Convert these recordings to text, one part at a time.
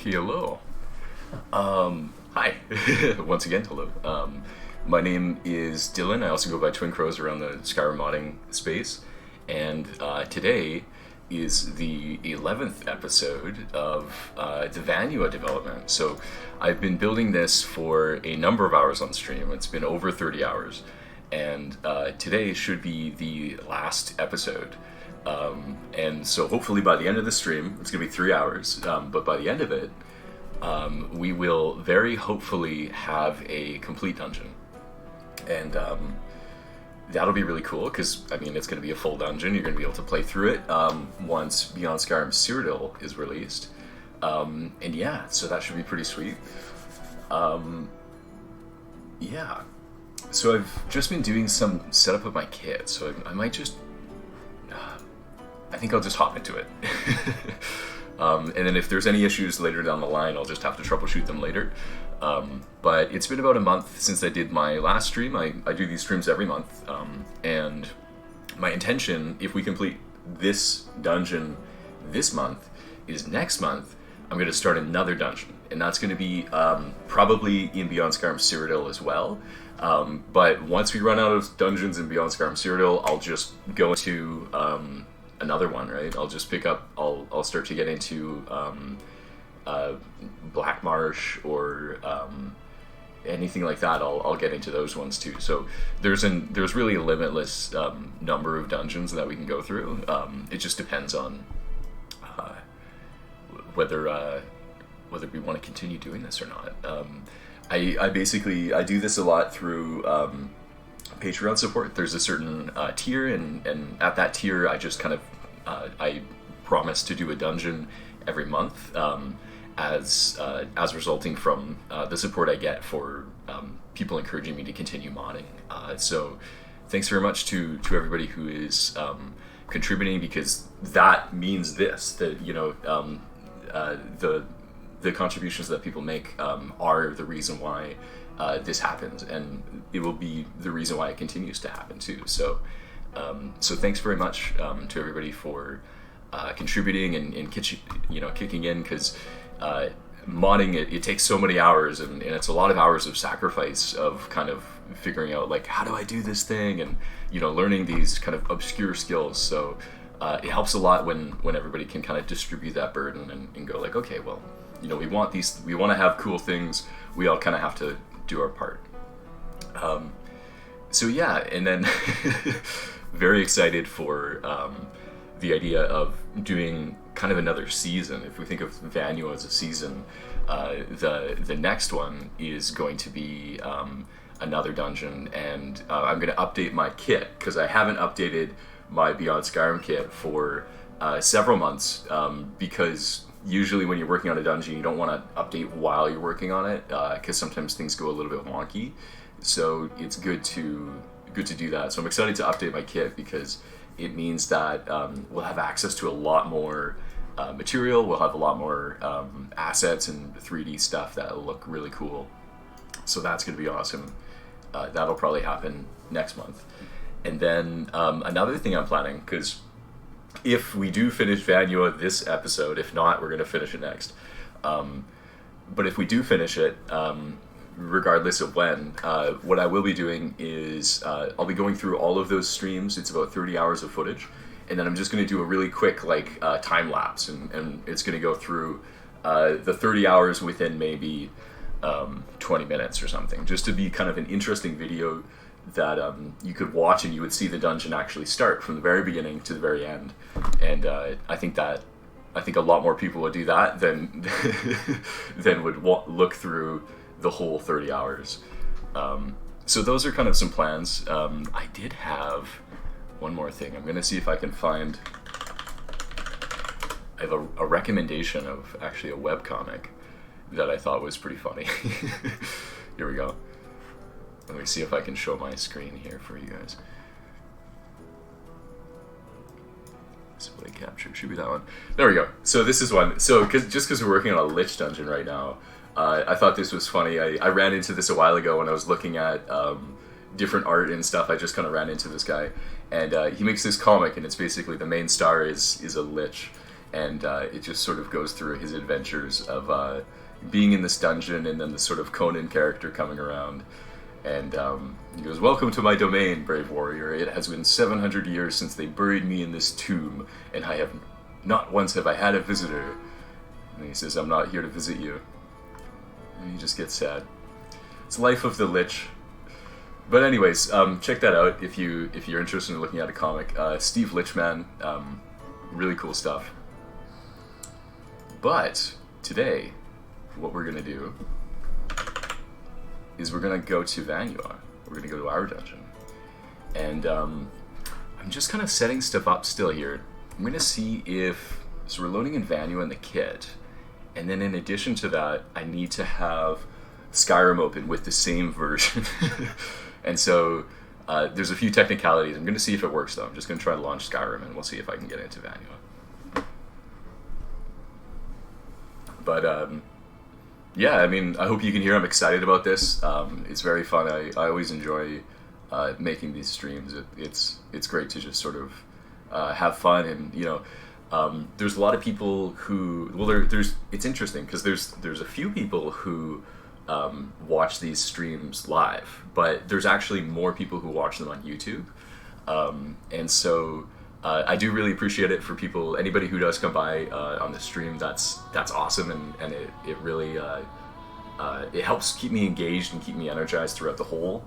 Hello. Hi. Once again, hello. My name is Dylan. I also go by Twin Crows around the Skyrim modding space. And today is the 11th episode of the Vanua development. So I've been building this for a number of hours on stream. It's been over 30 hours. And today should be the last episode. And so hopefully by the end of the stream, it's going to be 3 hours, but by the end of it, we will very hopefully have a complete dungeon. And that'll be really cool, because, I mean, it's going to be a full dungeon. You're going to be able to play through it once Beyond Skyrim Cyrodiil is released. And yeah, so that should be pretty sweet. Yeah. So I've just been doing some setup of my kit, so I might just... I think I'll just hop into it. And then if there's any issues later down the line, I'll just have to troubleshoot them later. But it's been about a month since I did my last stream. I do these streams every month. And my intention, if we complete this dungeon this month, is next month, I'm going to start another dungeon. And that's going to be probably in Beyond Skyrim Cyrodiil as well. But once we run out of dungeons in Beyond Skyrim Cyrodiil, I'll just go into... another one, right? I'll just pick up, I'll start to get into Black Marsh or anything like that. I'll get into those ones too. So there's really a limitless number of dungeons that we can go through. It just depends on whether we want to continue doing this or not. I basically do this a lot through Patreon support. There's a certain tier, and at that tier I just kind of I promise to do a dungeon every month as resulting from the support I get for people encouraging me to continue modding. So thanks very much to everybody who is contributing, because that means that you know the contributions that people make are the reason why this happens, and it will be the reason why it continues to happen too. So thanks very much to everybody for contributing and kicking in, because modding it takes so many hours, and it's a lot of hours of sacrifice of kind of figuring out, like, how do I do this thing, and learning these kind of obscure skills. So it helps a lot when everybody can kind of distribute that burden and go like, okay, well, we want to have cool things, we all kind of have to do our part. So yeah, and then very excited for the idea of doing kind of another season. If we think of Vanua as a season, the next one is going to be another dungeon, and I'm going to update my kit, because I haven't updated my Beyond Skyrim kit for several months, because usually when you're working on a dungeon, you don't want to update while you're working on it, because sometimes things go a little bit wonky. So it's good to do that. So I'm excited to update my kit, because it means that we'll have access to a lot more material. We'll have a lot more assets and 3D stuff that'll look really cool. So that's going to be awesome. That'll probably happen next month. And then another thing I'm planning, because if we do finish Vanua this episode, if not, we're going to finish it next. But if we do finish it, regardless of when, what I will be doing is I'll be going through all of those streams. It's about 30 hours of footage. And then I'm just going to do a really quick time lapse. And it's going to go through the 30 hours within maybe 20 minutes or something, just to be kind of an interesting video that you could watch, and you would see the dungeon actually start from the very beginning to the very end. And I think a lot more people would do that than would look through the whole 30 hours. So those are kind of some plans. I did have one more thing. I'm going to see if I can find... I have a recommendation of actually a webcomic that I thought was pretty funny. Here we go. Let me see if I can show my screen here for you guys. Display capture, should be that one. There we go. So this is one. So just because we're working on a Lich dungeon right now, I thought this was funny. I ran into this a while ago when I was looking at different art and stuff. I just kind of ran into this guy, and he makes this comic, and it's basically the main star is a Lich, and it just sort of goes through his adventures of being in this dungeon, and then the sort of Conan character coming around. And he goes, "Welcome to my domain, brave warrior. It has been 700 years since they buried me in this tomb, and I have not once have I had a visitor." And he says, "I'm not here to visit you." And he just gets sad. It's Life of the Lich. But anyways, check that out if you're interested in looking at a comic. Steve Lichman, really cool stuff. But today, what we're gonna do is we're gonna go to Vanua. We're gonna go to our dungeon, and I'm just kind of setting stuff up still here. I'm gonna see if so we're loading in Vanua in the kit, and then in addition to that, I need to have Skyrim open with the same version. And so there's a few technicalities. I'm gonna see if it works though. I'm just gonna try to launch Skyrim, and we'll see if I can get into Vanua. But yeah, I mean, I hope you can hear I'm excited about this. It's very fun. I always enjoy making these streams. It's great to just sort of have fun, and you know, there's a lot of people who there's it's interesting because there's a few people who watch these streams live, but there's actually more people who watch them on YouTube, and so. I do really appreciate it for people, anybody who does come by on the stream. That's awesome, and it really it helps keep me engaged and keep me energized throughout the whole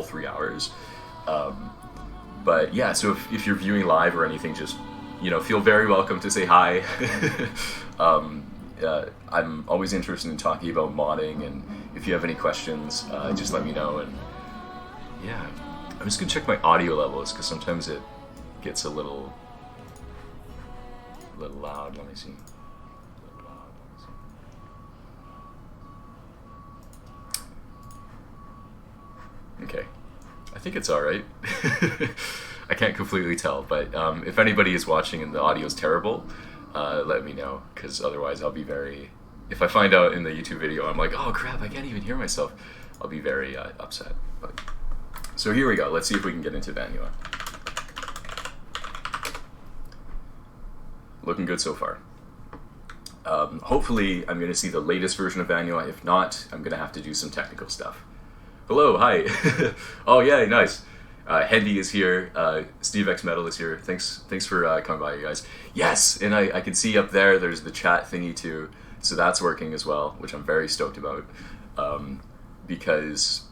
3 hours. But yeah, so if you're viewing live or anything, just feel very welcome to say hi. I'm always interested in talking about modding, and if you have any questions, just let me know. And yeah, I'm just gonna check my audio levels because sometimes it gets a little loud. Let me see. Okay, I think it's all right. I can't completely tell, but if anybody is watching and the audio is terrible, let me know, because otherwise I'll be very. If I find out in the YouTube video, I'm like, oh crap, I can't even hear myself, I'll be very upset. But so here we go. Let's see if we can get into Vanua. Looking good so far. Hopefully I'm going to see the latest version of Vanua. If not, I'm going to have to do some technical stuff. Hello, hi. Oh yeah, nice. Hendy is here. Steve X Metal is here. Thanks for coming by, you guys. Yes, and I can see up there's the chat thingy too. So that's working as well, which I'm very stoked about. Because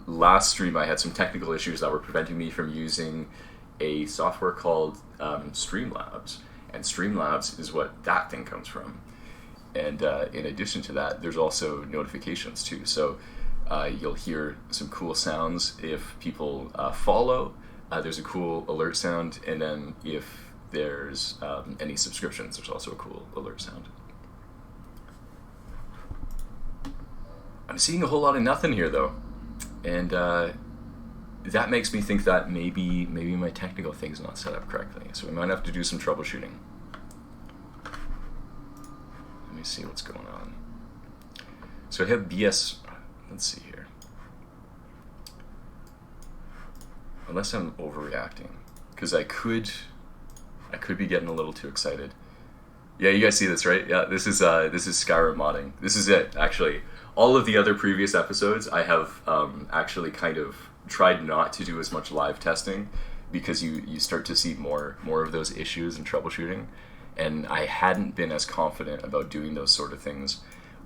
last stream I had some technical issues that were preventing me from using a software called Streamlabs. And Streamlabs is what that thing comes from. And in addition to that, there's also notifications too. So you'll hear some cool sounds if people follow. There's a cool alert sound. And then if there's any subscriptions, there's also a cool alert sound. I'm seeing a whole lot of nothing here though. And that makes me think that maybe my technical thing's not set up correctly. So we might have to do some troubleshooting. Let me see what's going on. So I have BS. Let's see here. Unless I'm overreacting, because I could be getting a little too excited. Yeah, you guys see this, right? Yeah, this is Skyrim modding. This is it, actually. All of the other previous episodes, I have actually kind of tried not to do as much live testing because you start to see more of those issues and troubleshooting, and I hadn't been as confident about doing those sort of things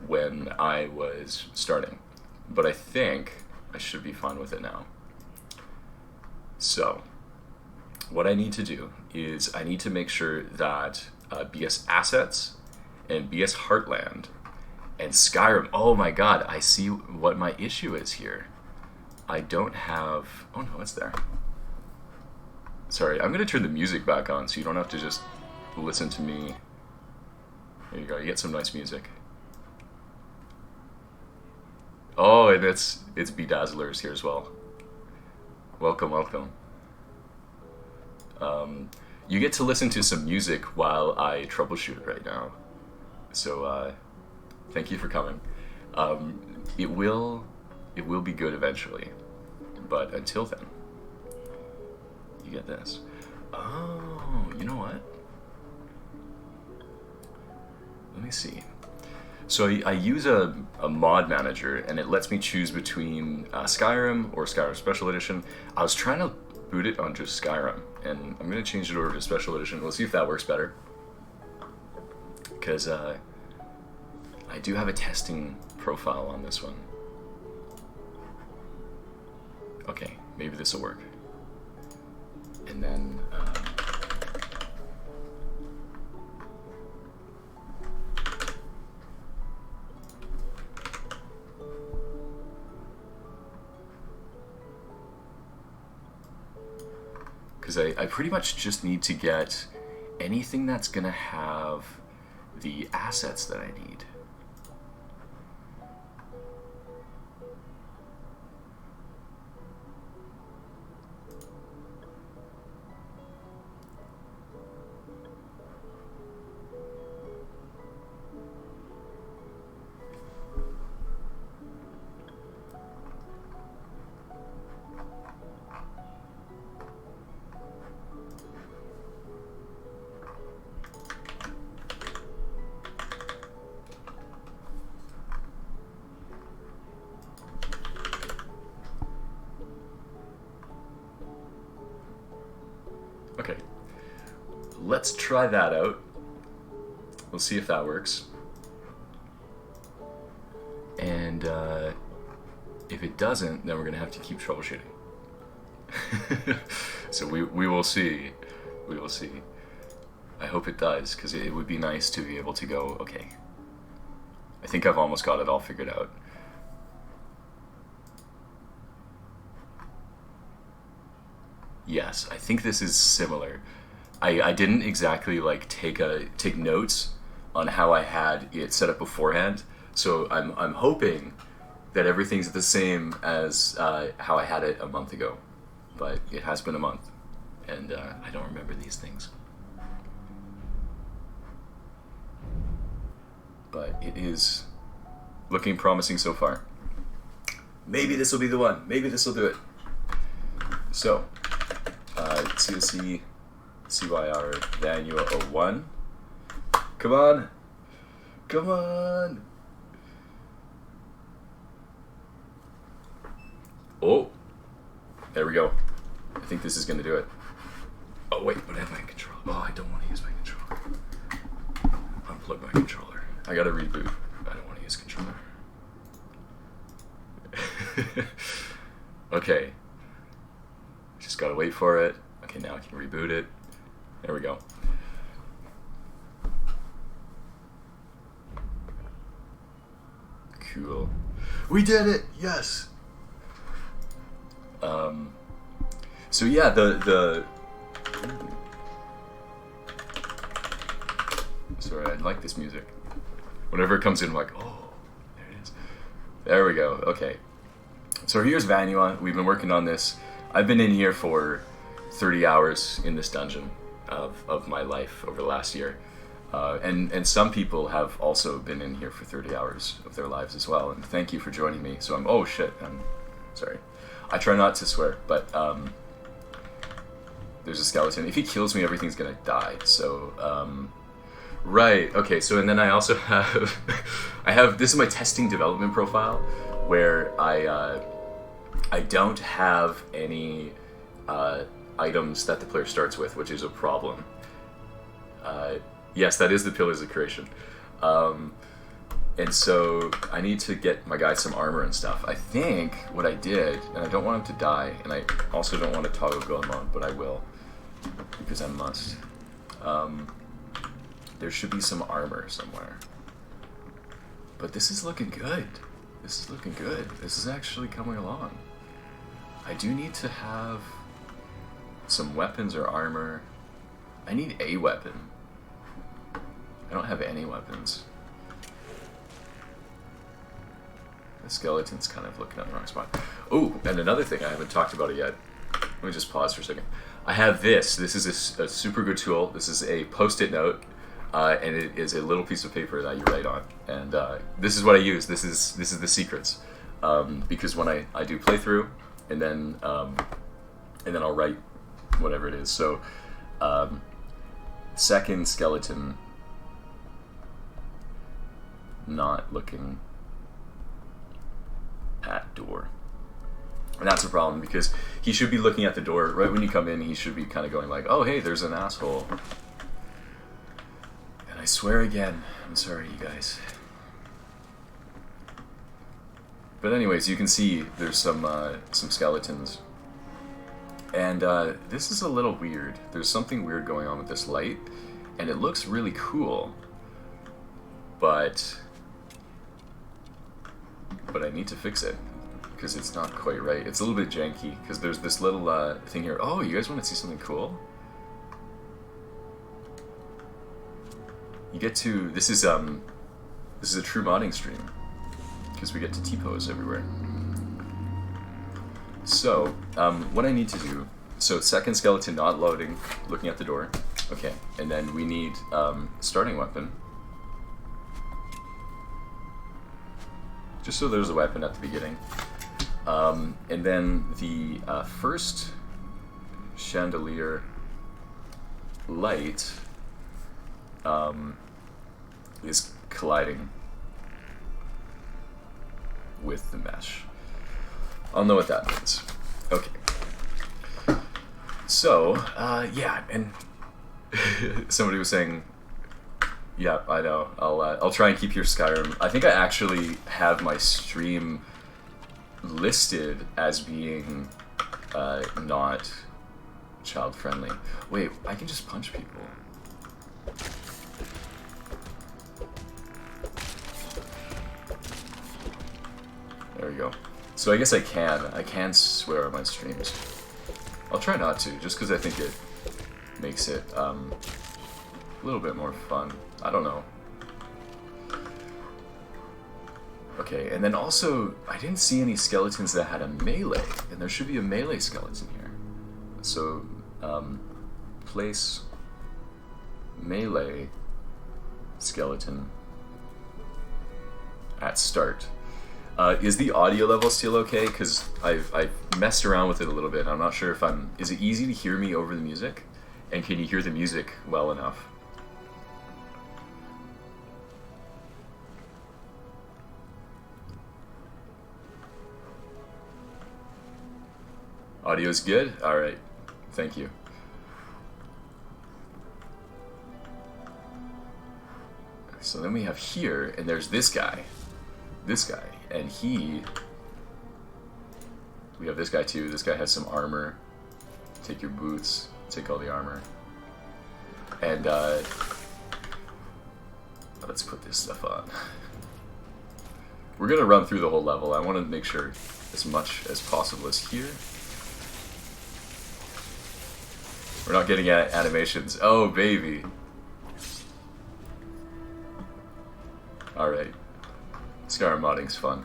when I was starting, but I think I should be fine with it now. So what I need to do is I need to make sure that BS Assets and BS Heartland and Skyrim, oh my god, I see what my issue is here. I don't have... Oh no, it's there. Sorry, I'm going to turn the music back on so you don't have to just listen to me. There you go, you get some nice music. Oh, and it's Bedazzlers here as well. Welcome, welcome. You get to listen to some music while I troubleshoot right now. So, thank you for coming. It will be good eventually, but until then, you get this. Oh, you know what? let me see. So I use a mod manager, and it lets me choose between Skyrim or Skyrim Special Edition. I was trying to boot it onto Skyrim, and I'm going to change it over to Special Edition. We'll see if that works better. Because I do have a testing profile on this one. Okay, maybe this will work. And then... because I pretty much just need to get anything that's going to have the assets that I need. Okay, let's try that out. We'll see if that works. And if it doesn't, then we're gonna have to keep troubleshooting. So we will see. We will see. I hope it does, because it would be nice to be able to go, okay, I think I've almost got it all figured out. Yes, I think this is similar. I didn't exactly like take notes on how I had it set up beforehand, so I'm hoping that everything's the same as how I had it a month ago, but it has been a month, and I don't remember these things. But it is looking promising so far. Maybe this will be the one. Maybe this will do it. So. CSE CYR Vanua 01. Come on! Come on! Oh! There we go. I think this is going to do it. Oh wait, but I have my controller. Oh, I don't want to use my controller. Unplug my controller. I gotta reboot. I don't want to use controller. Okay. Just gotta wait for it. Okay, now I can reboot it. There we go. Cool. We did it! Yes! So yeah, the sorry, I like this music. Whenever it comes in, I'm like, oh, there it is. There we go. Okay. So here's Vanua. We've been working on this. I've been in here for 30 hours in this dungeon of my life over the last year. And some people have also been in here for 30 hours of their lives as well. And thank you for joining me. So oh shit, I'm sorry. I try not to swear, but there's a skeleton. If he kills me, everything's gonna die. So, right, okay, so and then I also have, this is my testing development profile, where I don't have any items that the player starts with, which is a problem. Yes, that is the Pillars of Creation. And so I need to get my guy some armor and stuff. I think what I did, and I don't want him to die, and I also don't want to toggle Goemon, but I will, because I must. There should be some armor somewhere. But this is looking good. This is looking good. This is actually coming along. I do need to have some weapons or armor. I need a weapon. I don't have any weapons. The skeleton's kind of looking at the wrong spot. Oh, and another thing, I haven't talked about it yet. Let me just pause for a second. I have this. This is a super good tool. This is a post-it note, and it is a little piece of paper that you write on. And this is what I use. This is the secrets. Because when I do playthrough, and then I'll write whatever it is. So, second skeleton. not looking at door. And that's a problem, because he should be looking at the door. Right when you come in, he should be kind of going like, oh, hey, there's an asshole. And I swear again, I'm sorry, you guys. But anyways, you can see there's some skeletons. And this is a little weird. There's something weird going on with this light, and it looks really cool. But I need to fix it, because it's not quite right. It's a little bit janky, because there's this little thing here. Oh, you guys want to see something cool? You get to... This is a true modding stream, because we get to T-pose everywhere. So, what I need to do... So, second skeleton not loading, looking at the door. Okay, and then we need starting weapon. Just so there's a weapon at the beginning. And then the first chandelier light is colliding with the mesh. I'll know what that means. Okay. So, yeah, and somebody was saying, yeah, I know. I'll try and keep your Skyrim. I think I actually have my stream listed as being not child friendly. Wait, I can just punch people. There we go. So I guess I can swear on my streams. I'll try not to, just because I think it makes it a little bit more fun. I don't know. Okay, and then also, I didn't see any skeletons that had a melee, and there should be a melee skeleton here. So, place melee skeleton at start. Is the audio level still okay? Because I've messed around with it a little bit. I'm not sure if I'm... Is it easy to hear me over the music? And can you hear the music well enough? Audio's good? Alright. Thank you. So then we have here, and there's this guy. This guy. And he... We have this guy too. This guy has some armor. Take your boots. Take all the armor. And, let's put this stuff on. We're gonna run through the whole level. I want to make sure as much as possible is here. We're not getting animations. Oh, baby. Alright. Skyrim modding's fun.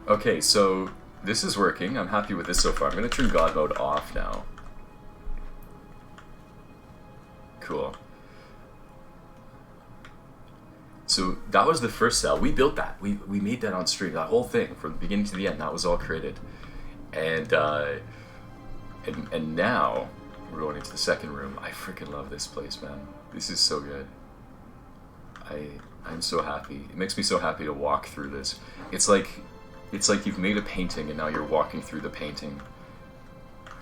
Okay, so this is working. I'm happy with this so far. I'm going to turn God mode off now. Cool. So that was the first cell. We built that. We made that on stream. That whole thing from the beginning to the end. That was all created. And now we're going into the second room. I freaking love this place, man. This is so good. I'm so happy. It makes me so happy to walk through this. It's like you've made a painting and now you're walking through the painting.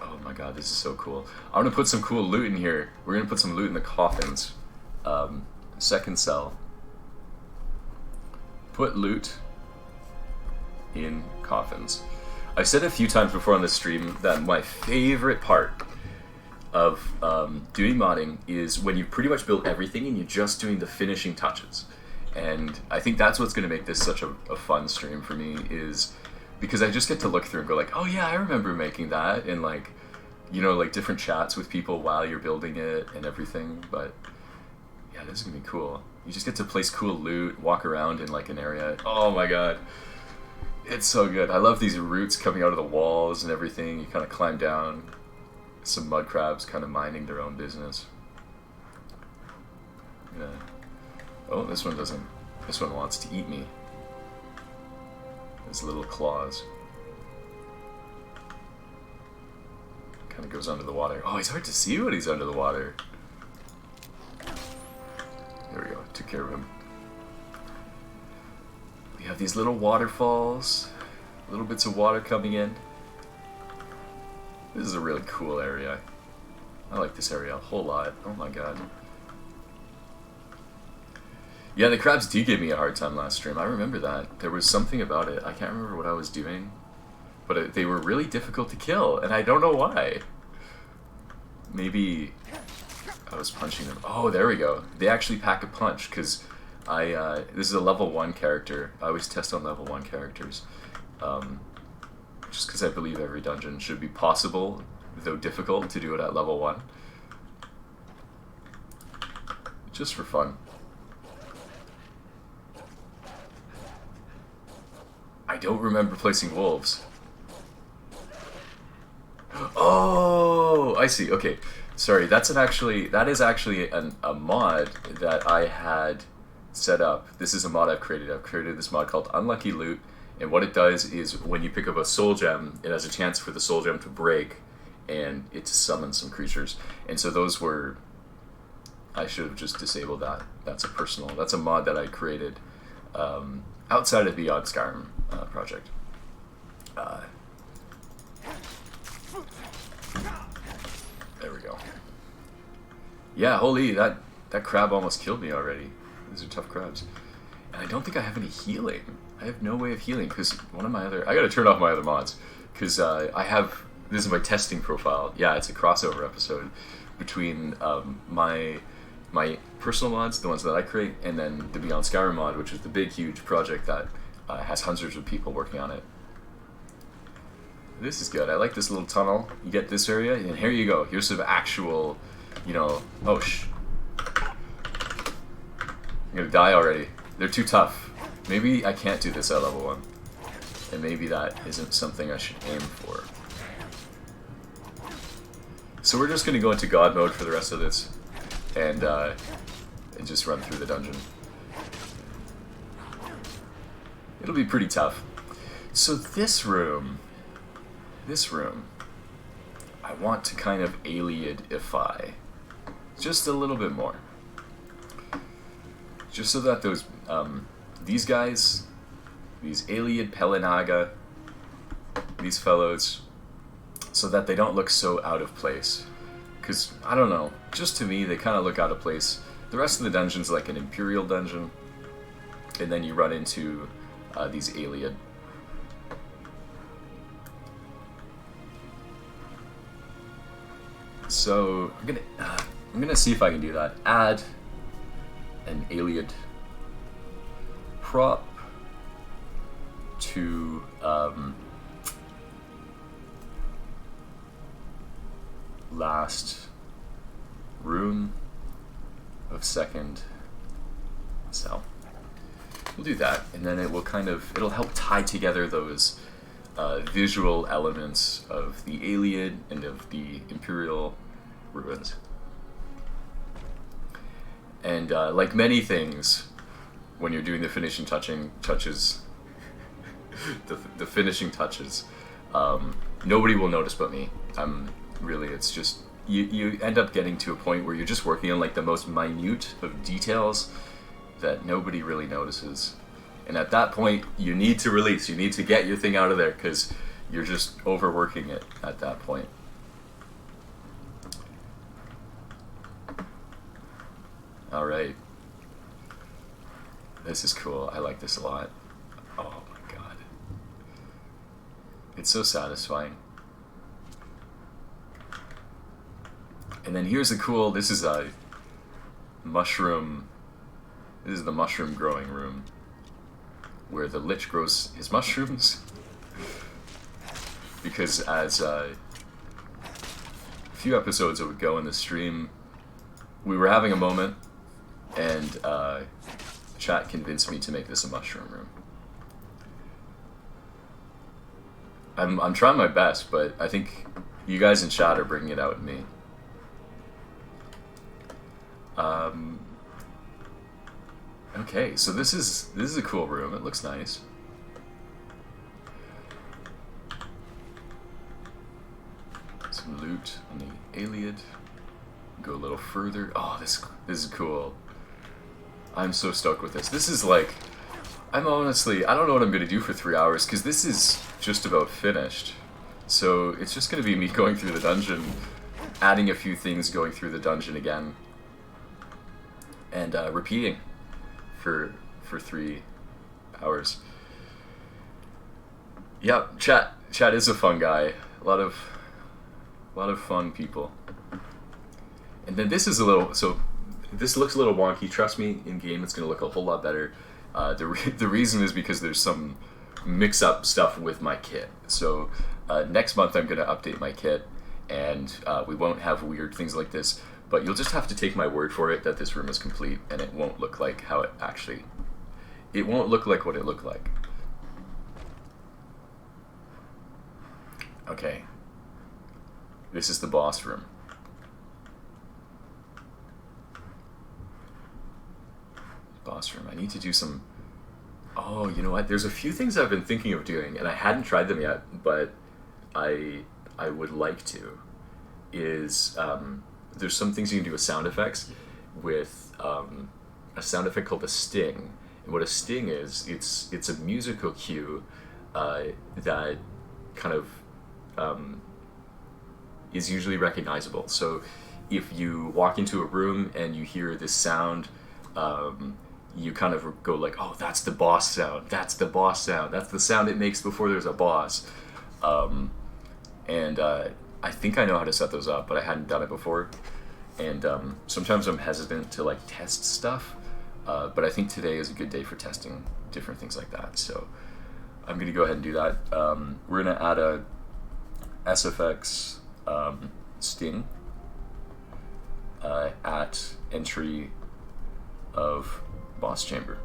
Oh my god, this is so cool. I'm gonna put some cool loot in here. We're gonna put some loot in the coffins. Second cell. Put loot in coffins. I've said a few times before on this stream that my favorite part of doing modding is when you pretty much built everything and you're just doing the finishing touches. And I think that's what's going to make this such a fun stream for me, is because I just get to look through and go like, oh yeah, I remember making that, and like, you know, like different chats with people while you're building it and everything. But yeah, this is going to be cool. You just get to place cool loot, walk around in like an area. Oh my god. It's so good. I love these roots coming out of the walls and everything. You kind of climb down. Some mud crabs kind of minding their own business. Yeah. Oh, this one doesn't. This one wants to eat me. His little claws. Kind of goes under the water. Oh, it's hard to see when he's under the water. There we go. Took care of him. have these little waterfalls, little bits of water coming in. This is a really cool area. I like this area a whole lot. Oh my god. Yeah, the crabs did give me a hard time last stream. I remember that. There was something about it. I can't remember what I was doing. But they were really difficult to kill, and I don't know why. Maybe I was punching them. Oh, there we go. They actually pack a punch, because this is a level 1 character. I always test on level 1 characters. Just because I believe every dungeon should be possible, though difficult, to do it at level 1. Just for fun. I don't remember placing wolves. Oh, I see. Okay, sorry. That is actually a mod that I had set up. This is a mod I've created. I've created this mod called Unlucky Loot, and what it does is when you pick up a soul gem, it has a chance for the soul gem to break, and it to summon some creatures. And so those were. I should have just disabled that. That's a mod that I created outside of the Odd Skyrim project. There we go. Yeah, holy, that crab almost killed me already. These are tough crabs. And I don't think I have any healing. I have no way of healing, because one of my other... I gotta turn off my other mods, because I have... This is my testing profile. Yeah, it's a crossover episode between my personal mods, the ones that I create, and then the Beyond Skyrim mod, which is the big, huge project that has hundreds of people working on it. This is good. I like this little tunnel. You get this area, and here you go. Here's some actual, you know... Oh, I'm gonna die already. They're too tough. Maybe I can't do this at level 1. And maybe that isn't something I should aim for. So we're just gonna go into God mode for the rest of this. And just run through the dungeon. It'll be pretty tough. So this room, I want to kind of Alienify just a little bit more. Just so that those, these guys, these Aliad Pelinaga, these fellows, so that they don't look so out of place. Because, I don't know, just to me, they kind of look out of place. The rest of the dungeon's like an Imperial dungeon, and then you run into these Aliad. So, I'm gonna see if I can do that. Add an Aliad prop to last room of second cell. We'll do that, and then it will it'll help tie together those visual elements of the Aliad and of the Imperial ruins. And like many things, when you're doing the finishing touches, the finishing touches, nobody will notice but me. Really, it's just you end up getting to a point where you're just working on like the most minute of details that nobody really notices. And at that point, you need to release. You need to get your thing out of there because you're just overworking it at that point. All right. This is cool. I like this a lot. Oh my god. It's so satisfying. And then here's the cool, this is a mushroom, this is the mushroom growing room where the Lich grows his mushrooms. Because as a few episodes ago in the stream, we were having a moment and chat convinced me to make this a mushroom room. I'm trying my best, but I think you guys in chat are bringing it out in me. Okay, so this is a cool room. It looks nice. Some loot on the Aliad. Go a little further. Oh, this is cool. I'm so stoked with this. This is like I'm honestly, I don't know what I'm going to do for 3 hours, because this is just about finished. So it's just going to be me going through the dungeon, adding a few things, going through the dungeon again, and repeating for 3 hours. Yeah, chat is a fun guy. A lot of fun people. And then this is a little, so this looks a little wonky. Trust me, in game it's going to look a whole lot better. The reason is because there's some mix-up stuff with my kit. So next month I'm going to update my kit, and we won't have weird things like this. But you'll just have to take my word for it that this room is complete, and it won't look like how it actually... It won't look like what it looked like. Okay. This is the boss room. Boss room. I need to do some... Oh, you know what? There's a few things I've been thinking of doing, and I hadn't tried them yet, but I would like to. There's some things you can do with sound effects, with a sound effect called a sting. And what a sting is, it's a musical cue that kind of is usually recognizable. So if you walk into a room and you hear this sound, you kind of go like, oh, that's the boss sound, that's the boss sound, that's the sound it makes before there's a boss. I think I know how to set those up, but I hadn't done it before. And sometimes I'm hesitant to like test stuff, but I think today is a good day for testing different things like that. So I'm going to go ahead and do that. We're going to add a SFX sting at entry of boss chamber.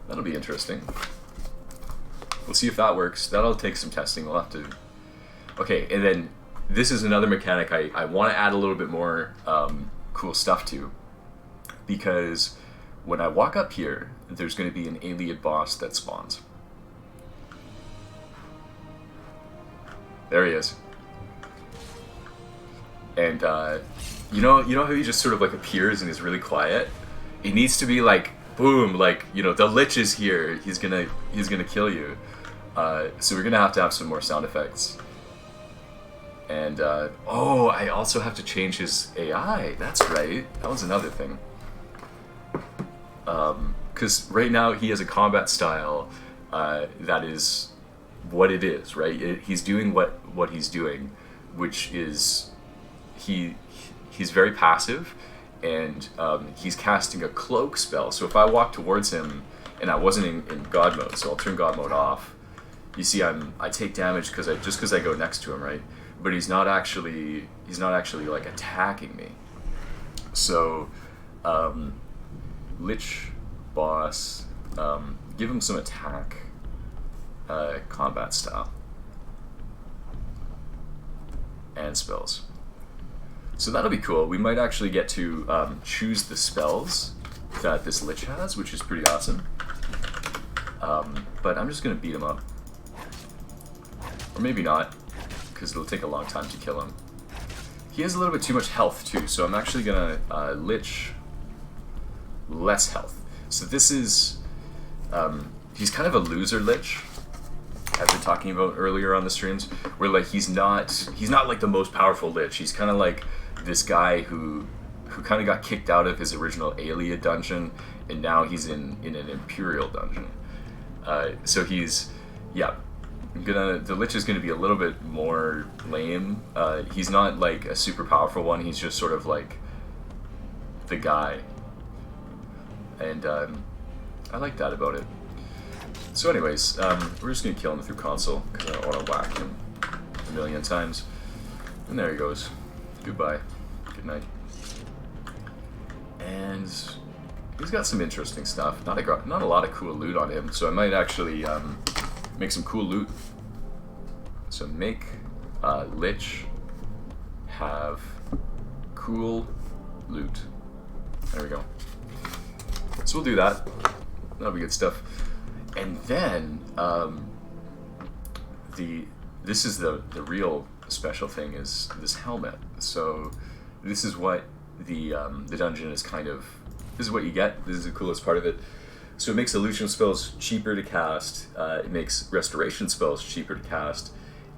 That'll be interesting. We'll see if that works. That'll take some testing. We'll have to... Okay, and then this is another mechanic I want to add a little bit more cool stuff to, because when I walk up here, there's going to be an alien boss that spawns. There he is. And you know how he just sort of like appears and is really quiet? It needs to be like, boom, like, you know, the Lich is here. He's gonna kill you. So we're gonna have to have some more sound effects. And oh, I also have to change his AI. That's right. That was another thing. Because right now he has a combat style that is what it is, right? He's doing what he's doing, which is he's very passive, and he's casting a cloak spell. So if I walk towards him and I wasn't in God mode, so I'll turn God mode off. You see, I take damage because I go next to him, right? But he's not actually like attacking me. So Lich boss, give him some attack combat style and spells. So that'll be cool. We might actually get to choose the spells that this Lich has, which is pretty awesome. But I'm just gonna beat him up. Or maybe not, because it'll take a long time to kill him. He has a little bit too much health too, so I'm actually gonna Lich less health. So this is, he's kind of a loser Lich, I've been talking about earlier on the streams, where like he's not like the most powerful Lich. He's kind of like this guy who kind of got kicked out of his original Aelia dungeon, and now he's in an Imperial dungeon. So he's, yeah, the Lich is gonna be a little bit more lame. He's not like a super powerful one. He's just sort of like the guy, and I like that about it. So anyways, we're just gonna kill him through console because I don't want to whack him a million times. And there he goes. Goodbye. Good night. And he's got some interesting stuff. Not a lot of cool loot on him, so I might actually make some cool loot. So make Lich have cool loot. There we go. So we'll do that. That'll be good stuff. And then this is the real special thing, is this helmet. So this is what the dungeon is kind of is what you get. This is the coolest part of it. So it makes illusion spells cheaper to cast. It makes restoration spells cheaper to cast,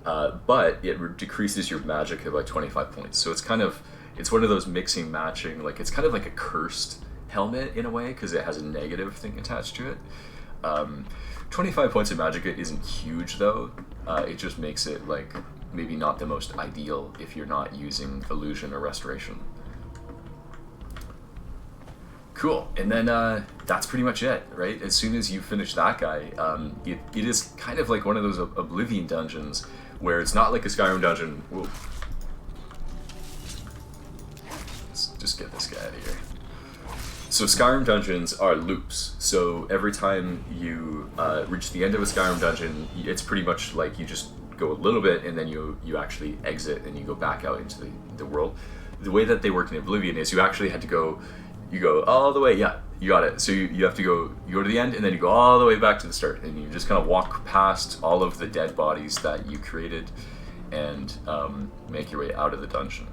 but it decreases your magicka by 25 points. So it's one of those mixing matching. Like it's kind of like a cursed helmet in a way because it has a negative thing attached to it. 25 points of magicka isn't huge though. It just makes it like maybe not the most ideal if you're not using illusion or restoration. Cool, and then that's pretty much it, right? As soon as you finish that guy, it is kind of like one of those Oblivion dungeons where it's not like a Skyrim dungeon. Whoa. Let's just get this guy out of here. So Skyrim dungeons are loops. So every time you reach the end of a Skyrim dungeon, it's pretty much like you just go a little bit and then you actually exit and you go back out into the world. The way that they work in Oblivion is you actually had to go. You go all the way, yeah, you got it. So you have to you go to the end, and then you go all the way back to the start, and you just kind of walk past all of the dead bodies that you created, and make your way out of the dungeon.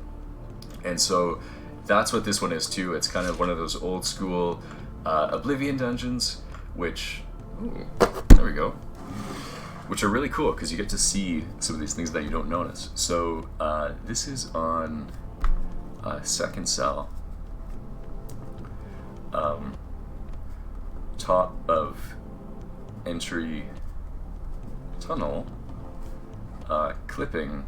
And so that's what this one is too. It's kind of one of those old school Oblivion dungeons, which, ooh, there we go, which are really cool because you get to see some of these things that you don't notice. So this is on second cell. Top of entry tunnel, clipping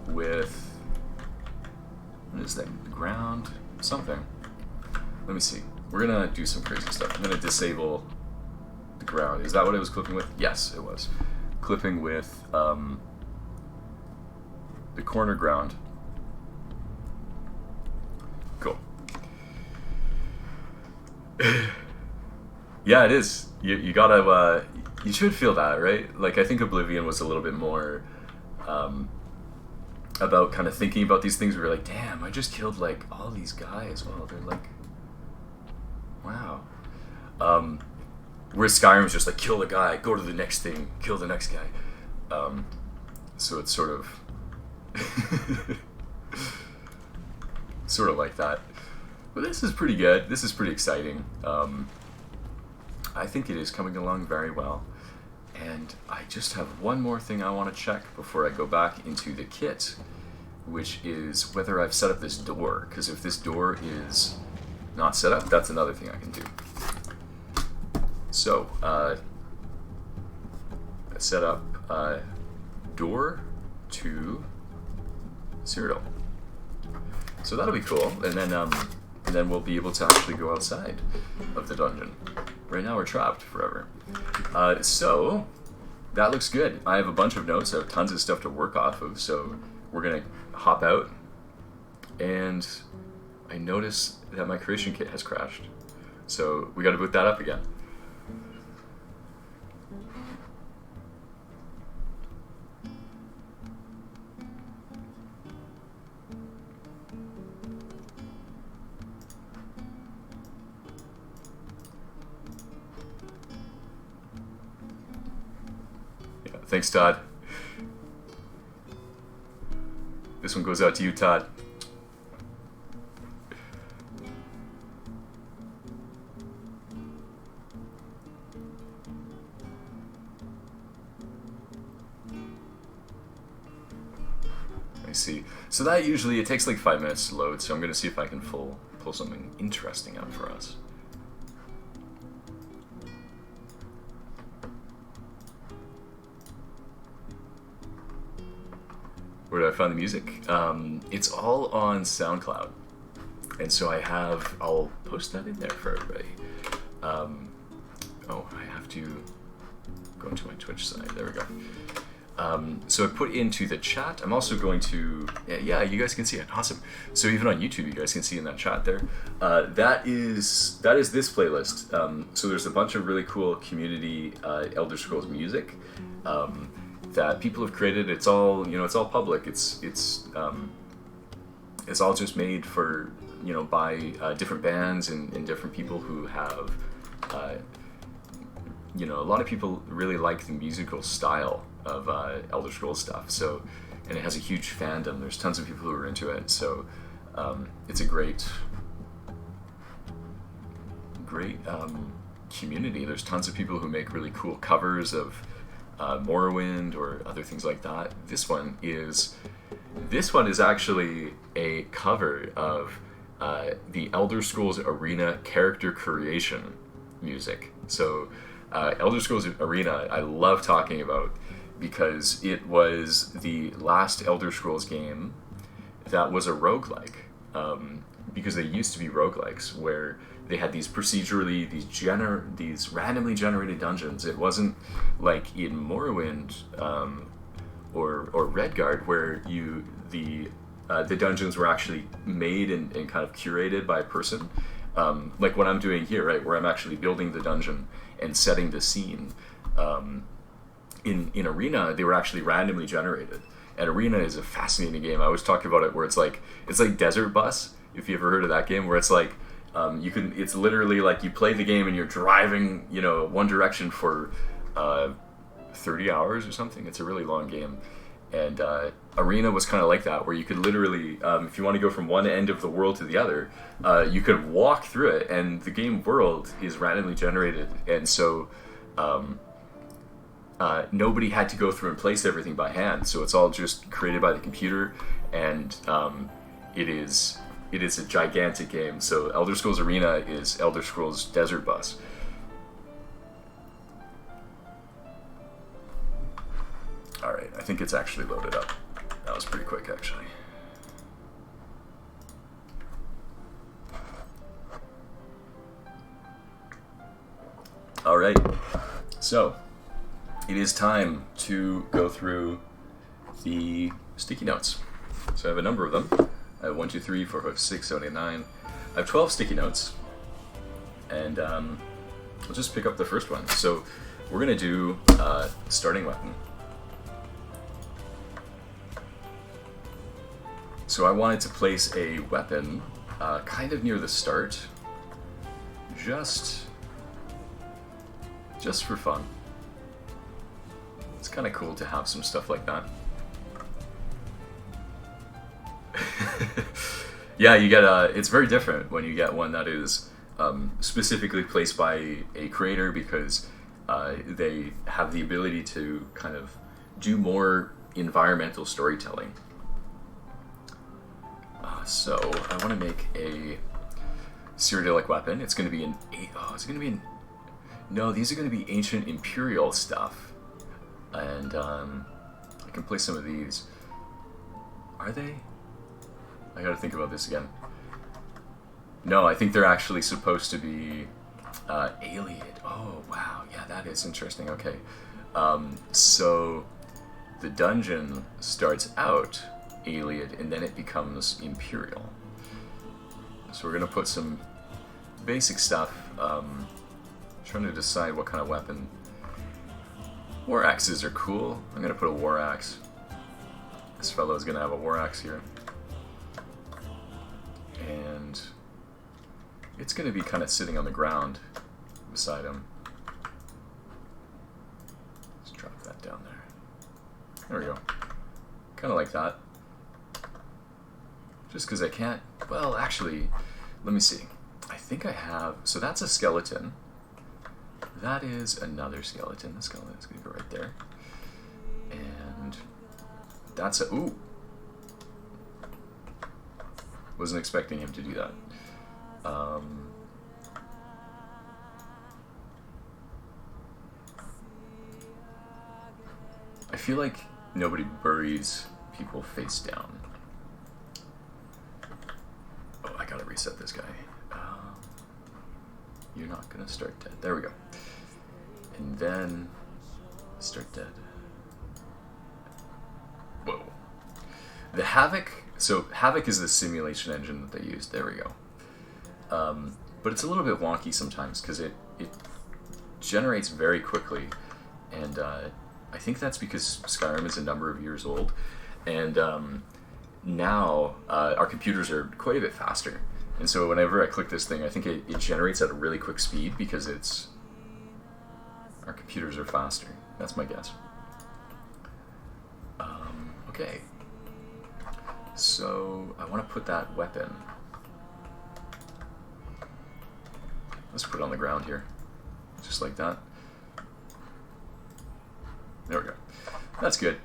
with, what is that, ground, something. Let me see. We're gonna do some crazy stuff. I'm gonna disable the ground. Is that what it was clipping with? Yes, it was. Clipping with the corner ground. Cool. Yeah, it is. You gotta, you should feel that, right? Like, I think Oblivion was a little bit more about kind of thinking about these things where you're like, damn, I just killed, like, all these guys. Well, they're like, wow. Whereas Skyrim's just like, kill the guy, go to the next thing, kill the next guy. So it's sort of sort of like that. But this is pretty good. This is pretty exciting. I think it is coming along very well. And I just have one more thing I want to check before I go back into the kit, which is whether I've set up this door. Because if this door is not set up, that's another thing I can do. So, set up door to Cyrodiil. So that'll be cool, and then we'll be able to actually go outside of the dungeon. Right now we're trapped forever. So that looks good. I have a bunch of notes. I have tons of stuff to work off of. So we're gonna hop out, and I notice that my creation kit has crashed. So we got to boot that up again. Thanks, Todd. This one goes out to you, Todd. I see. So that usually, it takes like 5 minutes to load, so I'm going to see if I can pull something interesting out for us. Where did I find the music? It's all on SoundCloud. And so I'll post that in there for everybody. Oh, I have to go into my Twitch side. There we go. So I put into the chat. I'm also going to, yeah, you guys can see it. Awesome. So even on YouTube, you guys can see in that chat there. That is this playlist. So there's a bunch of really cool community Elder Scrolls music. That people have created. It's all, it's all public. It's all just made for, by different bands and different people who have, a lot of people really like the musical style of Elder Scrolls stuff. So, and it has a huge fandom. There's tons of people who are into it. So, it's a great great community. There's tons of people who make really cool covers of Morrowind or other things like that. This one is actually a cover of the Elder Scrolls Arena character creation music. So Elder Scrolls Arena I love talking about because it was the last Elder Scrolls game that was a roguelike. Because they used to be roguelikes where they had these procedurally, these randomly generated dungeons. It wasn't like in Morrowind or Redguard where the dungeons were actually made and kind of curated by a person. Like what I'm doing here, right, where I'm actually building the dungeon and setting the scene. In Arena, they were actually randomly generated. And Arena is a fascinating game. I always talk about it where it's like Desert Bus, if you ever heard of that game, where it's like it's literally like you play the game and you're driving, one direction for 30 hours or something. It's a really long game. And Arena was kind of like that, where you could literally, if you want to go from one end of the world to the other, you could walk through it, and the game world is randomly generated. And so nobody had to go through and place everything by hand, so it's all just created by the computer, and it is a gigantic game. So Elder Scrolls Arena is Elder Scrolls Desert Bus. Alright, I think it's actually loaded up. That was pretty quick, actually. Alright, so it is time to go through the sticky notes. So I have a number of them. I have 1, 2, 3, 4, 5, 6, 7, 8, 9. I have 12 sticky notes. And we'll just pick up the first one. So we're going to do starting weapon. So I wanted to place a weapon kind of near the start, just for fun. It's kind of cool to have some stuff like that. Yeah, you get it's very different when you get one that is specifically placed by a creator, because they have the ability to kind of do more environmental storytelling. So I want to make a Cyrodiilic weapon. It's going to be no, these are going to be ancient Imperial stuff. And I can place some of these. Are they? I gotta think about this again. No, I think they're actually supposed to be Alien. Oh, wow. Yeah, that is interesting. Okay. So the dungeon starts out Alien, and then it becomes Imperial. So we're gonna put some basic stuff. Trying to decide what kind of weapon. War axes are cool. I'm gonna put a war axe. This fellow is gonna have a war axe here, and it's gonna be kind of sitting on the ground beside him. Let's drop that down there. There we go. Kind of like that. Just because I can't... Well, actually, let me see. I think I have... So that's a skeleton. That is another skeleton. The skeleton is going to go right there. And that's a... Ooh! Wasn't expecting him to do that. I feel like nobody buries people face down. Oh, I gotta reset this guy. You're not gonna start dead. There we go. And then start dead. Whoa. The Havoc. So Havoc is the simulation engine that they used. There we go. But it's a little bit wonky sometimes because it generates very quickly, and I think that's because Skyrim is a number of years old, and now our computers are quite a bit faster. And so whenever I click this thing, I think it generates at a really quick speed because our computers are faster. That's my guess. Okay. So I want to put that weapon Let's put it on the ground here. Just like that. There we go. That's good.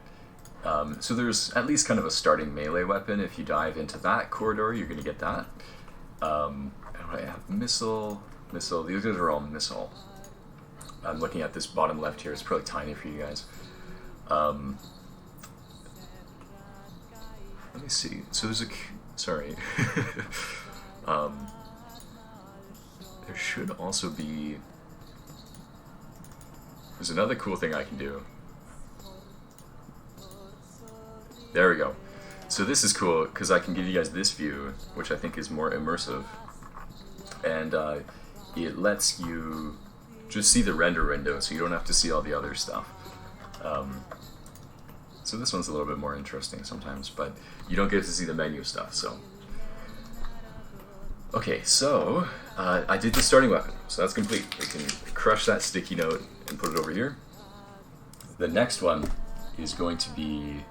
So there's at least kind of a starting melee weapon. If you dive into that corridor, you're going to get that. And I have missile. These guys are all missile. I'm looking at this bottom left here. It's probably tiny for you guys. Let me see. So there's a... Sorry. There should also be... There's another cool thing I can do. There we go. So this is cool because I can give you guys this view, which I think is more immersive. And it lets you just see the render window, so you don't have to see all the other stuff. So this one's a little bit more interesting sometimes, but you don't get to see the menu stuff, so... Okay, so I did the starting weapon, so that's complete. We can crush that sticky note and put it over here. The next one is going to be...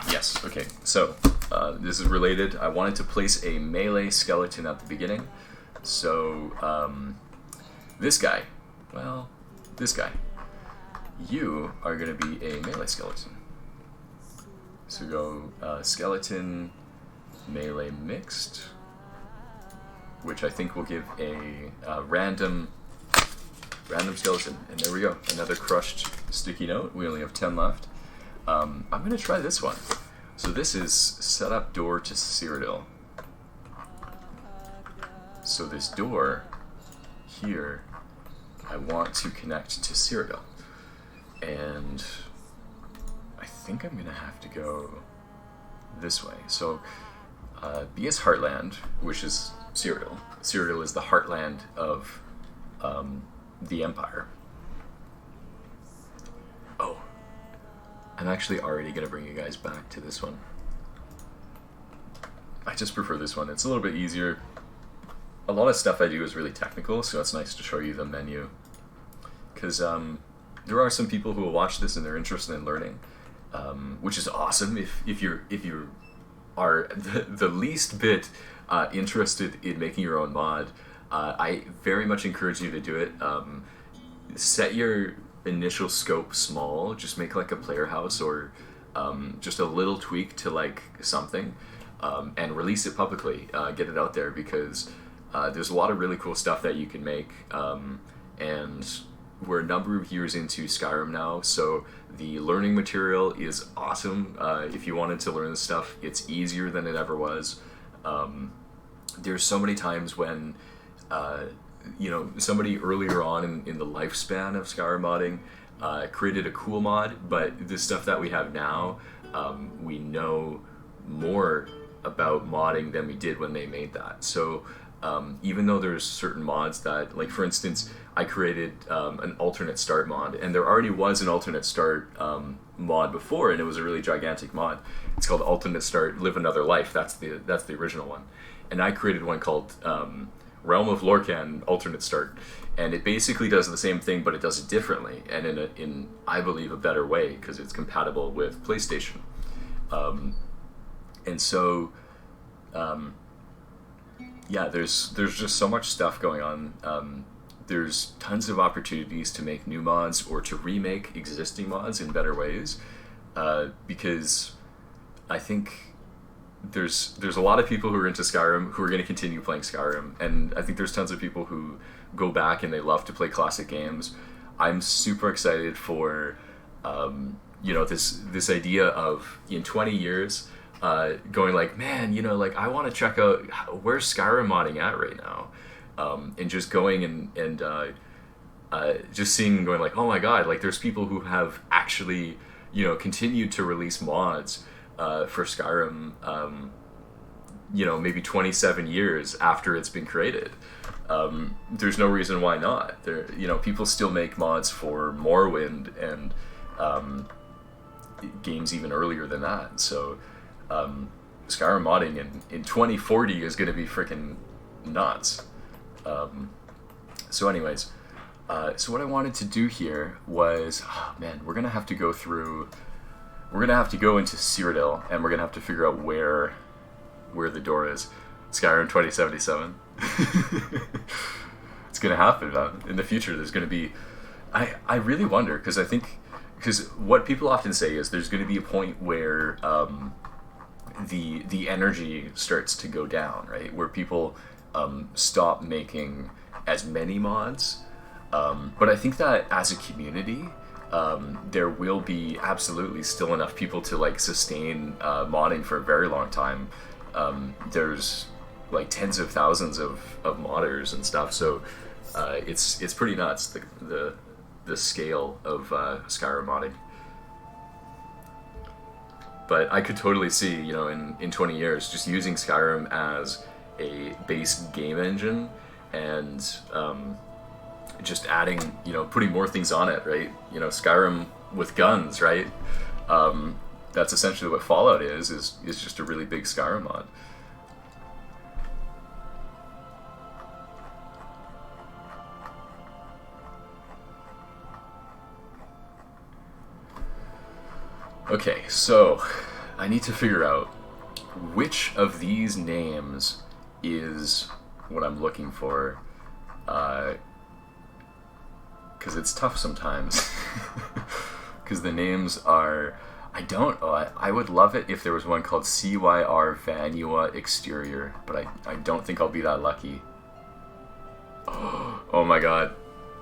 yes, okay, so this is related. I wanted to place a melee skeleton at the beginning. So, this guy, you are going to be a melee skeleton. So go skeleton, melee mixed, which I think will give a random skeleton. And there we go, another crushed sticky note. We only have 10 left. I'm going to try this one. So this is set up door to Cyrodiil. So this door here, I want to connect to Cyrodiil. And I think I'm going to have to go this way. So because Heartland, which is Cyrodiil, Cyrodiil is the heartland of the Empire. Oh, I'm actually already going to bring you guys back to this one. I just prefer this one. It's a little bit easier. A lot of stuff I do is really technical, so it's nice to show you the menu. Because there are some people who will watch this and they're interested in learning, which is awesome. If you are the least bit interested in making your own mod, I very much encourage you to do it. Set your initial scope small. Just make like a player house or just a little tweak to like something, and release it publicly. Get it out there because there's a lot of really cool stuff that you can make, and we're a number of years into Skyrim now, so the learning material is awesome. If you wanted to learn this stuff, it's easier than it ever was. There's so many times when somebody earlier on in the lifespan of Skyrim modding created a cool mod, but the stuff that we have now, we know more about modding than we did when they made that. So even though there's certain mods that, like for instance, I created an alternate start mod, and there already was an alternate start mod before, and it was a really gigantic mod. It's called Alternate Start Live Another Life. That's the original one. And I created one called Realm of Lorcan Alternate Start, and it basically does the same thing, but it does it differently, and in I believe a better way, because it's compatible with PlayStation. And so yeah, there's just so much stuff going on. There's tons of opportunities to make new mods or to remake existing mods in better ways, because I think there's a lot of people who are into Skyrim who are going to continue playing Skyrim, and I think there's tons of people who go back and they love to play classic games. I'm super excited for this idea of in 20 years going like, man, like I want to check out where's Skyrim modding at right now, and just going and just seeing and going like, oh my god, like there's people who have actually continued to release mods for Skyrim, maybe 27 years after it's been created. There's no reason why not. People still make mods for Morrowind and games even earlier than that. So Skyrim modding in 2040 is going to be freaking nuts. So anyways, so what I wanted to do here was, we're going to have to go into Cyrodiil, and we're going to have to figure out where the door is. Skyrim 2077. It's gonna happen, man. In the future, there's gonna be. I really wonder because because what people often say is there's gonna be a point where the energy starts to go down, right? Where people stop making as many mods. But I think that as a community, there will be absolutely still enough people to like sustain modding for a very long time. There's like tens of thousands of modders and stuff, so it's pretty nuts the scale of Skyrim modding. But I could totally see, in 20 years, just using Skyrim as a base game engine and just adding, putting more things on it, right? Skyrim with guns, right? That's essentially what Fallout is just a really big Skyrim mod. Okay, so I need to figure out which of these names is what I'm looking for, because it's tough sometimes. Because the names are, I would love it if there was one called CYR Vanua Exterior, but I don't think I'll be that lucky. Oh my god,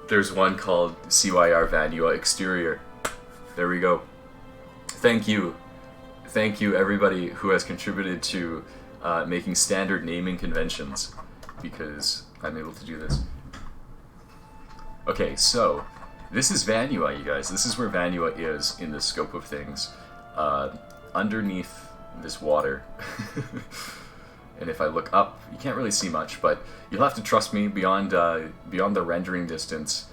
there's one called CYR Vanua Exterior. There we go. Thank you everybody who has contributed to making standard naming conventions, because I'm able to do this. Okay, so this is Vanua, you guys. This is where Vanua is in the scope of things, underneath this water. And if I look up, you can't really see much, but you'll have to trust me. Beyond the rendering distance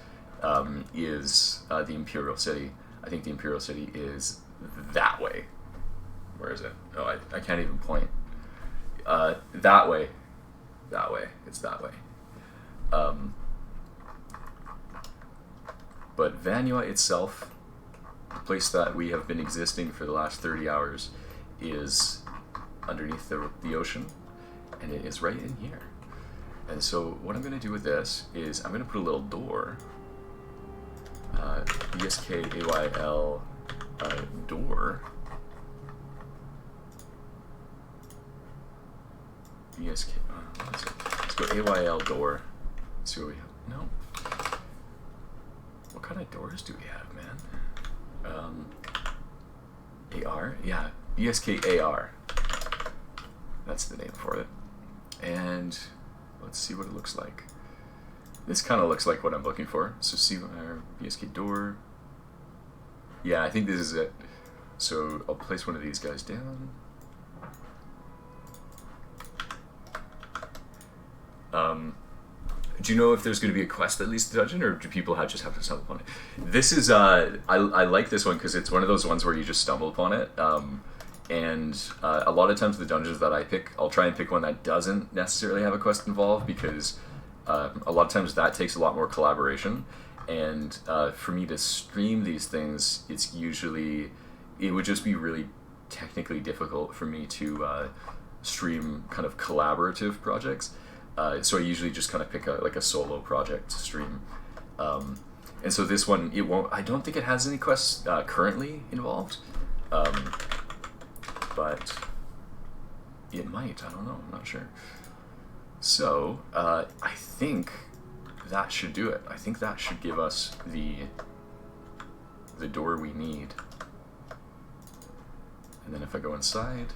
is the Imperial City. I think the Imperial City is that way. Where is it? Oh, I can't even point. That way. It's that way. But Vanua itself, the place that we have been existing for the last 30 hours, is underneath the ocean, and it is right in here. And so what I'm going to do with this is I'm going to put a little door, ESKAYL door, ESK, let's go AYL door. Let's see what we have. No. What kind of doors do we have, man? AR? Yeah, ESKAR. That's the name for it. And let's see what it looks like. This kind of looks like what I'm looking for. So ESK door. Yeah, I think this is it. So I'll place one of these guys down. Do you know if there's going to be a quest that leads to the dungeon, or do people just have to stumble upon it? This is, I like this one because it's one of those ones where you just stumble upon it. And a lot of times the dungeons that I pick, I'll try and pick one that doesn't necessarily have a quest involved, because a lot of times that takes a lot more collaboration. And for me to stream these things, it would just be really technically difficult for me to stream kind of collaborative projects. So I usually just kind of pick a solo project to stream. And so this one, I don't think it has any quests currently involved. But it might, I don't know, I'm not sure. So, I think that should do it. I think that should give us the door we need. And then if I go inside,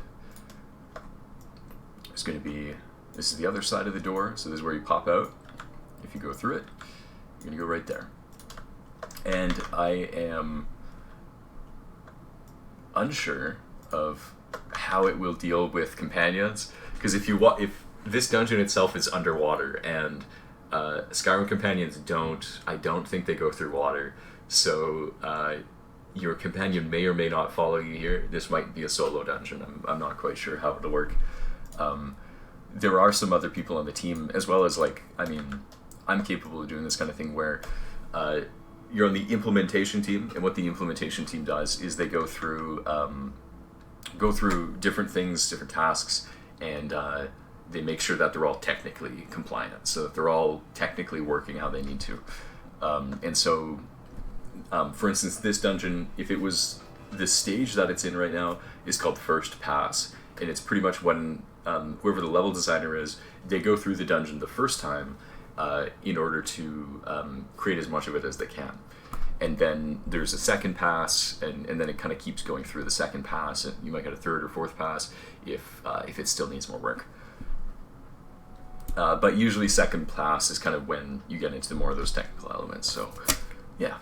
it's going to be, this is the other side of the door, so this is where you pop out. If you go through it, you're going to go right there. And I am unsure of how it will deal with companions, because if this dungeon itself is underwater, and Skyrim companions I don't think they go through water, so your companion may or may not follow you here. This might be a solo dungeon. I'm not quite sure how it'll work. There are some other people on the team, as well as I'm capable of doing this kind of thing where you're on the implementation team, and what the implementation team does is they go through different things, different tasks, and they make sure that they're all technically compliant, so that they're all technically working how they need to. And so, for instance, this dungeon, if it was the stage that it's in right now, is called First Pass, and it's pretty much when whoever the level designer is, they go through the dungeon the first time in order to create as much of it as they can. And then there's a second pass, and then it kind of keeps going through the second pass, and you might get a third or fourth pass if it still needs more work. But usually second pass is kind of when you get into more of those technical elements. So, yeah.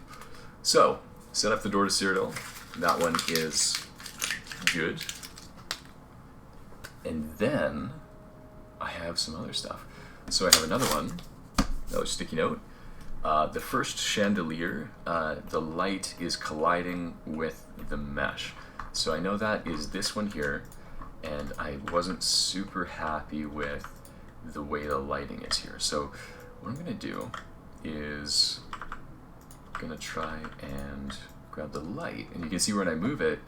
So, set up the door to Cyrodiil. That one is good. And then I have some other stuff. So I have another one. Another sticky note. The first chandelier, the light is colliding with the mesh. So I know that is this one here, and I wasn't super happy with the way the lighting is here. So what I'm going to do is I'm going to try and grab the light, and you can see when I move it,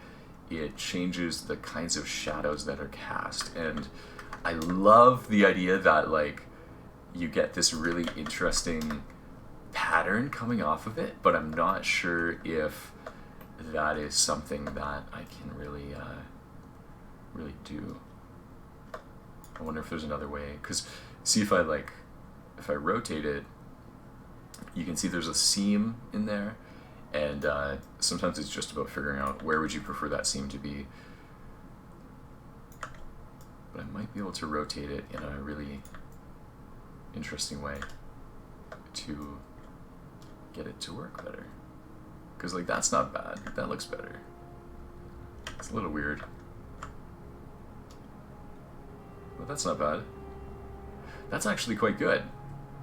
it changes the kinds of shadows that are cast. And I love the idea that like you get this really interesting pattern coming off of it, but I'm not sure if that is something that I can really do. I wonder if there's another way, because see, if I rotate it, you can see there's a seam in there, and sometimes it's just about figuring out where would you prefer that seam to be. But I might be able to rotate it in a really interesting way to get it to work better. Because like that's not bad, that looks better. It's a little weird. But that's not bad. That's actually quite good.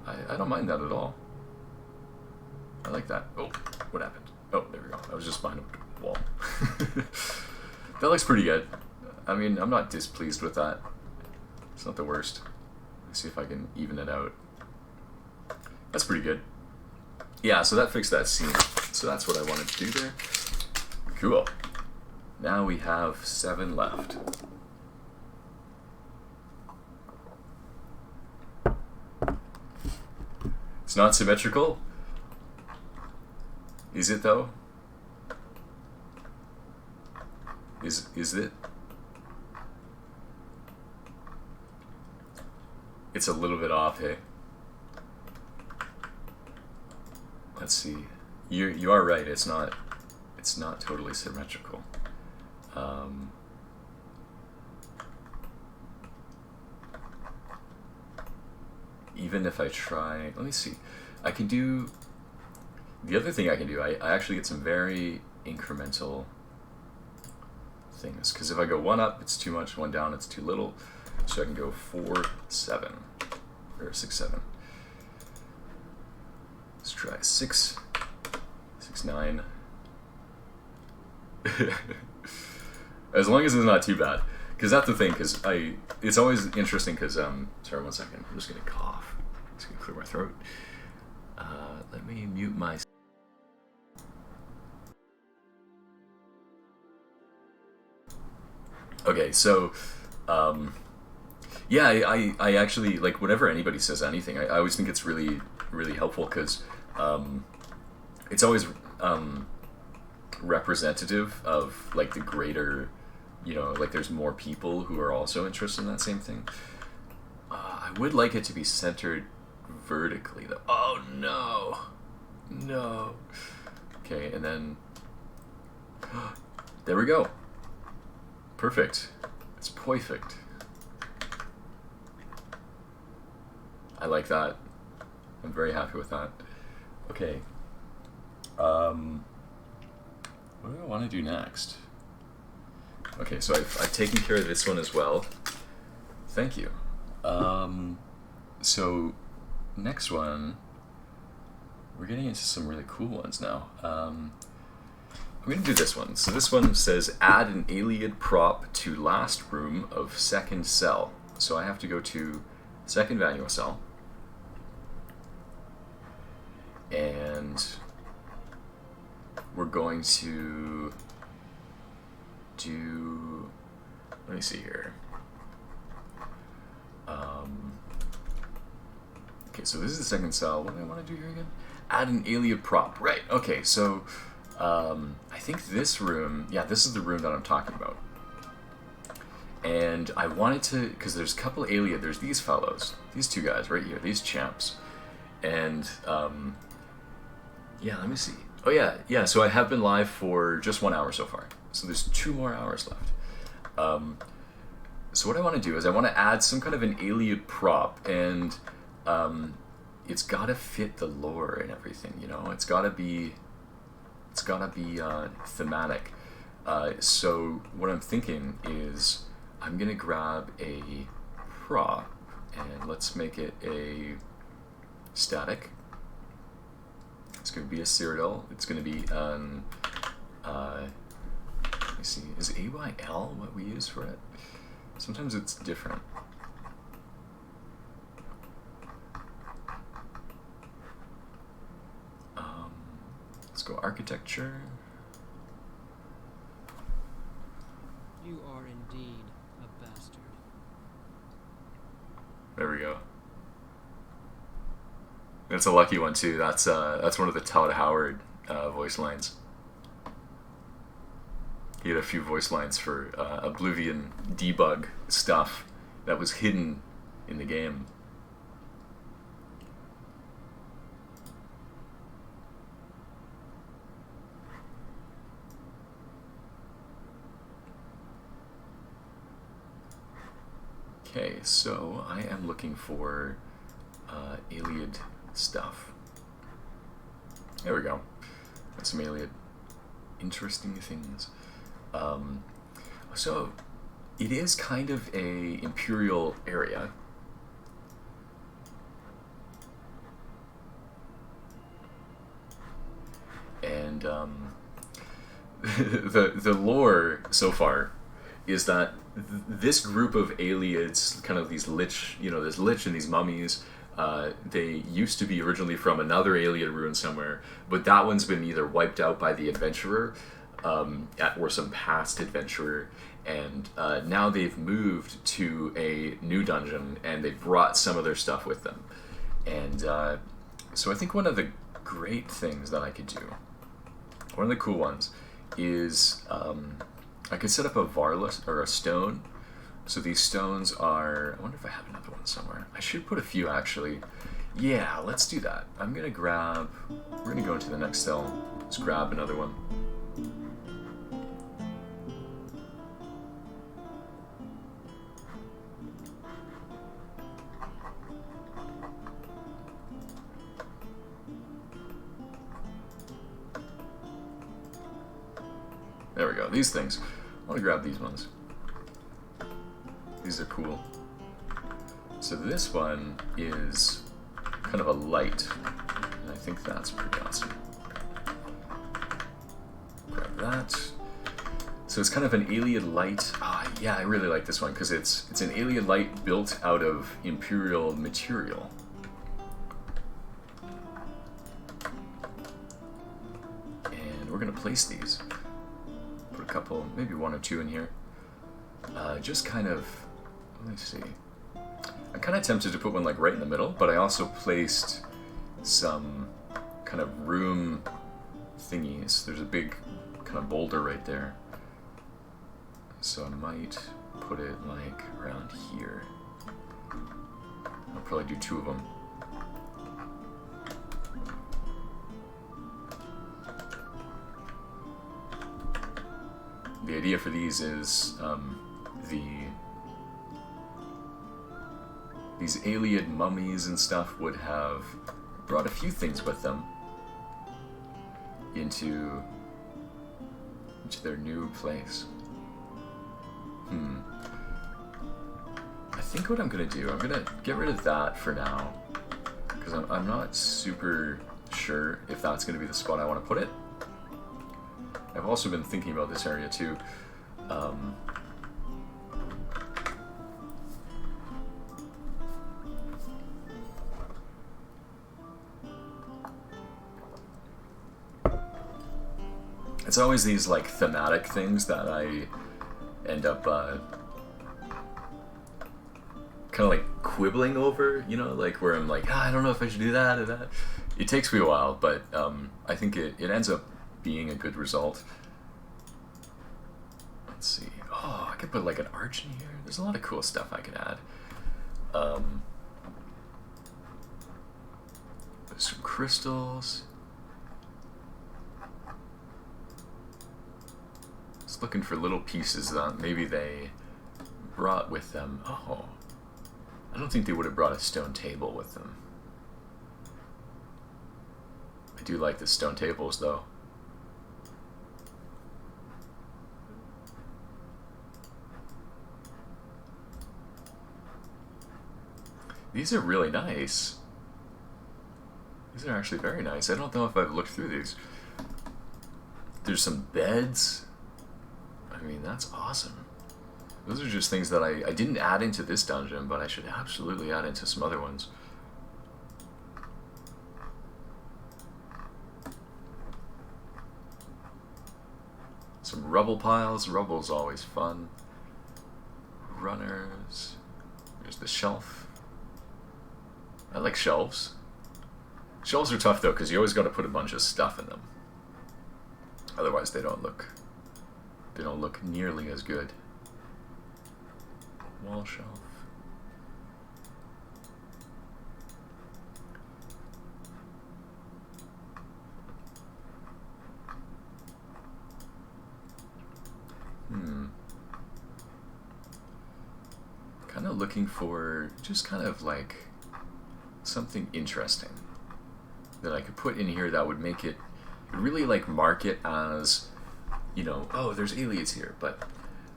I don't mind that at all. I like that. Oh, what happened? Oh, there we go. I was just behind a wall. That looks pretty good. I mean, I'm not displeased with that. It's not the worst. Let's see if I can even it out. That's pretty good. Yeah, so that fixed that seam. So that's what I wanted to do there. Cool. Now we have 7 left. It's not symmetrical. Is it though? Is it? It's a little bit off, hey? Let's see. You are right. It's not totally symmetrical. Even if I try, let me see. I can do. The other thing I can do, I actually get some very incremental things. Because if I go 1 up, it's too much. 1 down, it's too little. So I can go 4, 7, or 6, 7. Let's try 6, 6, 9. As long as it's not too bad. Because that's the thing, because it's always interesting, because, sorry, 1 second, I'm just going to cough. Just going to clear my throat. Let me mute my... Okay, so, yeah, I actually, like, whenever anybody says anything, I always think it's really, really helpful, because it's always representative of, like, the greater, you know, like, there's more people who are also interested in that same thing. I would like it to be centered vertically, though. Oh, no. No. Okay, and then... There we go. Perfect. It's perfect. I like that. I'm very happy with that. Okay. What do I want to do next? Okay, so I've taken care of this one as well. Thank you. So next one, we're getting into some really cool ones now. I'm going to do this one. So this one says, add an alien prop to last room of second cell. So I have to go to second Vanua cell. And we're going to do, let me see here. Okay, so this is the second cell. What do I want to do here again? Add an alien prop. Right, okay, so I think this room, yeah, this is the room that I'm talking about. And I wanted to, because there's a couple alien, there's these fellows, these two guys right here, these champs. And, yeah, let me see. Oh yeah, so I have been live for just 1 hour so far. So there's 2 more hours left. So what I want to do is I want to add some kind of an alien prop, and it's got to fit the lore and everything, you know? It's got to be thematic. So what I'm thinking is I'm going to grab a prop, and let's make it a static. It's going to be a Cyrodiil. It's going to be let me see, is AYL what we use for it? Sometimes it's different. Let's go architecture. You are indeed a bastard. There we go. That's a lucky one too. That's one of the Todd Howard voice lines. He had a few voice lines for Oblivion debug stuff that was hidden in the game. Okay, so I am looking for Iliad stuff. There we go. Got some Iliad interesting things. So it is kind of a imperial area. And the lore so far is that this group of Aliads, kind of these Lich, you know, this Lich and these mummies, they used to be originally from another Aliad ruin somewhere, but that one's been either wiped out by the adventurer or some past adventurer, and now they've moved to a new dungeon, and they brought some of their stuff with them. And so I think one of the great things that I could do, one of the cool ones, is I could set up a Varlus, or a stone. So these stones are, I wonder if I have another one somewhere. I should put a few actually. Yeah, let's do that. I'm gonna grab, we're gonna go into the next cell. Let's grab another one. There we go, these things. I want to grab these ones. These are cool. So this one is kind of a light, and I think that's pretty awesome. Grab that. So it's kind of an alien light. Yeah, I really like this one because it's an alien light built out of imperial material. And we're gonna place these. Put a couple, maybe 1 or 2 in here. Just kind of, let me see. I'm kind of tempted to put one like right in the middle, but I also placed some kind of room thingies. There's a big kind of boulder right there. So I might put it like around here. I'll probably do 2 of them. The idea for these is these alien mummies and stuff would have brought a few things with them into their new place. I think what I'm gonna do, I'm gonna get rid of that for now, because I'm not super sure if that's gonna be the spot I want to put it. I've also been thinking about this area too. It's always these like thematic things that I end up kind of like quibbling over, you know, like where I'm like, I don't know if I should do that or that. It takes me a while, but I think it ends up being a good result. Let's see. Oh, I could put like an arch in here. There's a lot of cool stuff I could add. There's some crystals. Just looking for little pieces that maybe they brought with them. Oh, I don't think they would have brought a stone table with them. I do like the stone tables though. These are really nice. These are actually very nice. I don't know if I've looked through these. There's some beds. I mean, that's awesome. Those are just things that I didn't add into this dungeon, but I should absolutely add into some other ones. Some rubble piles. Rubble's always fun. Runners. There's the shelf. I like shelves. Shelves are tough though, because you always got to put a bunch of stuff in them. Otherwise, they don't look nearly as good. Wall shelf. Kind of looking for just kind of like something interesting that I could put in here that would make it really like mark it as, you know, oh, there's aliens here, but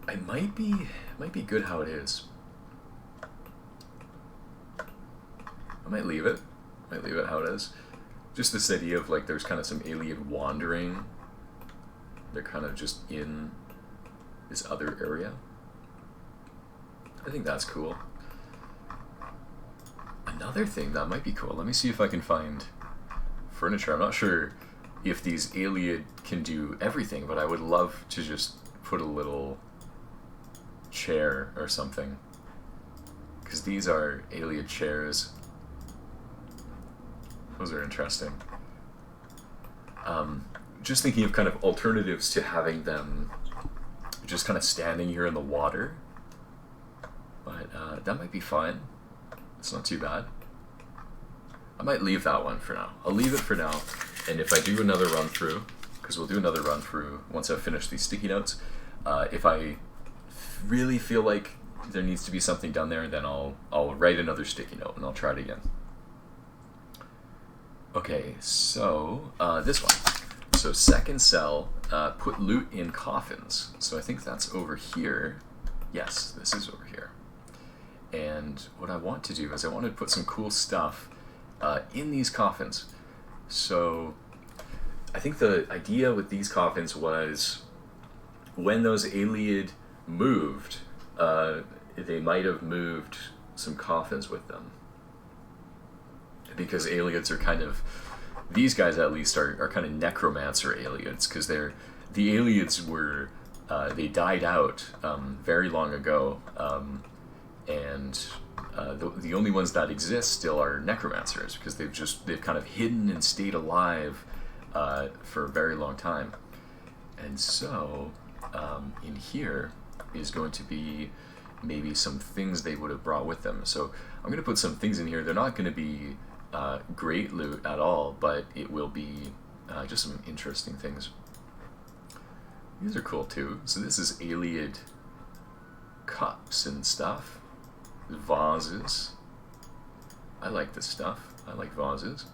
it might be good how it is. I might leave it how it is. Just this idea of like there's kind of some alien wandering. They're kind of just in this other area. I think that's cool. Another thing that might be cool, let me see if I can find furniture. I'm not sure if these alien can do everything, but I would love to just put a little chair or something. Because these are alien chairs. Those are interesting. Just thinking of kind of alternatives to having them just kind of standing here in the water. But that might be fine. It's not too bad. I might leave that one for now. I'll leave it for now, and if I do another run through, because we'll do another run through once I've finished these sticky notes, if I really feel like there needs to be something done there, then I'll write another sticky note and I'll try it again. Okay, so this one. So second cell, put loot in coffins. So I think that's over here. Yes, this is over here. And what I want to do is I want to put some cool stuff in these coffins. So I think the idea with these coffins was when those Ayleid moved, they might have moved some coffins with them. Because Ayleids are kind of, these guys at least are kind of necromancer Ayleids, because the Ayleids were, they died out very long ago, and the only ones that exist still are necromancers, because they've kind of hidden and stayed alive for a very long time. And so in here is going to be maybe some things they would have brought with them. So I'm going to put some things in here. They're not going to be great loot at all, but it will be just some interesting things. These are cool too. So this is Ayleid cups and stuff. Vases. I like this stuff. I like vases.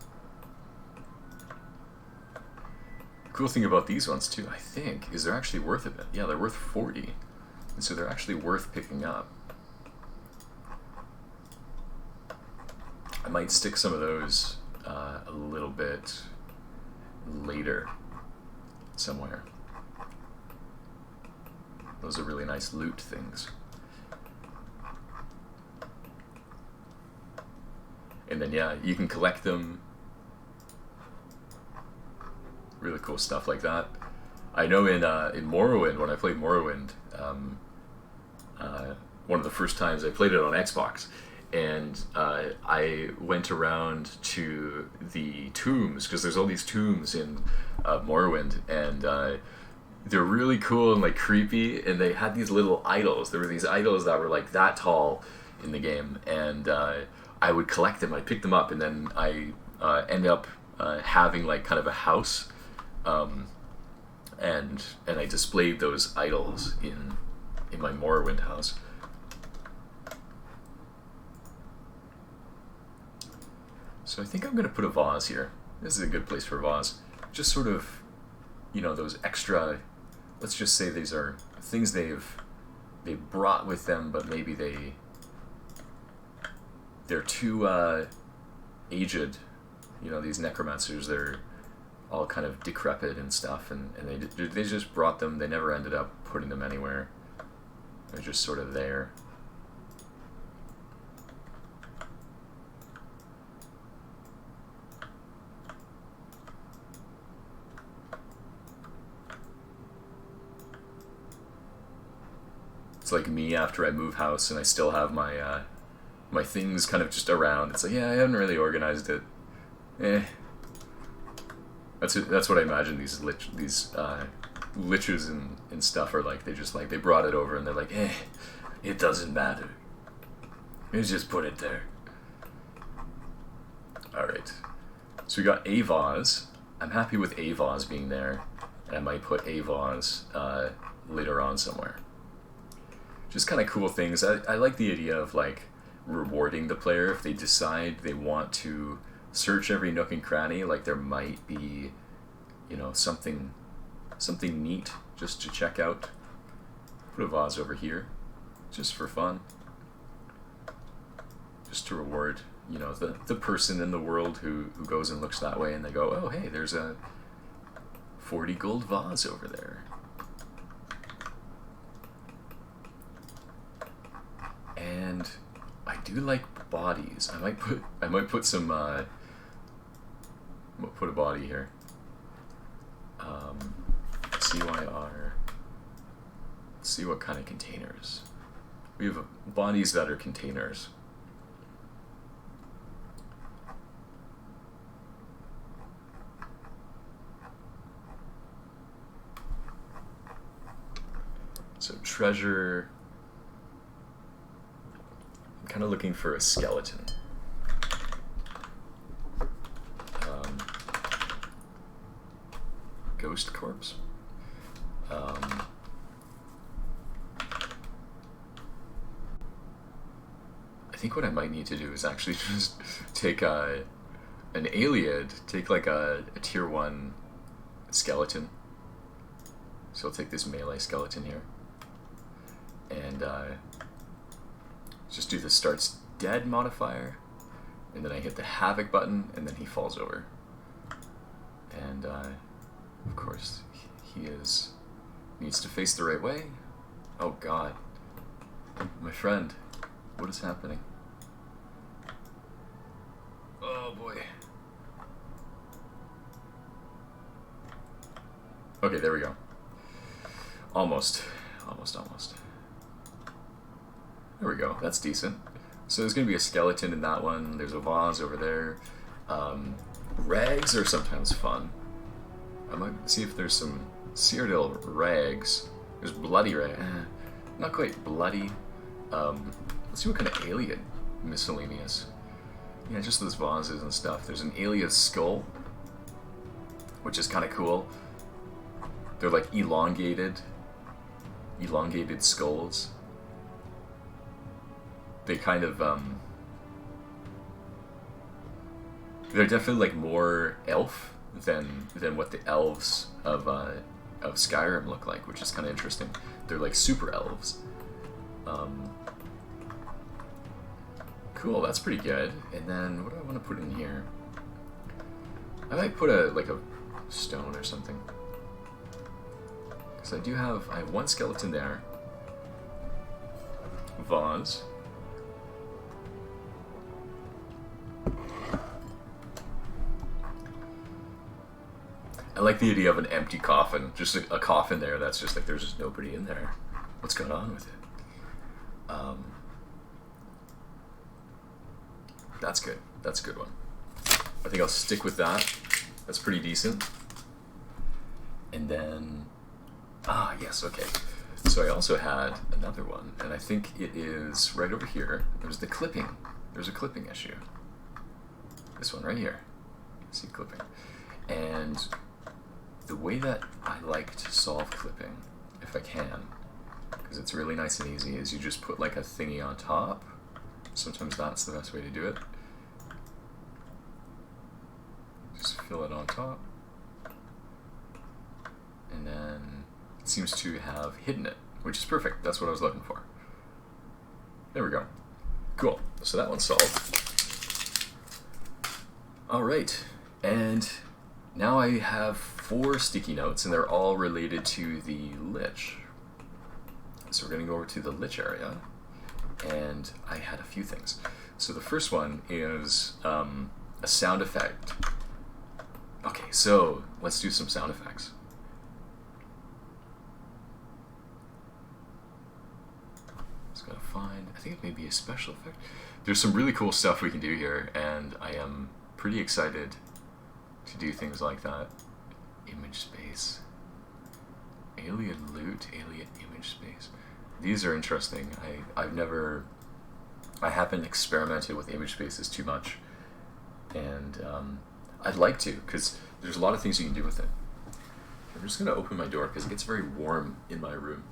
Cool thing about these ones too, I think, is they're actually worth a bit. Yeah, they're worth 40. And so they're actually worth picking up. I might stick some of those a little bit later somewhere. Those are really nice loot things. And then yeah, you can collect them. Really cool stuff like that. I know in Morrowind, when I played Morrowind, one of the first times I played it on Xbox, and I went around to the tombs, because there's all these tombs in Morrowind, and they're really cool and like creepy, and they had these little idols. There were these idols that were like that tall in the game, and I would collect them. I'd pick them up, and then I end up having like kind of a house, and I displayed those idols in my Morrowind house. So I think I'm going to put a vase here. This is a good place for a vase. Just sort of, you know, those extra, let's just say these are things they've brought with them, but maybe they're too aged. You know, these necromancers, they're all kind of decrepit and stuff, and they just brought them. They never ended up putting them anywhere. They're just sort of there. It's like me after I move house and I still have my my things kind of just around. It's like, yeah, I haven't really organized it. That's what I imagine these liches and stuff are like. They brought it over and they're like, it doesn't matter. Let's just put it there. Alright. So we got a vase. I'm happy with a vase being there. And I might put a vase later on somewhere. Just kind of cool things. I like the idea of like rewarding the player if they decide they want to search every nook and cranny. Like there might be, you know, something neat just to check out. Put a vase over here, just for fun. Just to reward, you know, the person in the world who goes and looks that way and they go, oh hey, there's a 40 gold vase over there. And I do like bodies. I might put some put a body here. CYR. Let's see what kind of containers. We have bodies that are containers. So treasure. I'm kind of looking for a skeleton. Ghost corpse. I think what I might need to do is actually just take an Aliad, take like a tier 1 skeleton. So I'll take this melee skeleton here. And just do the starts dead modifier. And then I hit the havoc button, and then he falls over. And of course, he needs to face the right way. Oh god. My friend, what is happening? Oh boy. Okay, there we go. Almost. There we go, that's decent. So there's going to be a skeleton in that one. There's a vase over there. Rags are sometimes fun. I might see if there's some Cyrodiil rags. There's bloody rag. Not quite bloody. Let's see what kind of alien miscellaneous. Yeah, just those vases and stuff. There's an alien skull, which is kind of cool. They're like elongated skulls. They kind of they're definitely like more elf than what the elves of Skyrim look like, which is kind of interesting. They're like super elves. Cool, that's pretty good. And then what do I want to put in here? I might put a stone or something, because I have one skeleton there. Vase. I like the idea of an empty coffin, just a coffin there that's just like there's just nobody in there. What's going on with it? That's good. That's a good one. I think I'll stick with that. That's pretty decent. And then, yes, okay. So I also had another one, and I think it is right over here. There's the clipping. There's a clipping issue. This one right here. See clipping. And the way that I like to solve clipping, if I can, because it's really nice and easy, is you just put like a thingy on top. Sometimes that's the best way to do it. Just fill it on top. And then it seems to have hidden it, which is perfect. That's what I was looking for. There we go. Cool. So that one's solved. All right. And now I have 4 sticky notes, and they're all related to the Lich. So we're going to go over to the Lich area, and I had a few things. So the first one is a sound effect. Okay, so let's do some sound effects. Just gotta find, I think it may be a special effect. There's some really cool stuff we can do here, and I am pretty excited to do things like that. Image space. Alien loot, alien image space. These are interesting. I haven't experimented with image spaces too much, and I'd like to, because there's a lot of things you can do with it. I'm just gonna open my door because it gets very warm in my room.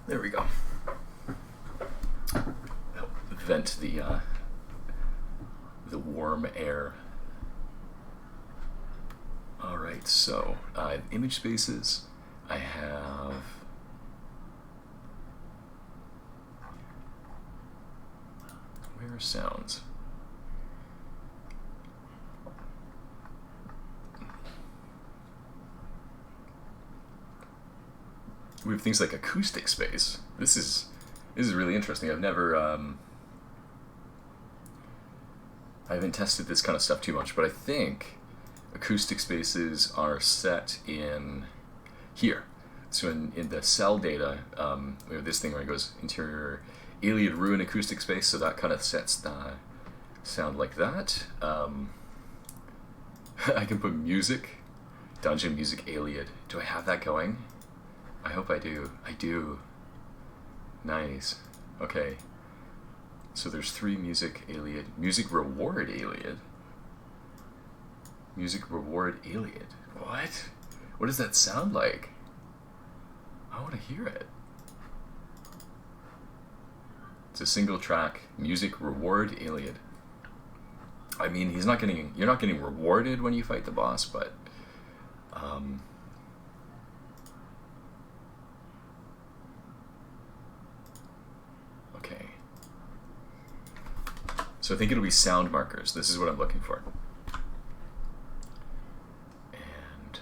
There we go. Help vent the warm air. All right, so image spaces. I have where are sounds? We have things like acoustic space. This is really interesting. I've never I haven't tested this kind of stuff too much, but I think acoustic spaces are set in here. So in the cell data, we have this thing where it goes interior Iliad ruin acoustic space, so that kind of sets the sound like that. I can put music, dungeon music Iliad. Do I have that going? I hope I do. I do. Nice. Okay. So there's 3 music Iliad. Music reward Iliad. Music reward Iliad. What? What does that sound like? I want to hear it. It's a single track music reward Iliad. I mean, you're not getting rewarded when you fight the boss, but okay. So I think it'll be sound markers. This is what I'm looking for. And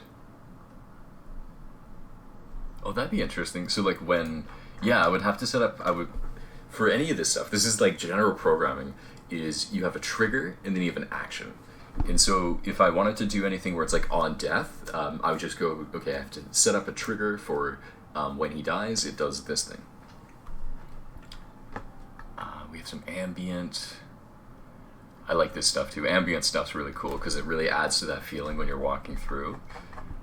oh, that'd be interesting. So like when, yeah, I would have to set up, for any of this stuff, this is like general programming, is you have a trigger and then you have an action. And so if I wanted to do anything where it's like on death, I would just go, okay, I have to set up a trigger for when he dies, it does this thing. We have some ambient. I like this stuff too. Ambient stuff's really cool because it really adds to that feeling when you're walking through.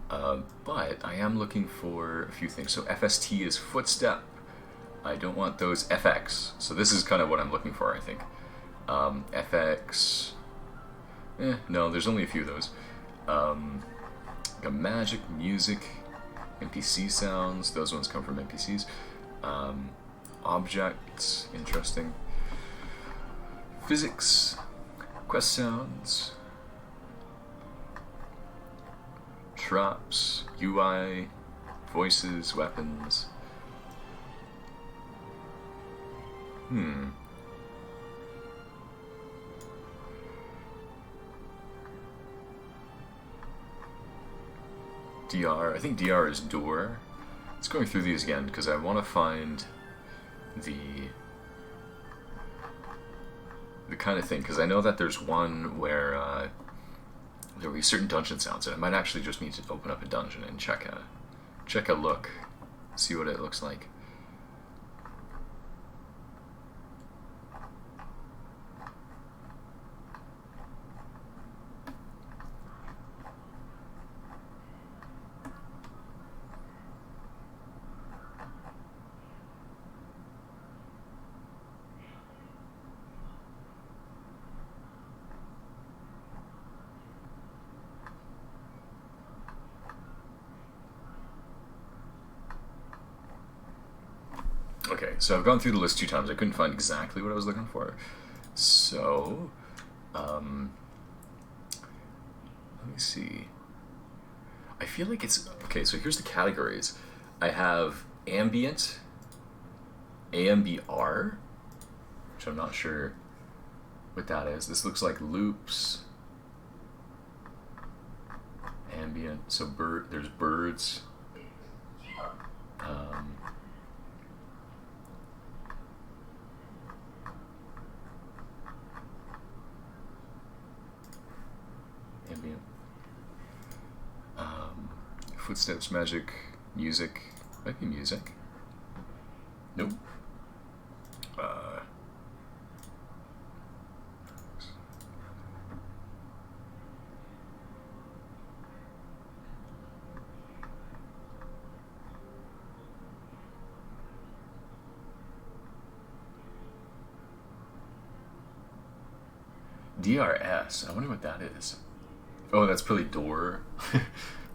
But I am looking for a few things. So FST is footstep. I don't want those FX. So this is kind of what I'm looking for, I think. FX. No, there's only a few of those. Like magic, music, NPC sounds. Those ones come from NPCs. Objects, interesting. Physics, quest sounds, traps, UI, voices, weapons. DR, I think DR is door. Let's go through these again because I want to find the kind of thing, because I know that there's one where there will be certain dungeon sounds, and I might actually just need to open up a dungeon and check a look, see what it looks like. Okay, so I've gone through the list 2 times. I couldn't find exactly what I was looking for. So, let me see. I feel like it's... Okay, so here's the categories. I have Ambient, AMBR, which I'm not sure what that is. This looks like loops. Ambient, so there's birds. Ambient. Footsteps, magic, music. Might be music. Nope. DRS. I wonder what that is. Oh, that's probably door.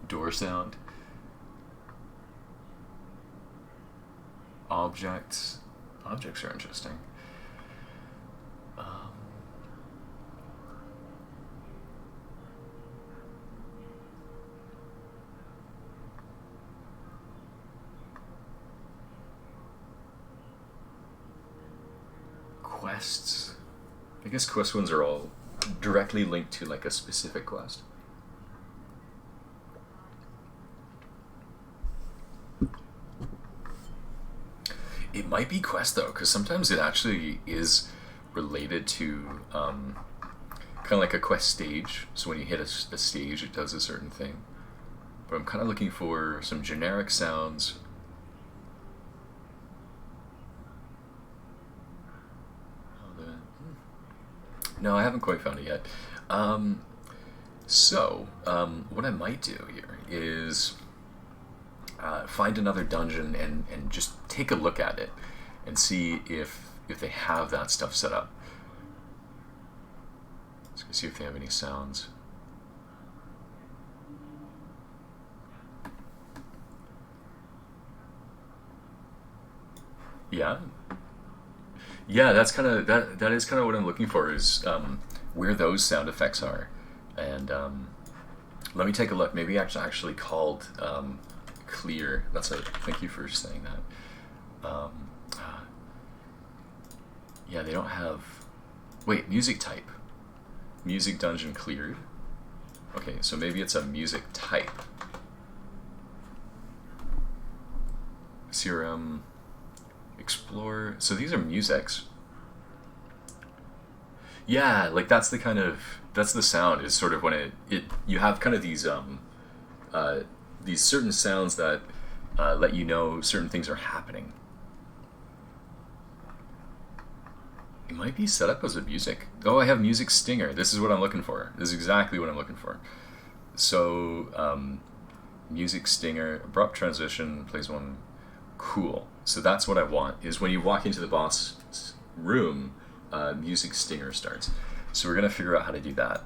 Door sound. Objects. Objects are interesting. Quests. I guess quest ones are all directly linked to like a specific quest. It might be quest though, because sometimes it actually is related to kind of like a quest stage. So when you hit a stage, it does a certain thing. But I'm kind of looking for some generic sounds. No, I haven't quite found it yet. So what I might do here is find another dungeon and just take a look at it and see if they have that stuff set up. Let's go see if they have any sounds. Yeah, that's kind of that is kind of what I'm looking for, is where those sound effects are. And let me take a look. Maybe it's actually called clear. Thank you for saying that. Yeah, they don't have... Wait, music type. Music dungeon cleared. Okay, so maybe it's a music type. CRM... Explore. So these are musics. Yeah, like that's the sound, is sort of when you have kind of these certain sounds that let you know certain things are happening. It might be set up as a music. Oh, I have music stinger. This is what I'm looking for. This is exactly what I'm looking for. So music stinger, abrupt transition, plays one. Cool. So that's what I want, is when you walk into the boss room, music stinger starts. So we're going to figure out how to do that.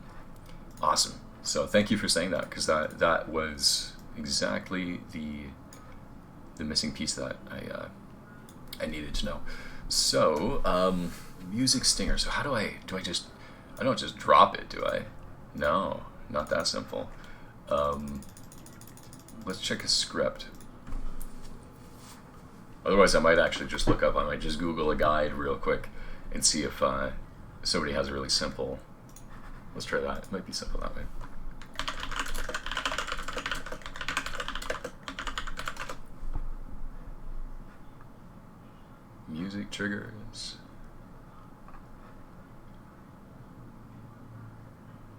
Awesome. So thank you for saying that, because that was exactly the missing piece that I needed to know. So music stinger. So how do I don't just drop it, do I? No, not that simple. Let's check a script. Otherwise, I might actually just I might just Google a guide real quick and see if somebody has a really simple... Let's try that. It might be simple that way. Music triggers.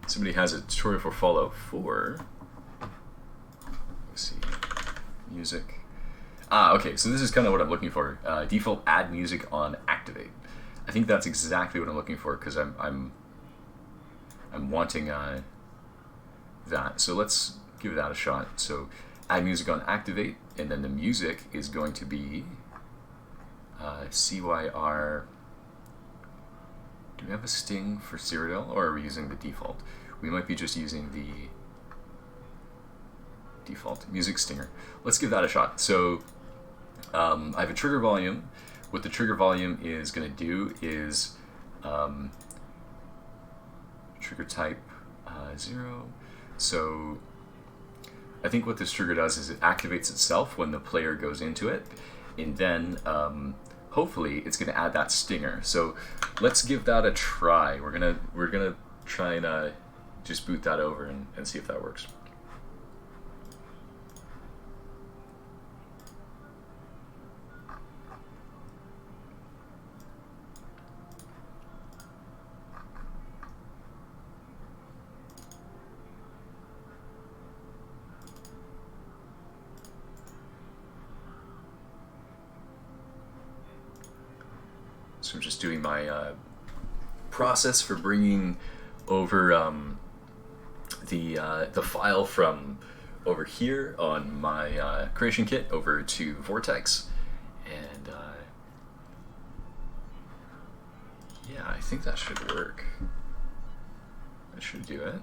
Somebody has a tutorial for Fallout 4. Let's see. Music. Okay, so this is kind of what I'm looking for. Default add music on activate. I think that's exactly what I'm looking for because I'm wanting that. So let's give that a shot. So add music on activate, and then the music is going to be CYR. Do we have a sting for Cyrodiil, or are we using the default? We might be just using the default music stinger. Let's give that a shot. So I have a trigger volume. What the trigger volume is going to do is trigger type 0. So I think what this trigger does is it activates itself when the player goes into it, and then hopefully it's going to add that stinger. So let's give that a try. We're gonna try and just boot that over and see if that works. So I'm just doing my process for bringing over the file from over here on my creation kit over to Vortex, and yeah, I think that should work. That should do it.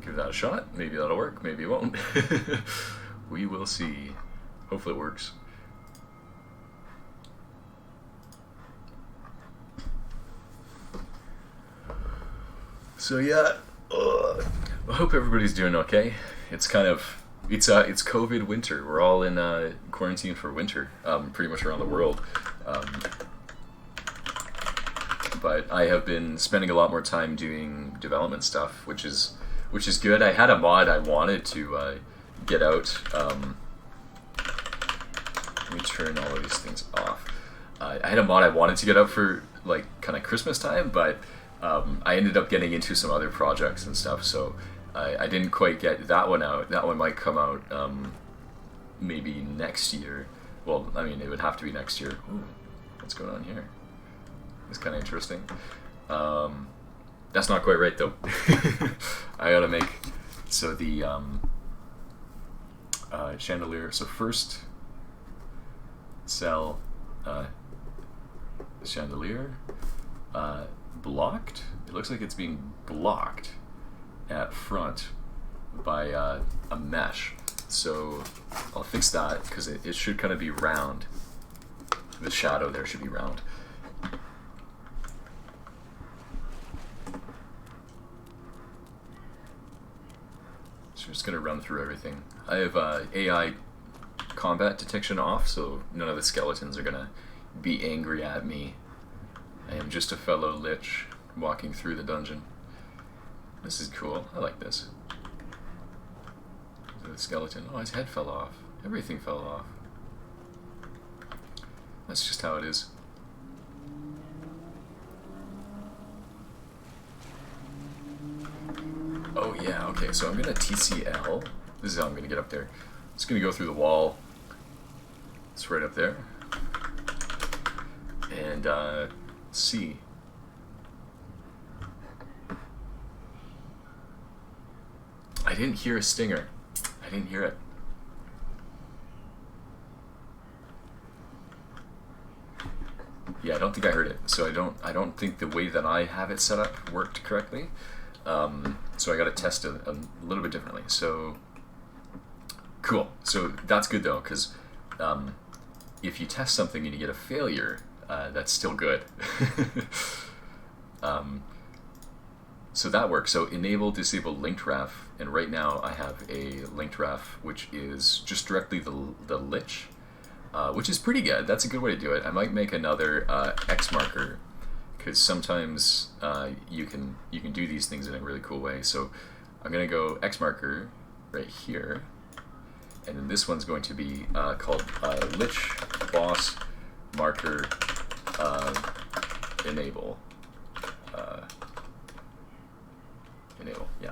Give that a shot. Maybe that'll work. Maybe it won't. We will see. Hopefully it works. So yeah, I hope everybody's doing okay. It's kind of it's COVID winter. We're all in quarantine for winter, pretty much around the world. But I have been spending a lot more time doing development stuff, which is good. I had a mod I wanted to get out. Let me turn all of these things off. I had a mod I wanted to get out for like kind of Christmas time, but I ended up getting into some other projects and stuff, so I didn't quite get that one out. That one might come out maybe next year. Well, I mean, it would have to be next year. Ooh, what's going on here? It's kind of interesting. That's not quite right though. I gotta make so the chandelier. So first cell chandelier blocked. It looks like it's being blocked at front by a mesh. So I'll fix that because it should kind of be round. The shadow there should be round. So I'm just going to run through everything. I have AI combat detection off, so none of the skeletons are going to be angry at me. I am just a fellow Lich walking through the dungeon. This is cool. I like this. The skeleton. Oh, his head fell off. Everything fell off. That's just how it is. Oh yeah, okay, so I'm gonna TCL. This is how I'm gonna get up there. I'm just gonna go through the wall. It's right up there. And C. I didn't hear a stinger. I didn't hear it. Yeah, I don't think I heard it. So I don't think the way that I have it set up worked correctly. So I got to test it a little bit differently. So cool. So that's good though, because if you test something and you get a failure, that's still good. So that works. So enable, disable linked ref, and right now I have a linked ref which is just directly the Lich, which is pretty good. That's a good way to do it. I might make another X marker, because sometimes you can do these things in a really cool way. So I'm gonna go X marker right here, and then this one's going to be called Lich boss marker enable. Enable, yeah.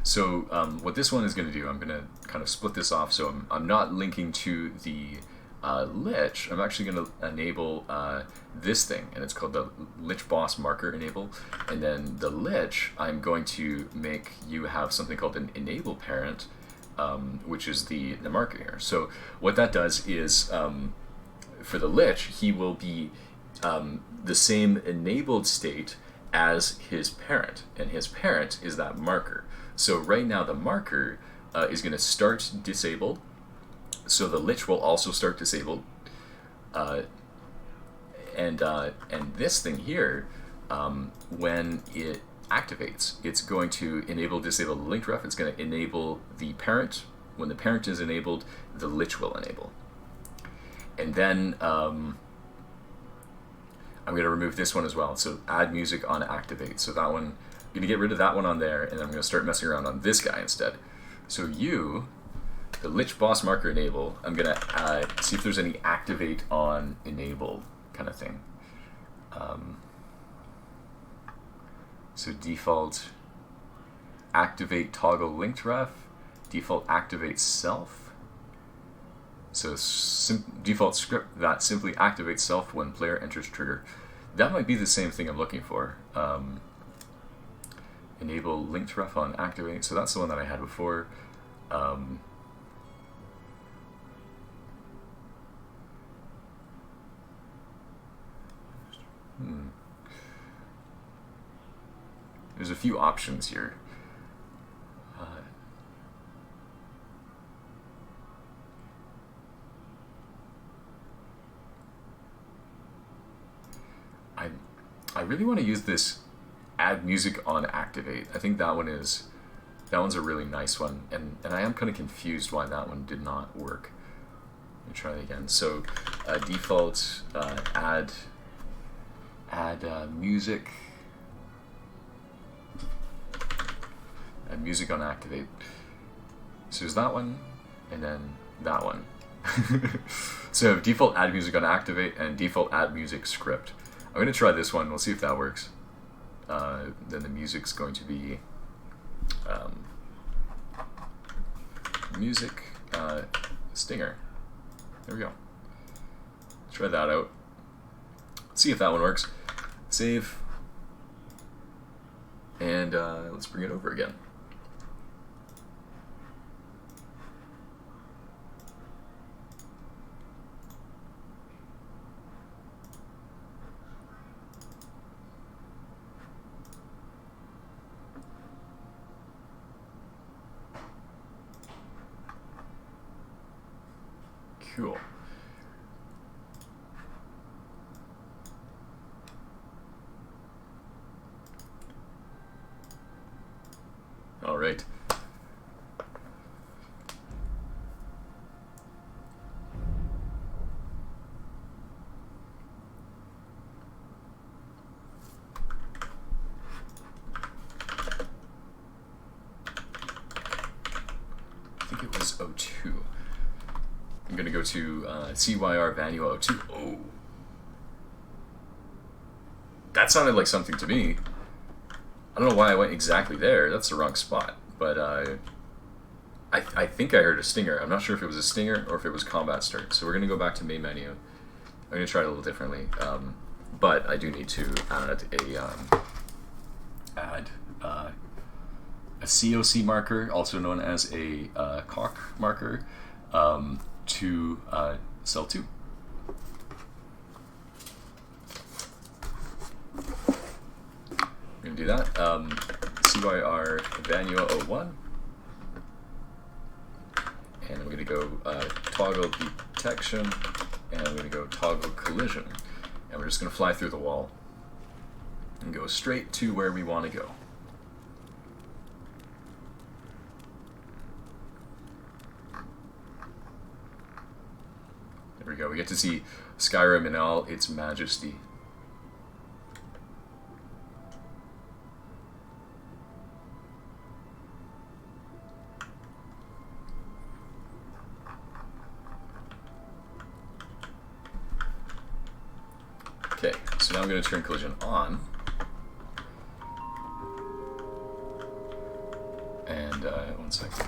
So what this one is going to do, I'm going to kind of split this off. So I'm not linking to the Lich. I'm actually going to enable this thing, and it's called the Lich boss marker enable. And then the Lich, I'm going to make you have something called an enable parent, which is the marker here. So what that does is, for the Lich, he will be the same enabled state as his parent, and his parent is that marker. So right now the marker is going to start disabled, so the Lich will also start disabled, and this thing here, when it activates, it's going to enable disable the linked ref. It's going to enable the parent. When the parent is enabled, the Lich will enable. And then I'm going to remove this one as well. So add music on activate. So that one, I'm going to get rid of that one on there, and I'm going to start messing around on this guy instead. So you, the Lich boss marker enable, I'm going to see if there's any activate on enable kind of thing. So default activate toggle linked ref, default activate self. So default script that simply activates self when player enters trigger. That might be the same thing I'm looking for. Enable linked ref on activate. So that's the one that I had before. There's a few options here. I really want to use this add music on activate. I think that one's a really nice one, and I am kind of confused why that one did not work. Let me try it again. So default add music. Add music on activate. So there's that one, and then that one. So default add music on activate and default add music script. I'm going to try this one. We'll see if that works. Then the music's going to be music stinger. There we go. Try that out. Let's see if that one works. Save. And let's bring it over again. Cool. All right. I think it was 02. I'm going to go to CYR Vanua 02. Oh. That sounded like something to me. I don't know why I went exactly there. That's the wrong spot. But I think I heard a stinger. I'm not sure if it was a stinger or if it was combat start. So we're going to go back to main menu. I'm going to try it a little differently. But I do need to add a COC marker, also known as a Coc Marker, to cell 2. We're going to do that. CYR Vanua 01. And I'm going to go toggle detection, and I'm going to go toggle collision. And we're just going to fly through the wall and go straight to where we want to go. There we go. We get to see Skyrim in all its majesty. Okay, so now I'm going to turn collision on. And, 1 second.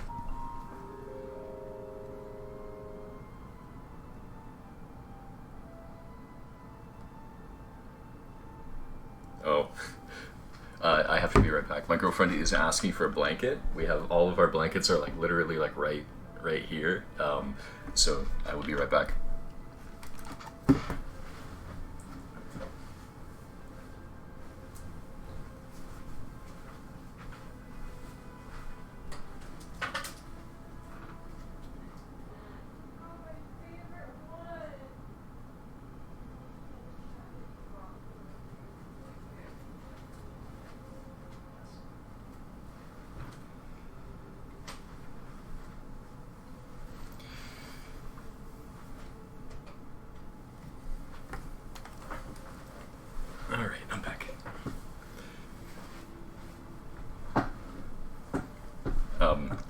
Oh. I have to be right back. My girlfriend is asking for a blanket. We have all of our blankets are like literally like right here. So I will be right back.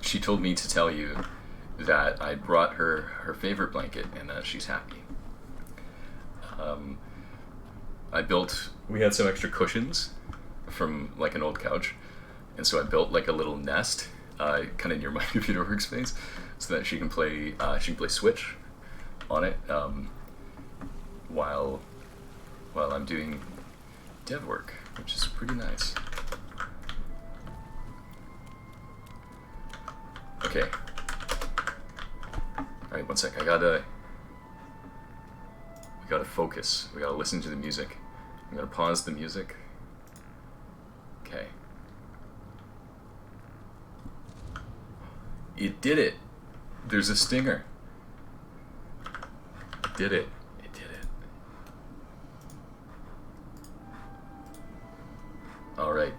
She told me to tell you that I brought her favorite blanket and that she's happy. We had some extra cushions from like an old couch, and so I built like a little nest kind of near my computer workspace so that she can play Switch on it while I'm doing dev work, which is pretty nice. Okay. Alright, 1 sec. We gotta focus. We gotta listen to the music. I'm gonna pause the music. Okay. It did it! There's a stinger. It did it. It did it. Alright.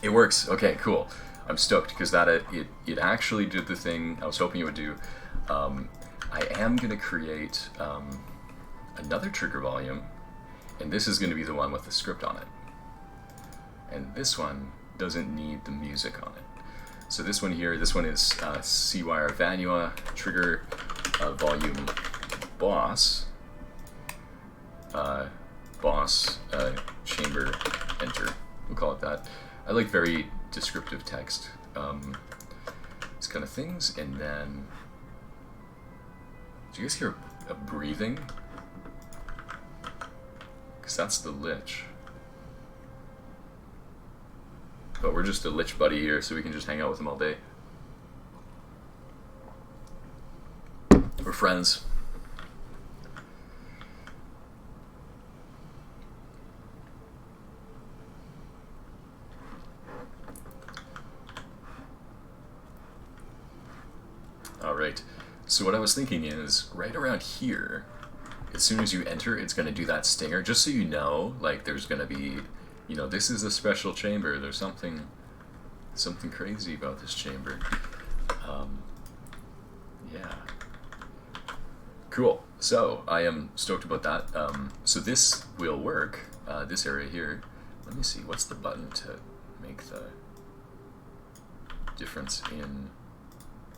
It works. Okay, cool. I'm stoked because that it actually did the thing I was hoping it would do. I am going to create another trigger volume, and this is going to be the one with the script on it. And this one doesn't need the music on it. So this one here, this one is C-Wire Vanua trigger volume boss. Chamber enter. We'll call it that. I like very descriptive text, these kind of things, and then do you guys hear a breathing? Because that's the Lich. But we're just a Lich buddy here, so we can just hang out with him all day. We're friends. Alright, so what I was thinking is, right around here, as soon as you enter, it's going to do that stinger, just so you know, like, there's going to be, you know, this is a special chamber, there's something crazy about this chamber. Yeah. Cool, so I am stoked about that. So this will work, this area here. Let me see, what's the button to make the difference in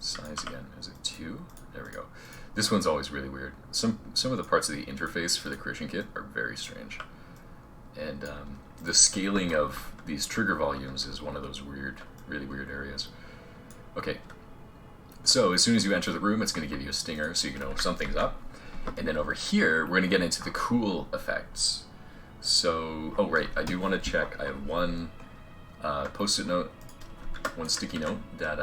size again? Is it 2? There we go. This one's always really weird. Some of the parts of the interface for the creation kit are very strange. And the scaling of these trigger volumes is one of those weird, really weird areas. Okay, so as soon as you enter the room, it's going to give you a stinger so you know something's up. And then over here, we're going to get into the cool effects. So, oh right, I do want to check. I have one post-it note, one sticky note that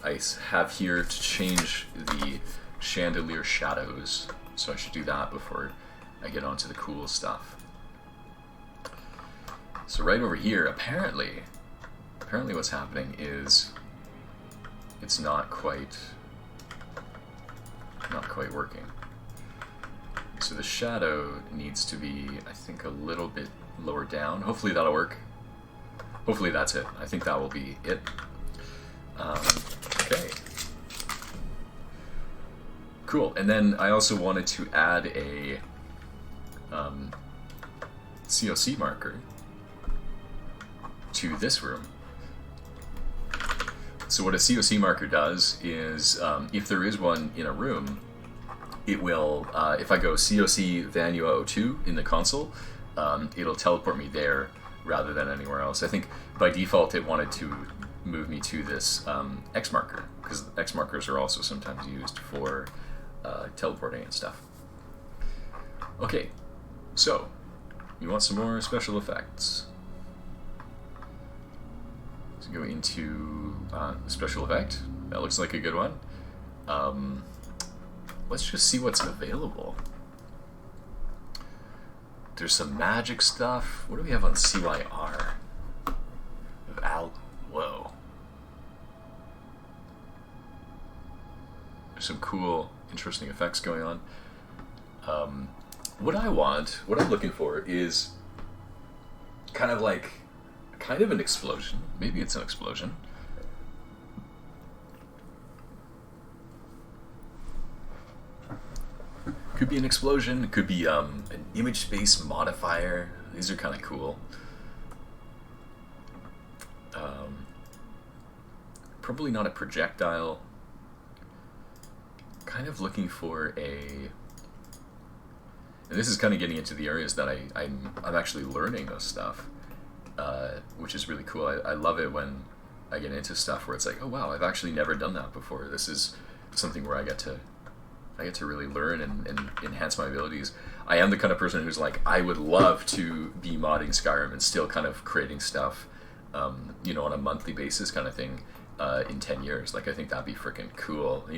I have here to change the Chandelier Shadows. So I should do that before I get onto the cool stuff. So right over here, apparently what's happening is it's not quite working. So the shadow needs to be, I think, a little bit lower down. Hopefully that'll work. Hopefully that's it. I think that will be it. Okay. Cool. And then I also wanted to add a COC marker to this room. So what a COC marker does is, if there is one in a room, it will, if I go COC Vanua 02 in the console, it'll teleport me there rather than anywhere else. I think by default it wanted to move me to this X marker, because X markers are also sometimes used for teleporting and stuff. Okay, so you want some more special effects? Let's go into special effect. That looks like a good one. Let's just see what's available. There's some magic stuff. What do we have on CYR? Whoa. There's some cool, interesting effects going on. What I'm looking for is kind of an explosion. Maybe it's an explosion. Could be an explosion. It could be an image space modifier. These are kind of cool. Probably not a projectile. Kind of looking for and this is kind of getting into the areas that I'm actually learning this stuff, which is really cool. I love it when I get into stuff where it's like, oh wow, I've actually never done that before. This is something where I get to really learn and enhance my abilities. I am the kind of person who's like, I would love to be modding Skyrim and still kind of creating stuff, on a monthly basis kind of thing, in 10 years. Like, I think that'd be freaking cool,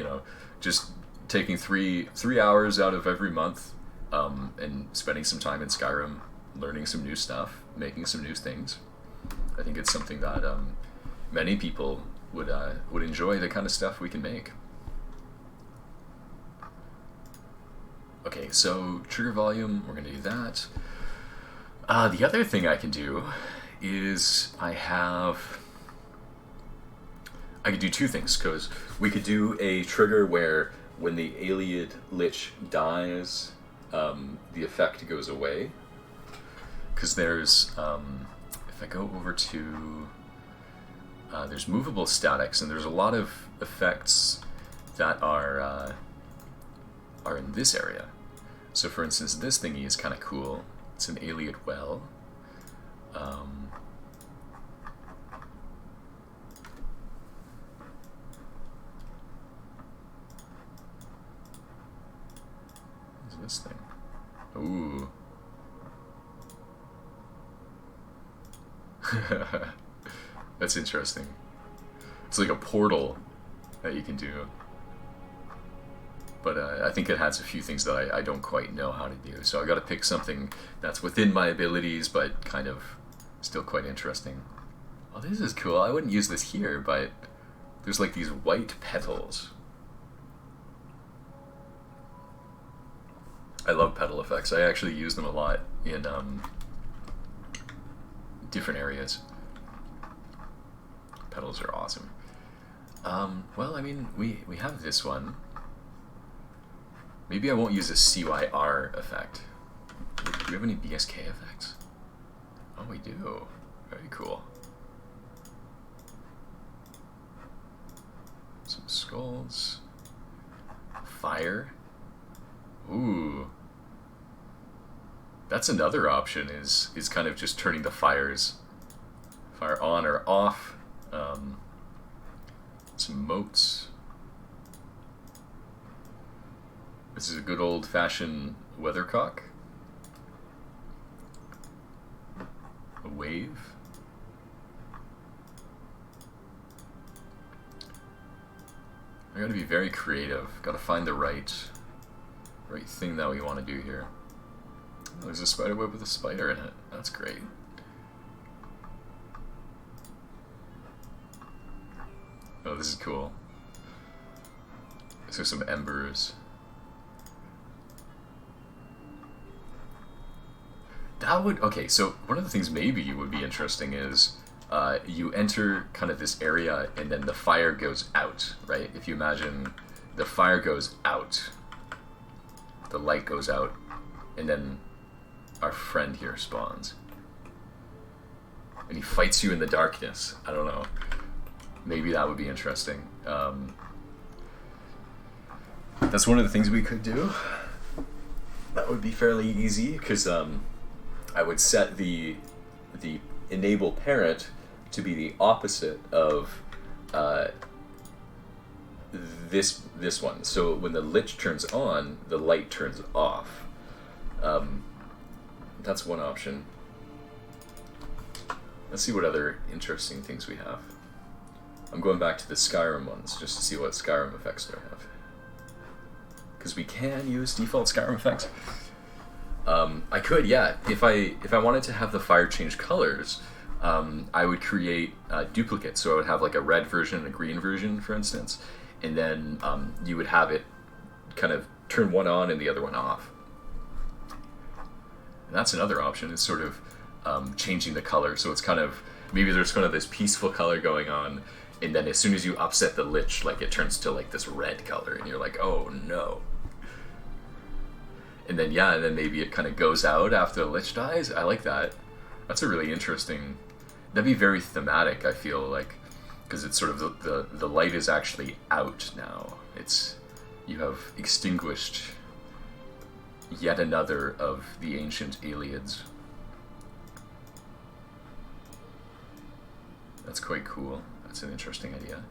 just taking three hours out of every month, and spending some time in Skyrim, learning some new stuff, making some new things. I think it's something that many people would enjoy, the kind of stuff we can make. Okay, so trigger volume, we're going to do that. The other thing I can do is I could do two things, because we could do a trigger where when the Alien Lich dies, the effect goes away. Because there's, if I go over to, there's Movable Statics, and there's a lot of effects that are in this area. So for instance, this thingy is kind of cool. It's an Alien well. What's this thing? Ooh. That's interesting. It's like a portal that you can do. But I think it has a few things that I don't quite know how to do. So I got to pick something that's within my abilities, but kind of still quite interesting. Oh, this is cool. I wouldn't use this here, but there's like these white petals. I love petal effects. I actually use them a lot in different areas. Petals are awesome. Well, I mean, we have this one. Maybe I won't use a CYR effect. Do we have any BSK effects? Oh, we do. Very cool. Some skulls. Fire. Ooh. That's another option, is kind of just turning the fire on or off. Some moats. This is a good old-fashioned weathercock. A wave. I gotta be very creative. Gotta find the right thing that we want to do here. Oh, there's a spider web with a spider in it. That's great. Oh, this is cool. So some embers. Okay, so one of the things maybe would be interesting is you enter kind of this area and then the fire goes out, right? If you imagine the fire goes out, the light goes out, and then our friend here spawns. And he fights you in the darkness. I don't know. Maybe that would be interesting. That's one of the things we could do. That would be fairly easy, because I would set the enable parent to be the opposite of this one. So when the Lich turns on, the light turns off. That's one option. Let's see what other interesting things we have. I'm going back to the Skyrim ones just to see what Skyrim effects they have. Because we can use default Skyrim effects. I could, yeah. If I wanted to have the fire change colors, I would create duplicates. So I would have like a red version and a green version, for instance, and then you would have it kind of turn one on and the other one off. And that's another option, is sort of changing the color. So it's kind of, maybe there's kind of this peaceful color going on, and then as soon as you upset the Lich, like it turns to like this red color, and you're like, oh no. And then yeah, and then maybe it kind of goes out after the Lich dies. I like that. That's a really interesting, that'd be very thematic, I feel like, because it's sort of the light is actually out now. It's, you have extinguished yet another of the ancient Aliads. That's quite cool. That's an interesting idea.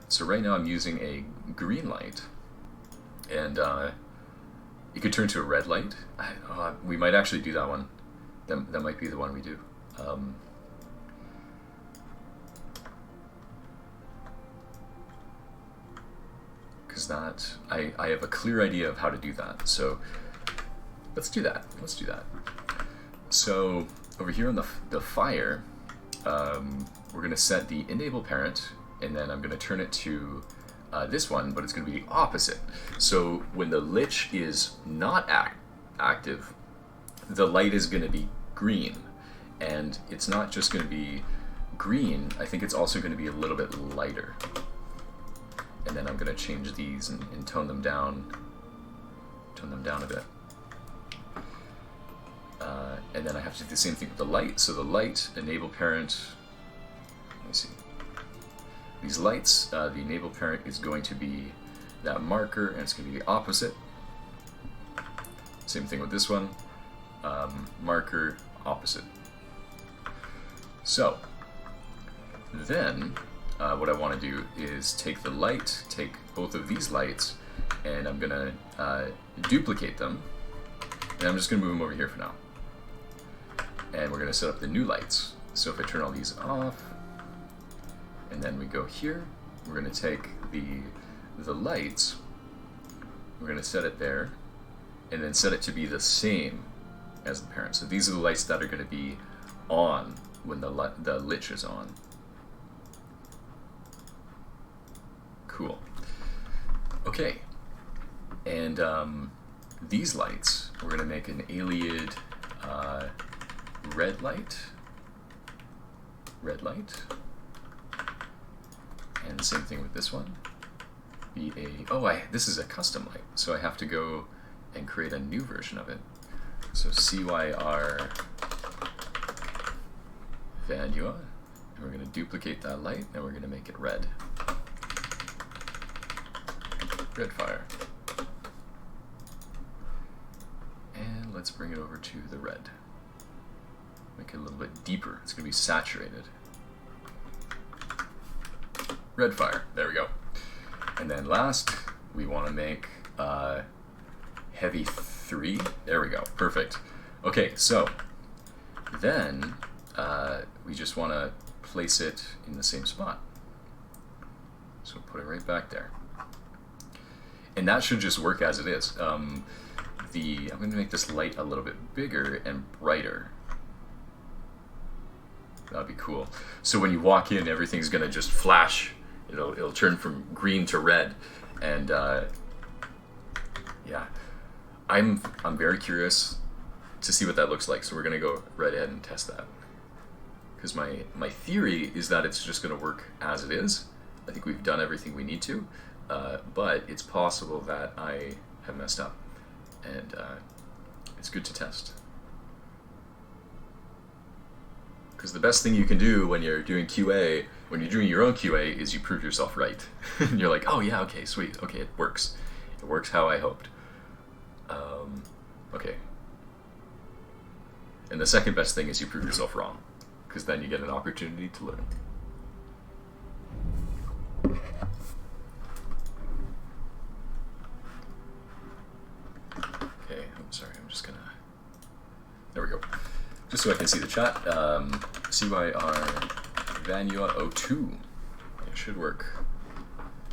So right now I'm using a green light, and it could turn to a red light. We might actually do that one. That might be the one we do. Because that, I have a clear idea of how to do that. So let's do that. Let's do that. So over here on the fire, we're going to set the enable parent, and then I'm going to turn it to this one, but it's going to be the opposite. So when the Lich is not active, the light is going to be green, and it's not just going to be green, I think it's also going to be a little bit lighter. And then I'm going to change these and tone them down a bit. And then I have to do the same thing with the light. So the light, enable parent, let me see. These lights, the enable parent is going to be that marker, and it's going to be the opposite. Same thing with this one, marker, opposite. So then what I want to do is take the light, take both of these lights, and I'm going to duplicate them, and I'm just going to move them over here for now. And we're going to set up the new lights. So if I turn all these off, and then we go here, we're going to take the lights, we're going to set it there, and then set it to be the same as the parent. So these are the lights that are going to be on when the Lich is on. Cool. Okay. And these lights, we're going to make an Aliad red light, and the same thing with this one. This is a custom light, so I have to go and create a new version of it. So CYR Vanua, and we're going to duplicate that light, and we're going to make it red. Red fire. And let's bring it over to the red. Make it a little bit deeper. It's going to be saturated. Red fire. There we go. And then last, we want to make heavy 3. There we go. Perfect. Okay, so then we just want to place it in the same spot. So put it right back there. And that should just work as it is. I'm going to make this light a little bit bigger and brighter. That'd be cool. So when you walk in, everything's going to just flash. It'll turn from green to red. And yeah, I'm very curious to see what that looks like. So we're going to go right ahead and test that. Because my theory is that it's just going to work as it is. I think we've done everything we need to. But it's possible that I have messed up, and it's good to test. Because the best thing you can do when you're doing QA, when you're doing your own QA, is you prove yourself right. And you're like, oh yeah, okay, sweet, okay, it works. It works how I hoped. Okay. And the second best thing is you prove yourself wrong, because then you get an opportunity to learn. Okay, I'm sorry, I'm just gonna... There we go. Just so I can see the chat. CYR Vanua 02. It should work.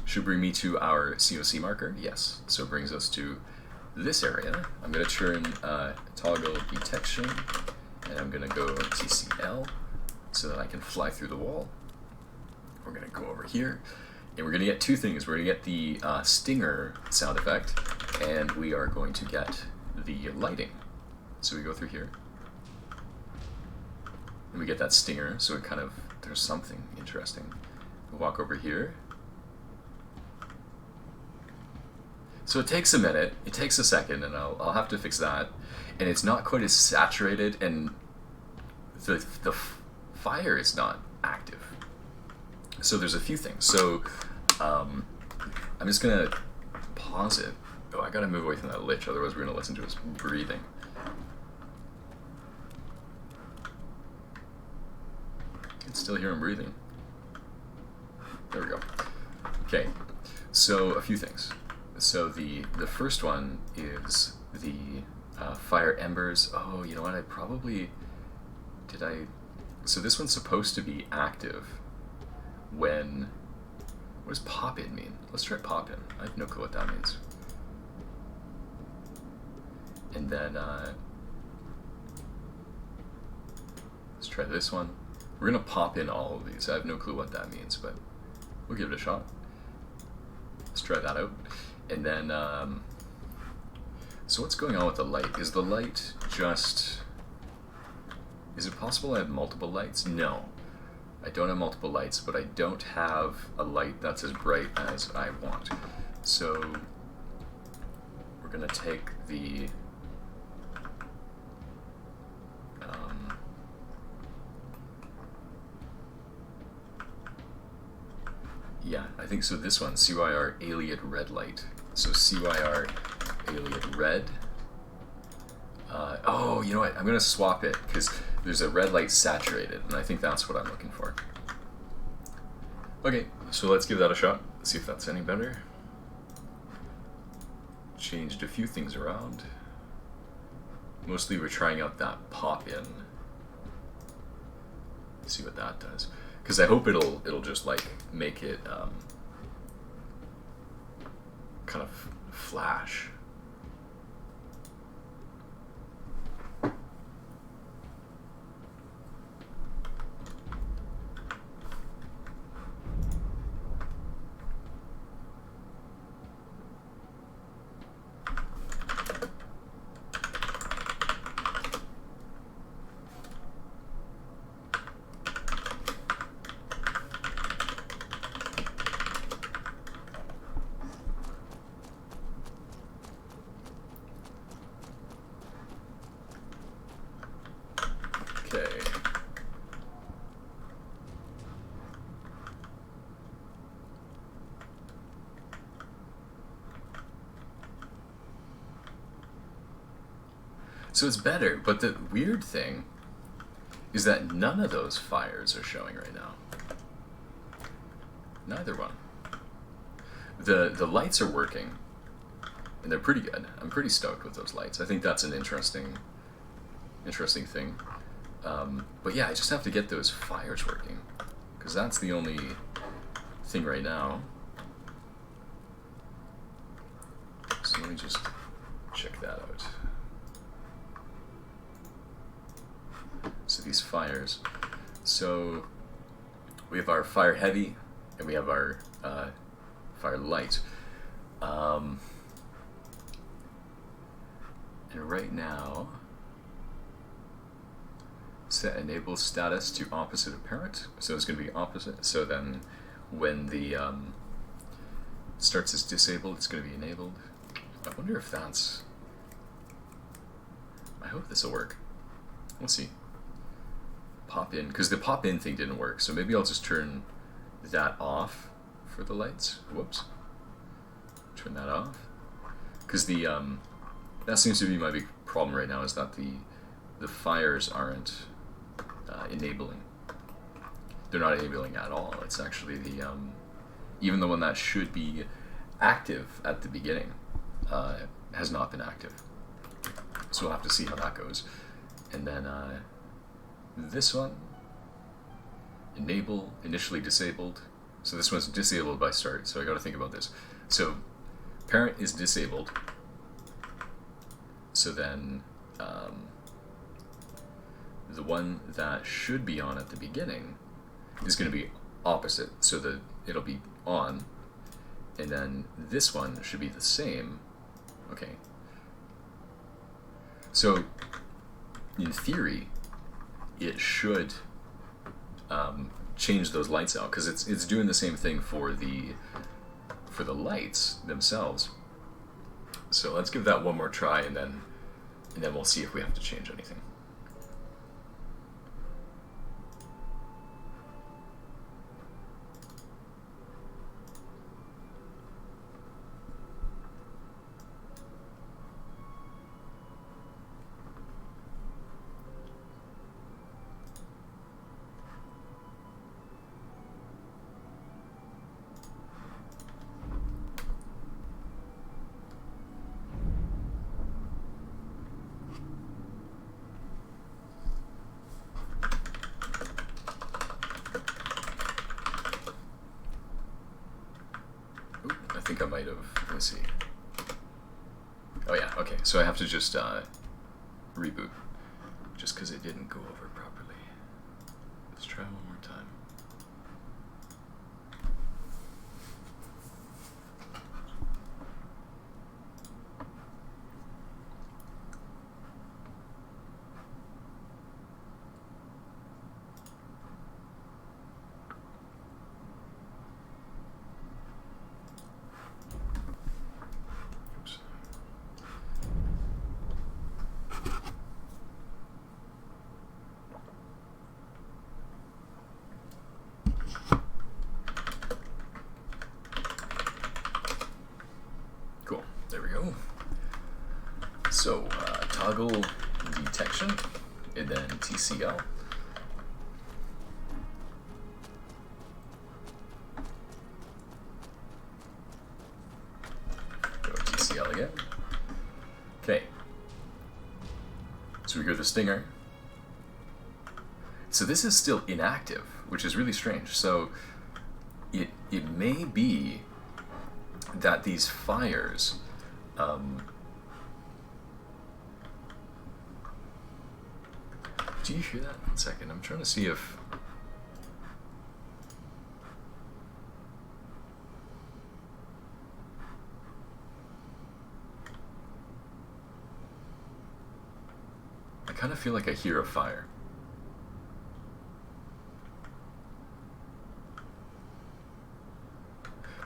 Should bring me to our COC marker. Yes. So it brings us to this area. I'm going to turn toggle detection, and I'm going to go TCL so that I can fly through the wall. We're going to go over here, and we're going to get two things. We're going to get the stinger sound effect, and we are going to get the lighting. So we go through here, and we get that stinger, so it kind of, there's something interesting. We walk over here. So it takes a minute, it takes a second, and I'll have to fix that. And it's not quite as saturated, and the fire is not active. So there's a few things. So I'm just gonna pause it. Oh, I gotta move away from that Lich, otherwise we're gonna listen to his breathing. I can still hear him breathing. There we go. Okay, so a few things. So the first one is the fire embers. Oh, you know what? So this one's supposed to be active when... What does pop in mean? Let's try pop in. I have no clue what that means. And then let's try this one. We're gonna pop in all of these. I have no clue what that means, but we'll give it a shot. Let's try that out. And then, so what's going on with the light? Is the light just... Is it possible I have multiple lights? No. I don't have multiple lights, but I don't have a light that's as bright as I want. So we're going to take the... yeah, I think so. This one, CYR Alien Red Light. So CYR Alien Red. Oh, you know what? I'm going to swap it because there's a red light saturated, and I think that's what I'm looking for. Okay, so let's give that a shot. See if that's any better. Changed a few things around. Mostly we're trying out that pop-in. See what that does. Because I hope it'll just like make it kind of flash. So it's better, but the weird thing is that none of those fires are showing right now. Neither one. The lights are working, and they're pretty good. I'm pretty stoked with those lights. I think that's an interesting thing. But yeah, I just have to get those fires working, because that's the only thing right now. So let me just check that out. So these fires. So we have our fire heavy, and we have our fire light. And right now, set enable status to opposite apparent. So it's going to be opposite. So then when the starts as disabled, it's going to be enabled. I wonder if that's... I hope this will work. We'll see. pop in, because the pop in thing didn't work, so maybe I'll just turn that off for the lights. Whoops. Turn that off. Because the, that seems to be my big problem right now, is that the fires aren't enabling. They're not enabling at all. It's actually the, even the one that should be active at the beginning has not been active. So we'll have to see how that goes. And then this one, enable, initially disabled. So this one's disabled by start, so I gotta think about this. So parent is disabled. So then the one that should be on at the beginning is going to be opposite, so that it'll be on, and then this one should be the same. Okay. So in theory, it should change those lights out, because it's doing the same thing for the lights themselves. So let's give that one more try, and then we'll see if we have to change anything. I think I might have, let me see. Oh yeah, okay, so I have to just reboot, just because it didn't go over properly. Let's try one more time. Cool, there we go. So, toggle detection, and then TCL. Go TCL again. Okay. So we hear the stinger. So this is still inactive, which is really strange. So it may be that these fires do you hear that? 1 second, I'm trying to see if I kind of feel like I hear a fire.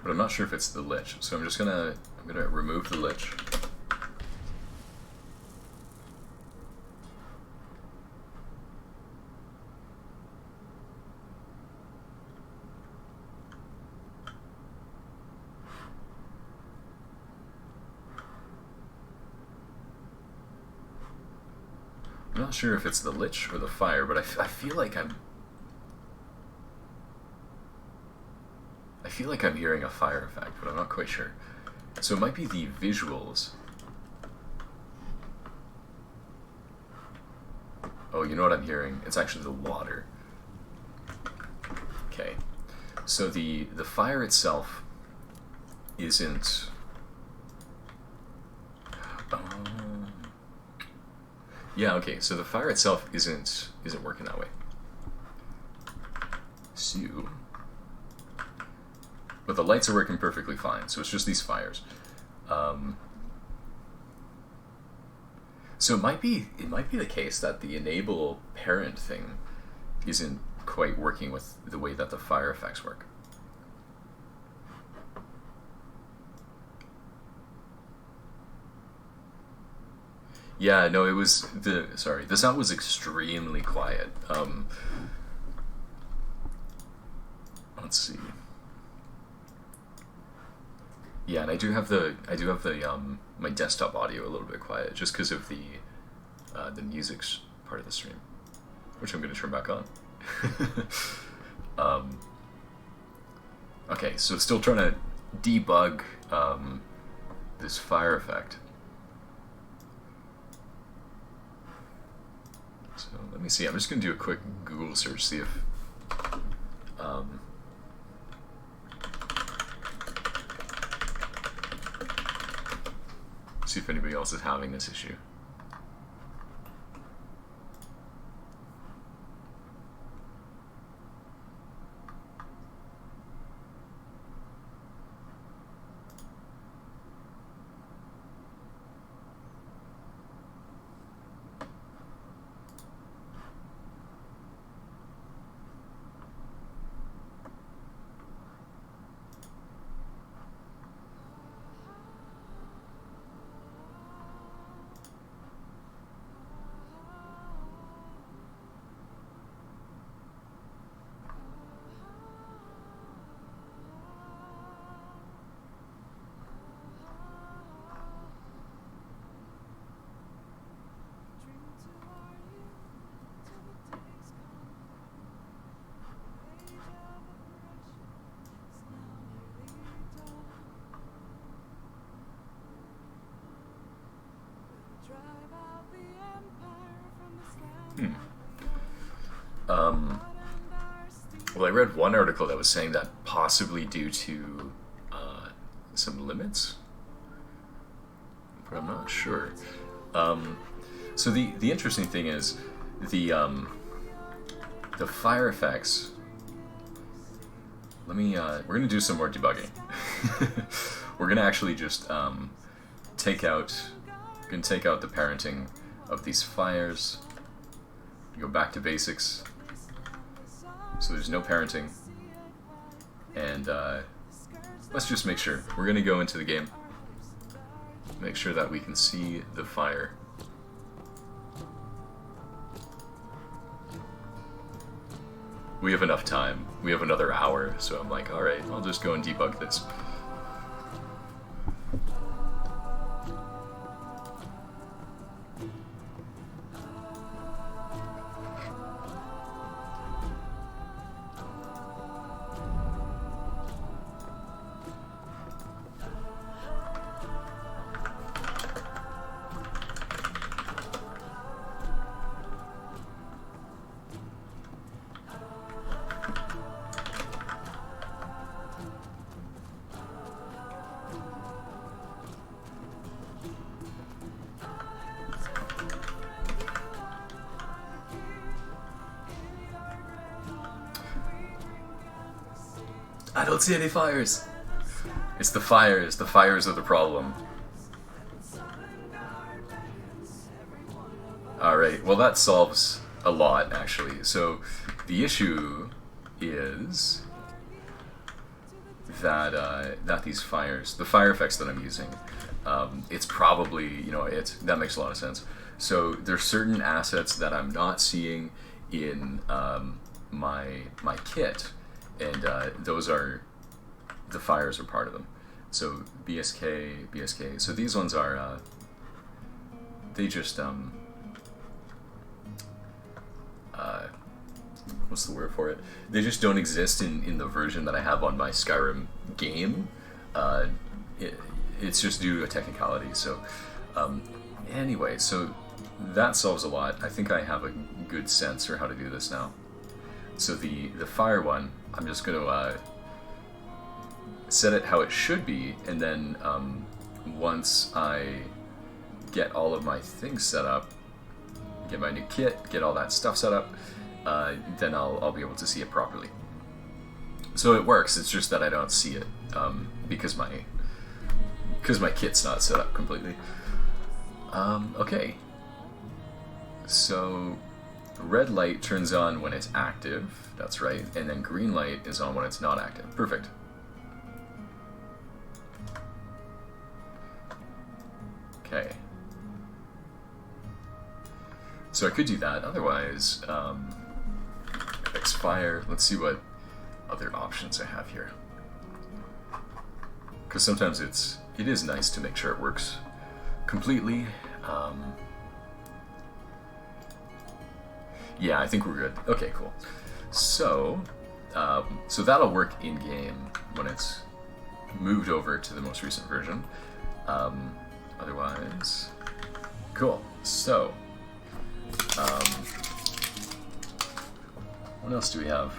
But I'm not sure if it's the Lich, so I'm gonna remove the Lich. I'm not sure if it's the Lich or the fire, but I feel like I'm hearing a fire effect, but I'm not quite sure. So it might be the visuals. Oh, you know what I'm hearing? It's actually the water. Okay. So the fire itself isn't yeah, okay, so the fire itself isn't working that way. So but the lights are working perfectly fine, so it's just these fires. So it might be the case that the enable parent thing isn't quite working with the way that the fire effects work. Yeah, no, it was sorry, the sound was extremely quiet. Let's see. Yeah, and I do have the my desktop audio a little bit quiet just because of the music's part of the stream, which I'm going to turn back on. Okay, so still trying to debug this fire effect. So let me see. I'm just going to do a quick Google search, see if see if anybody else is having this issue. Well, I read one article that was saying that possibly due to some limits, but I'm not sure. So the interesting thing is the fire effects. Let me. We're gonna do some more debugging. We're gonna actually just take out the parenting of these fires. Go back to basics. So there's no parenting. And let's just make sure. We're going to go into the game. Make sure that we can see the fire. We have enough time. We have another hour. So I'm like, alright, I'll just go and debug this. I don't see any fires. It's the fires. The fires are the problem. Alright, well that solves a lot, actually. So, the issue is that that these fires, the fire effects that I'm using, it's probably, that makes a lot of sense. So, there's certain assets that I'm not seeing in my kit, and those are, the fires are part of them. So BSK, so these ones are, they just, what's the word for it? They just don't exist in the version that I have on my Skyrim game. It's just due to a technicality, so, anyway, so that solves a lot. I think I have a good sense for how to do this now. So the fire one, I'm just going to set it how it should be, and then once I get all of my things set up, get my new kit, get all that stuff set up, then I'll be able to see it properly. So it works, it's just that I don't see it because my kit's not set up completely. Okay. So red light turns on when it's active, that's right, and then green light is on when it's not active. Perfect. Okay. So I could do that. Otherwise, expire. Let's see what other options I have here. Because sometimes it is nice to make sure it works completely. Yeah, I think we're good. Okay, cool. So, so that'll work in game when it's moved over to the most recent version. Otherwise, cool. So, what else do we have?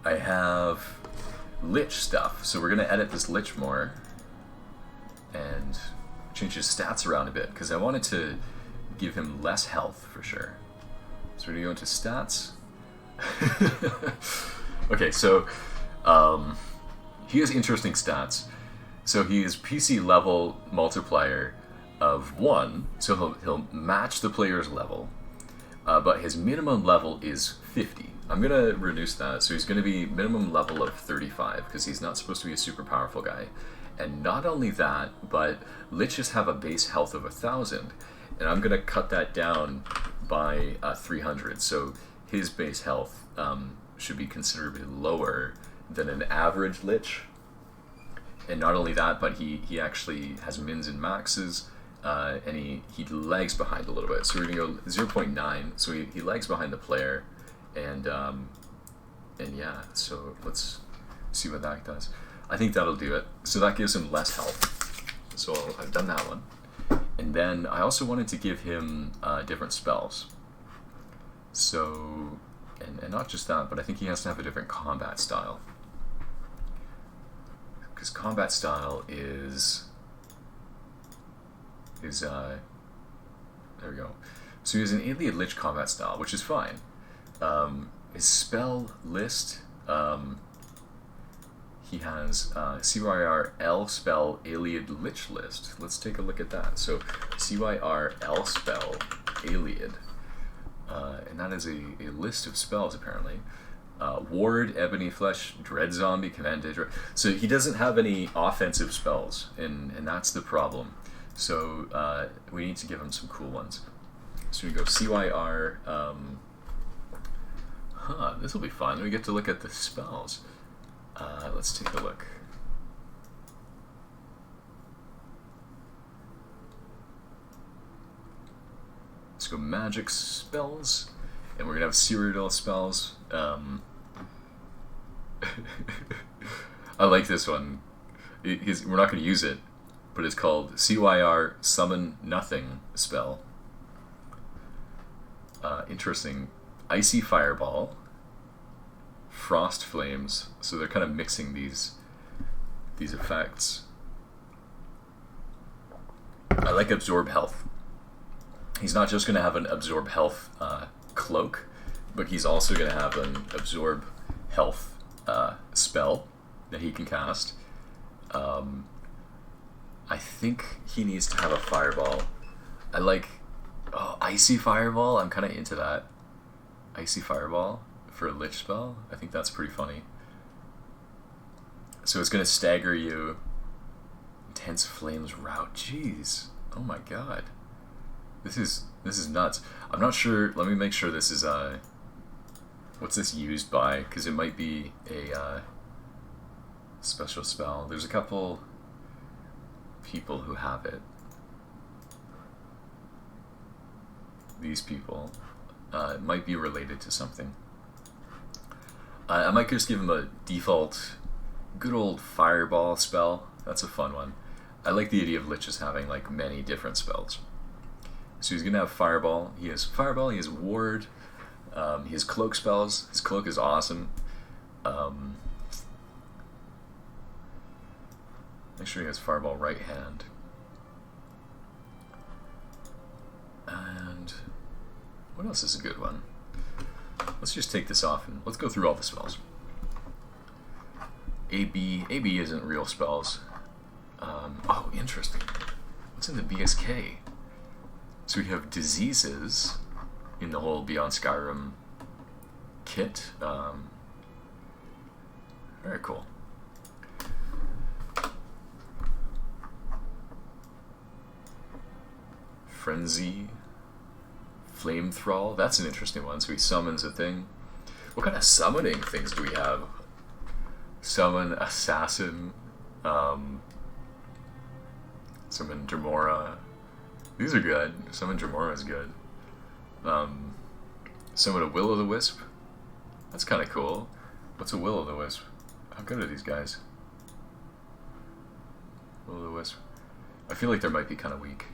I have Lich stuff, so we're going to edit this Lich more and change his stats around a bit, because I wanted to give him less health for sure. So we're going to go into stats. Okay, so he has interesting stats. So he is PC level multiplier of 1, so he'll match the player's level, but his minimum level is 50. I'm going to reduce that, so he's going to be minimum level of 35, because he's not supposed to be a super powerful guy. And not only that, but Liches have a base health of 1,000, and I'm going to cut that down by 300, so his base health should be considerably lower than an average Lich. And not only that, but he actually has mins and maxes, and he lags behind a little bit. So we're going to go 0.9, so he lags behind the player. And yeah, so let's see what that does. I think that'll do it. So that gives him less health. So I've done that one. And then I also wanted to give him different spells. So, and not just that, but I think he has to have a different combat style. Because combat style is there we go. So he has an Alien Lich combat style, which is fine. His spell list, he has CYRL spell Alien Lich list. Let's take a look at that. So CYRL spell Alien, and that is a list of spells apparently. Ward, Ebony Flesh, Dread Zombie, Command Dread. So he doesn't have any offensive spells, and that's the problem. So we need to give him some cool ones. So we go CYR. This will be fun. We get to look at the spells. Let's take a look. Let's go magic spells, and we're gonna have Cyrodiil spells. I like this one. We're not gonna use it, but it's called CYR Summon Nothing spell. Interesting. Icy Fireball, Frost Flames, so they're kind of mixing these effects. I like Absorb Health. He's not just going to have an Absorb Health cloak, but he's also going to have an Absorb Health spell that he can cast. I think he needs to have a Fireball. I like Icy Fireball. I'm kind of into that. Icy Fireball for a Lich spell. I think that's pretty funny. So it's going to stagger you. Intense Flames Route. Jeez. Oh my god. This is nuts. I'm not sure. Let me make sure this is what's this used by, because it might be a special spell. There's a couple people who have it. These people. It might be related to something. I might just give him a default good old Fireball spell. That's a fun one. I like the idea of Liches having like many different spells. So he's gonna have Fireball. He has Fireball, he has Ward, he has Cloak spells. His Cloak is awesome. Make sure he has Fireball right hand. And what else is a good one? Let's just take this off and let's go through all the spells. AB isn't real spells. Oh, interesting. What's in the BSK? So we have diseases in the whole Beyond Skyrim kit. Very cool. Frenzy. Flamethrower. That's an interesting one. So he summons a thing. What kind of summoning things do we have? Summon Assassin. Summon Dremora. These are good. Summon Dremora is good. Summon a Will-o'-the-Wisp. That's kind of cool. What's a Will-o'-the-Wisp? How good are these guys? Will-o'-the-Wisp. I feel like they might be kind of weak.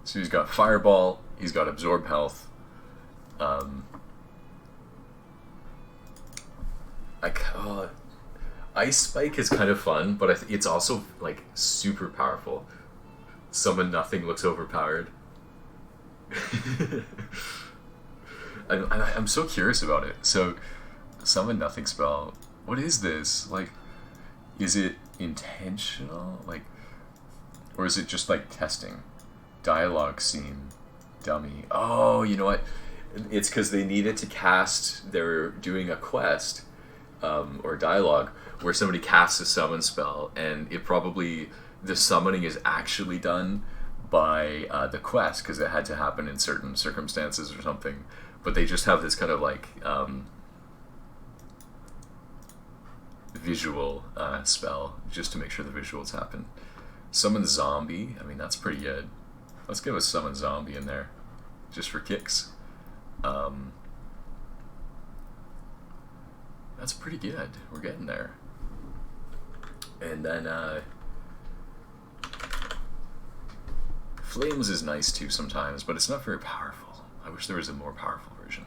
So he's got Fireball, he's got Absorb Health. Ice Spike is kind of fun, but it's also like super powerful. Summon Nothing looks overpowered. I'm so curious about it. So, Summon Nothing spell. What is this? Like, is it intentional? Like, or is it just like testing? Dialogue scene, dummy. Oh, you know what? It's because they needed to cast. They're doing a quest, or dialogue, where somebody casts a summon spell, and it probably the summoning is actually done by the quest because it had to happen in certain circumstances or something. But they just have this kind of like visual spell just to make sure the visuals happen. Summon Zombie. I mean, that's pretty good. Let's give a Summon Zombie in there, just for kicks. That's pretty good. We're getting there. And then Flames is nice too sometimes, but it's not very powerful. I wish there was a more powerful version.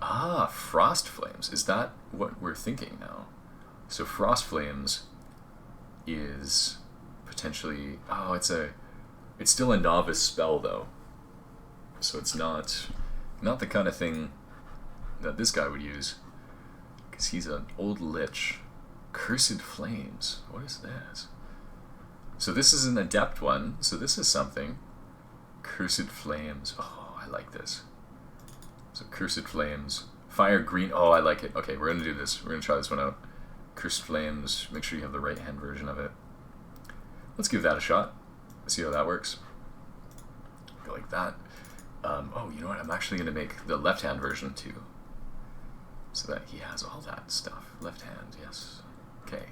Ah, Frost Flames. Is that what we're thinking now? So Frost Flames is potentially... Oh, it's still a novice spell though. So it's not the kind of thing that this guy would use. Because he's an old Lich. Cursed Flames. What is this? So this is an adept one. So this is something. Cursed Flames. Oh, I like this. So Cursed Flames. Fire Green. Oh, I like it. Okay, we're going to do this. We're going to try this one out. Cursed Flames. Make sure you have the right hand version of it. Let's give that a shot. See how that works. Go like that. Oh, you know what? I'm actually going to make the left hand version too. So that he has all that stuff. Left hand, yes. Okay.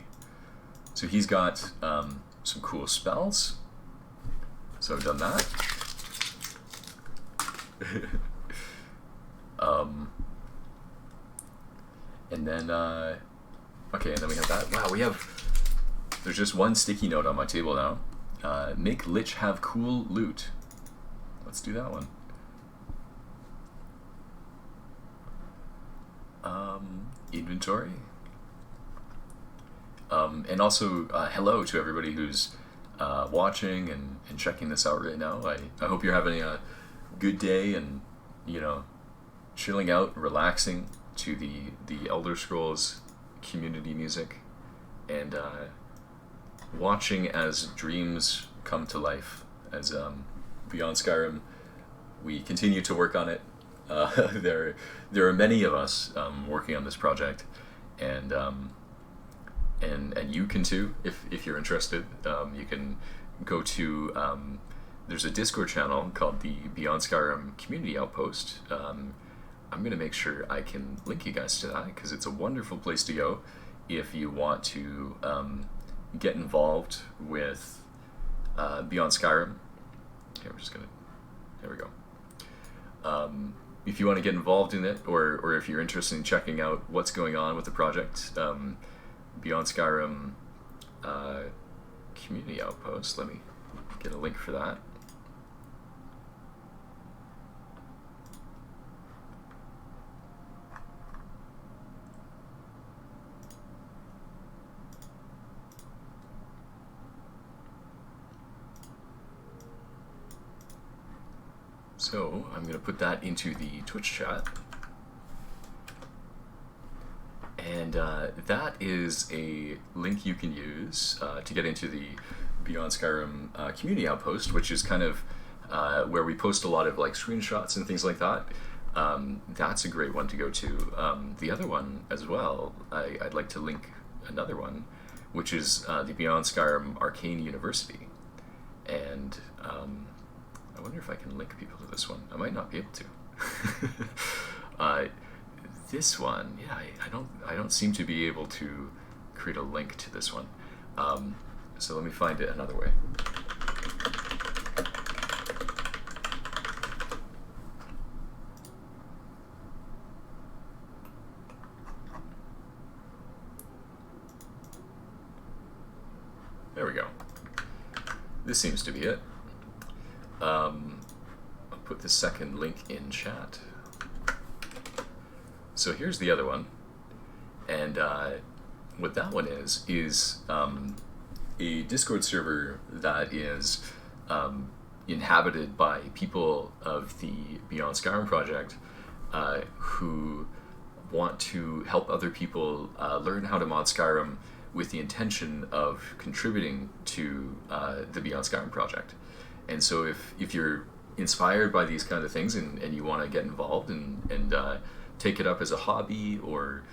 So he's got some cool spells. So I've done that. And then, okay, and then we have that. Wow, there's just one sticky note on my table now. Make Lich have cool loot. Let's do that one. Inventory. And also, hello to everybody who's watching and checking this out right now. I hope you're having a good day and, you know, chilling out, relaxing to the Elder Scrolls community music, and watching as dreams come to life, as Beyond Skyrim, we continue to work on it. There are many of us working on this project, and you can too if you're interested. You can go to there's a Discord channel called the Beyond Skyrim Community Outpost. I'm gonna make sure I can link you guys to that because it's a wonderful place to go if you want to get involved with Beyond Skyrim. Okay, we're just gonna. There we go. If you want to get involved in it, or if you're interested in checking out what's going on with the project, Beyond Skyrim Community Outpost, let me get a link for that. So I'm going to put that into the Twitch chat. And that is a link you can use to get into the Beyond Skyrim community outpost, which is kind of where we post a lot of like screenshots and things like that. That's a great one to go to. The other one as well, I'd like to link another one, which is the Beyond Skyrim Arcane University. And I wonder if I can link people to this one. I might not be able to. This one, yeah, I don't seem to be able to create a link to this one. So let me find it another way. There we go. This seems to be it. I'll put the second link in chat. So here's the other one, and what that one is a Discord server that is inhabited by people of the Beyond Skyrim project who want to help other people learn how to mod Skyrim with the intention of contributing to the Beyond Skyrim project. And so if you're inspired by these kind of things and you want to get involved and take it up as a hobby or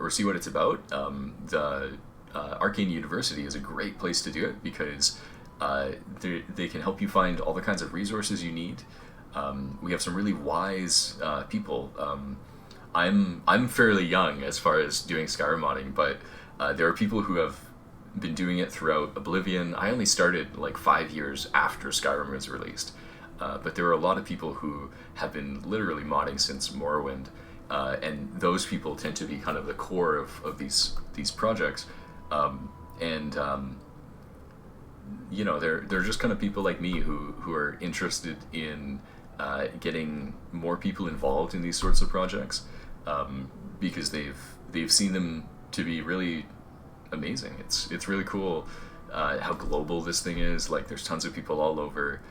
see what it's about, the Arcane University is a great place to do it because they can help you find all the kinds of resources you need. We have some really wise people. I'm fairly young as far as doing Skyrim modding, but there are people who have been doing it throughout Oblivion. I only started like 5 years after Skyrim was released. But there are a lot of people who have been literally modding since Morrowind, and those people tend to be kind of the core of these projects. You know, they're just kind of people like me who are interested in getting more people involved in these sorts of projects because they've seen them to be really amazing. It's really cool how global this thing is. Like, there's tons of people all over.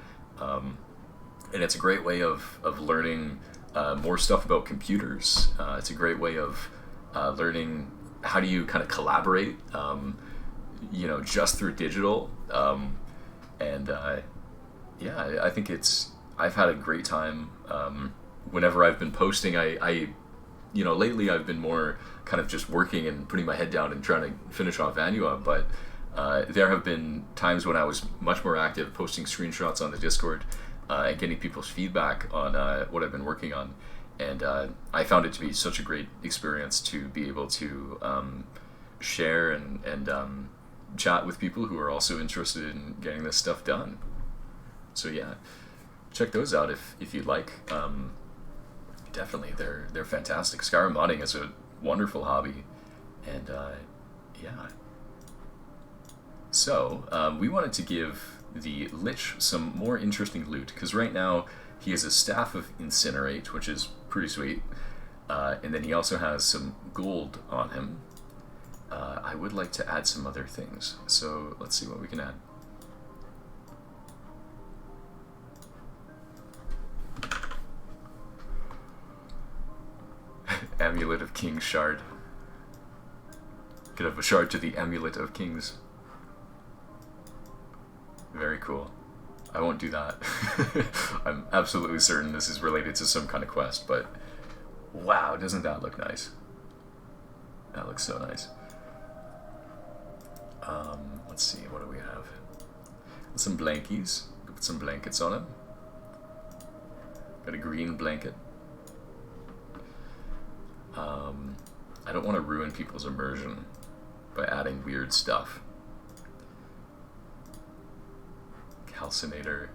And it's a great way of learning more stuff about computers. It's a great way of learning how do you kind of collaborate, just through digital. Yeah, I think I've had a great time. Whenever I've been posting, lately I've been more kind of just working and putting my head down and trying to finish off Vanua, but there have been times when I was much more active, posting screenshots on the Discord, and getting people's feedback on what I've been working on. And I found it to be such a great experience to be able to share and chat with people who are also interested in getting this stuff done. So yeah, check those out if you'd like. Definitely, they're fantastic. Skyrim modding is a wonderful hobby, and yeah. So we wanted to give the Lich some more interesting loot, because right now he has a staff of Incinerate, which is pretty sweet, and then he also has some gold on him. I would like to add some other things, so let's see what we can add. Amulet of King's Shard. Could have a shard to the Amulet of Kings. Very cool. I won't do that. I'm absolutely certain this is related to some kind of quest, but wow, doesn't that look nice? That looks so nice. Let's see, what do we have? Some blankies. Put some blankets on him. Got a green blanket. I don't want to ruin people's immersion by adding weird stuff. Calcinator.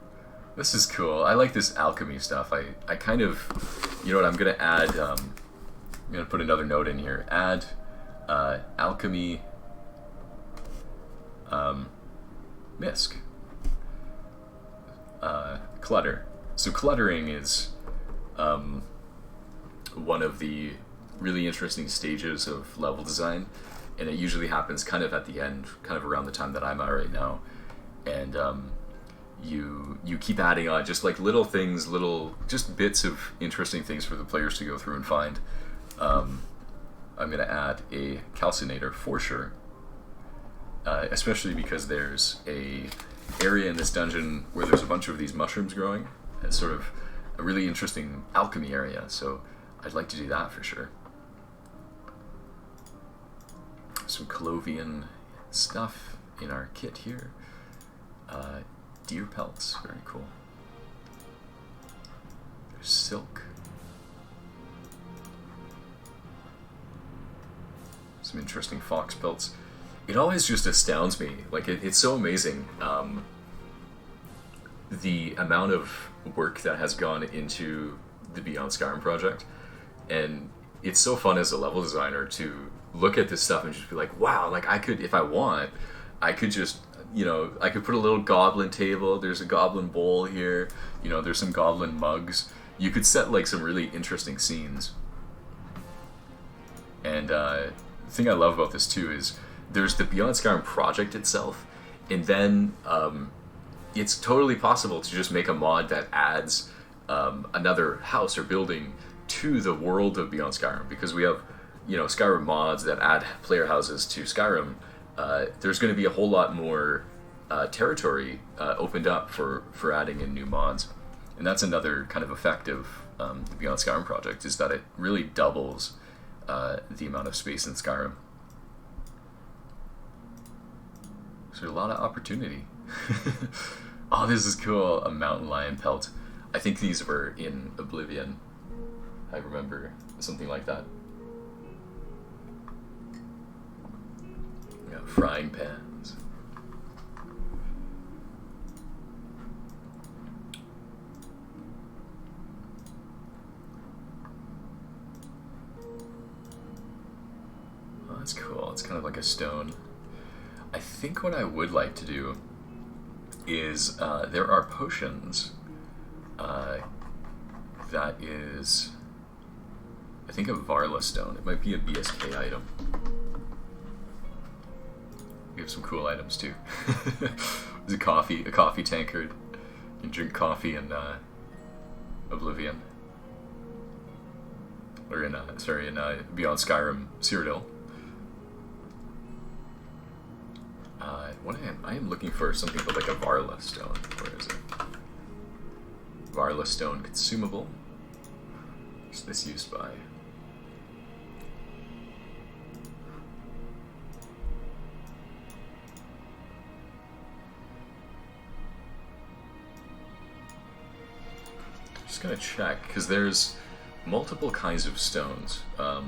This is cool. I like this alchemy stuff. I kind of, you know what, I'm going to add, I'm going to put another note in here. Add alchemy misc. Clutter. So cluttering is one of the really interesting stages of level design, and it usually happens kind of at the end, kind of around the time that I'm at right now. And you keep adding on just like little things, just bits of interesting things for the players to go through and find. I'm going to add a calcinator for sure. Especially because there's a area in this dungeon where there's a bunch of these mushrooms growing. It's sort of a really interesting alchemy area, so I'd like to do that for sure. Some Colovian stuff in our kit here. Deer pelts, very cool. There's silk. Some interesting fox pelts. It always just astounds me. Like, it's so amazing the amount of work that has gone into the Beyond Skyrim project. And it's so fun as a level designer to look at this stuff and just be like, wow, like I could, if I want, I could just, you know, I could put a little goblin table, there's a goblin bowl here, you know, there's some goblin mugs. You could set like some really interesting scenes. And the thing I love about this too is there's the Beyond Skyrim project itself, and then it's totally possible to just make a mod that adds another house or building to the world of Beyond Skyrim, because we have, you know, Skyrim mods that add player houses to Skyrim. There's going to be a whole lot more territory opened up for adding in new mods, and that's another kind of effect of the Beyond Skyrim project, is that it really doubles the amount of space in Skyrim. So there's a lot of opportunity. Oh, this is cool. A mountain lion pelt. I think these were in Oblivion. I remember something like that. We got frying pans. Oh, that's cool. It's kind of like a stone. I think what I would like to do is there are potions that is, I think, a Varla stone. It might be a BSK item. We have some cool items too. There's a coffee tankard. You can drink coffee in Oblivion. Or in Beyond Skyrim, Cyrodiil. I am looking for something called like a Varla stone. Where is it? Varla stone consumable. What's this used by? Just gonna check, because there's multiple kinds of stones. Let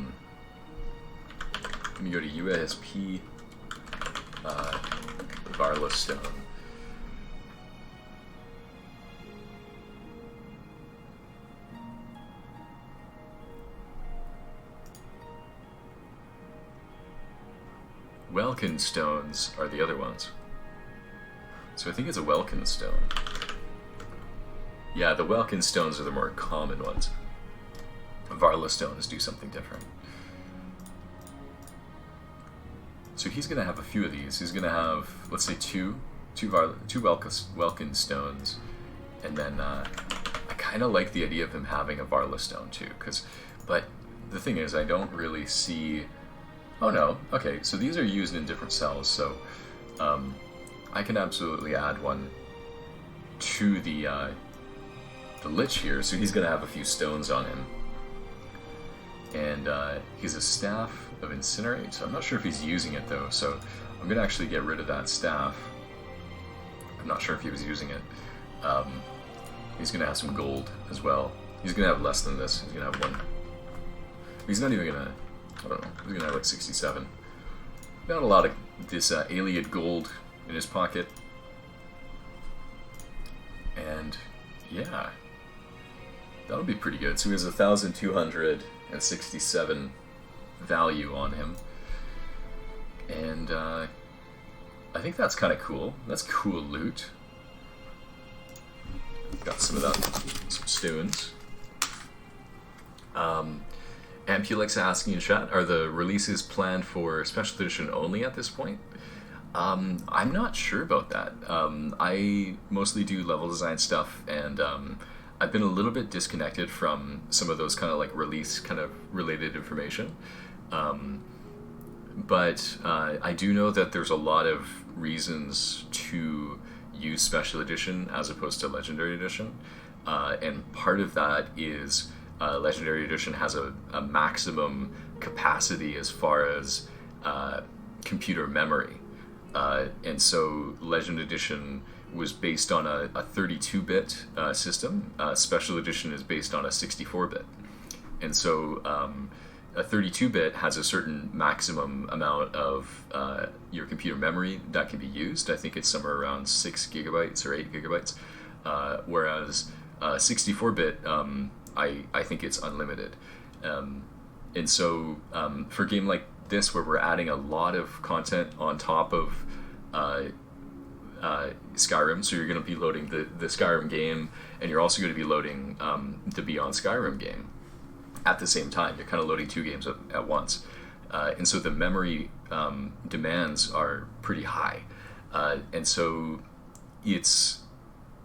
me go to USP. Varla stone. Welkin stones are the other ones. So I think it's a Welkin stone. Yeah, the Welkin stones are the more common ones. Varla stones do something different. So he's going to have a few of these. He's going to have, let's say, two Welkin stones, and then I kind of like the idea of him having a Varla stone too. But the thing is, I don't really see. Oh no, okay. So these are used in different cells. So I can absolutely add one to the Lich here. So he's going to have a few stones on him, and he's a staff of Incinerate, so I'm not sure if he's using it though, so I'm gonna actually get rid of that staff. I'm not sure if he was using it. He's gonna have some gold as well. He's gonna have less than this. He's gonna have one. He's not even gonna, I don't know, he's gonna have like 67. Got a lot of this Aliad gold in his pocket. And yeah, that'll be pretty good. So he has 1,267 value on him, and I think that's kind of cool. That's cool loot. Got some of that, some stones. Ampulix asking in chat, are the releases planned for special edition only at this point? I'm not sure about that. I mostly do level design stuff, and I've been a little bit disconnected from some of those kind of like release kind of related information. But I do know that there's a lot of reasons to use Special Edition as opposed to Legendary Edition. And part of that is Legendary Edition has a maximum capacity as far as computer memory. And so Legend Edition was based on a 32-bit system. Special Edition is based on a 64-bit. And so a 32-bit has a certain maximum amount of your computer memory that can be used. I think it's somewhere around 6 gigabytes or 8 gigabytes. Whereas 64-bit, I think it's unlimited. And so for a game like this, where we're adding a lot of content on top of Skyrim, so you're going to be loading the Skyrim game, and you're also going to be loading the Beyond Skyrim game at the same time. You're kind of loading two games at once. And so the memory demands are pretty high. And so it's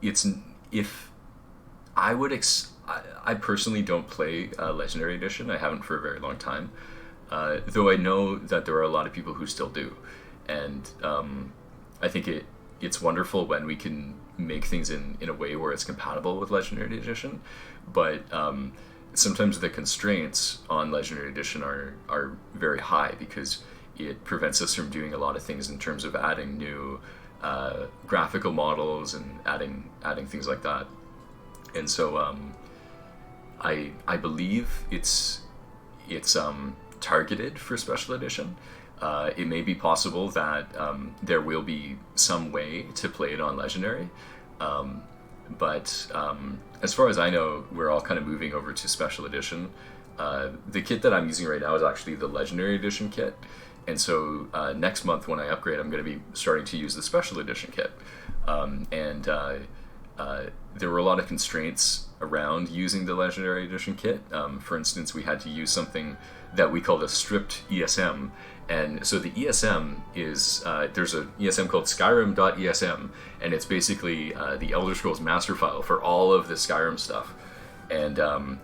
if I would I personally don't play Legendary Edition. I haven't for a very long time, though I know that there are a lot of people who still do, and I think it's wonderful when we can make things in a way where it's compatible with Legendary Edition, but sometimes the constraints on Legendary Edition are very high because it prevents us from doing a lot of things in terms of adding new graphical models and adding things like that. And so I believe it's targeted for Special Edition. It may be possible that there will be some way to play it on Legendary, but as far as I know, we're all kind of moving over to Special Edition. The kit that I'm using right now is actually the Legendary Edition kit, and so next month when I upgrade, I'm going to be starting to use the Special Edition kit. There were a lot of constraints around using the Legendary Edition kit. For instance, we had to use something that we call the stripped ESM. And so the ESM is, there's an ESM called Skyrim.esm, and it's basically the Elder Scrolls master file for all of the Skyrim stuff. And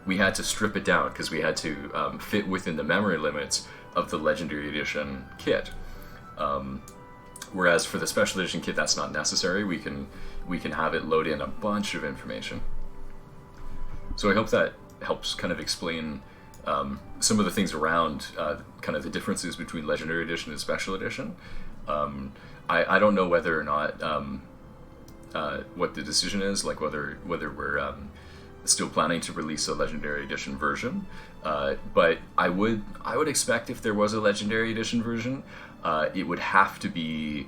we had to strip it down because we had to fit within the memory limits of the Legendary Edition kit. Whereas for the Special Edition kit, that's not necessary. We can have it load in a bunch of information. So I hope that helps kind of explain some of the things around kind of the differences between Legendary Edition and Special Edition. I don't know whether or not what the decision is, like whether we're still planning to release a Legendary Edition version. But I would expect if there was a Legendary Edition version, it would have to be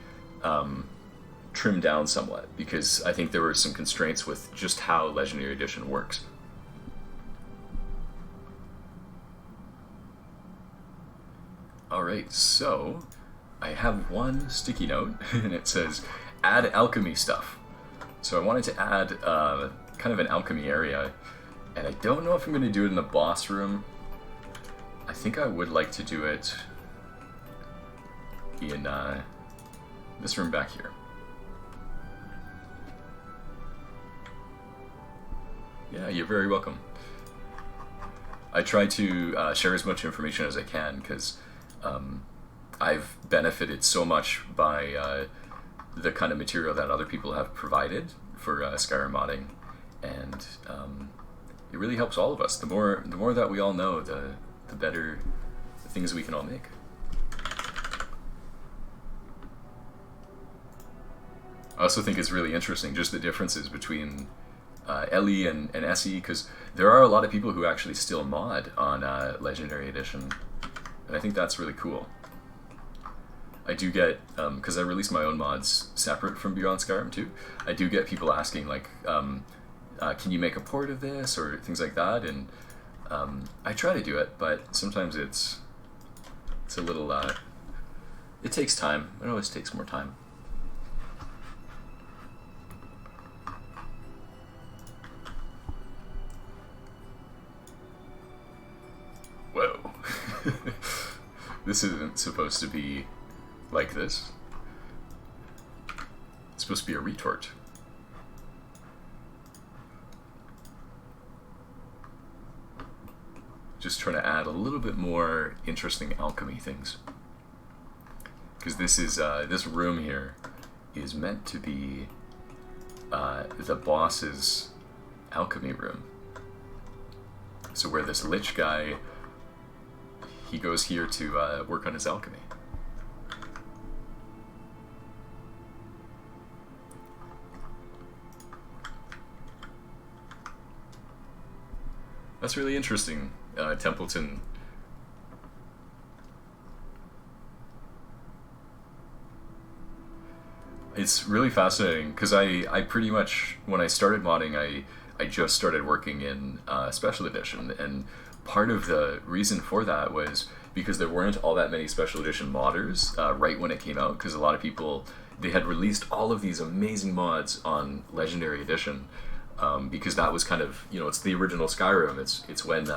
trimmed down somewhat, because I think there were some constraints with just how Legendary Edition works. Alright, so I have one sticky note, and it says, add alchemy stuff. So I wanted to add kind of an alchemy area, and I don't know if I'm going to do it in the boss room. I think I would like to do it in this room back here. Yeah, you're very welcome. I try to share as much information as I can, because I've benefited so much by the kind of material that other people have provided for Skyrim modding, and it really helps all of us. The more that we all know, the better the things we can all make. I also think it's really interesting just the differences between LE and SE, because there are a lot of people who actually still mod on Legendary Edition, and I think that's really cool. I do get, because I release my own mods separate from Beyond Skyrim too, I do get people asking, like, can you make a port of this, or things like that, and I try to do it, but sometimes it's a little, it takes time. It always takes more time. Whoa. This isn't supposed to be like this. It's supposed to be a retort. Just trying to add a little bit more interesting alchemy things. Because this is this room here is meant to be the boss's alchemy room. So where this Lich guy, he goes here to work on his alchemy. That's really interesting, Templeton. It's really fascinating because I pretty much, when I started modding, I just started working in Special Edition, and part of the reason for that was because there weren't all that many Special Edition modders right when it came out, because a lot of people, they had released all of these amazing mods on Legendary Edition, because that was kind of, you know, it's the original Skyrim. It's when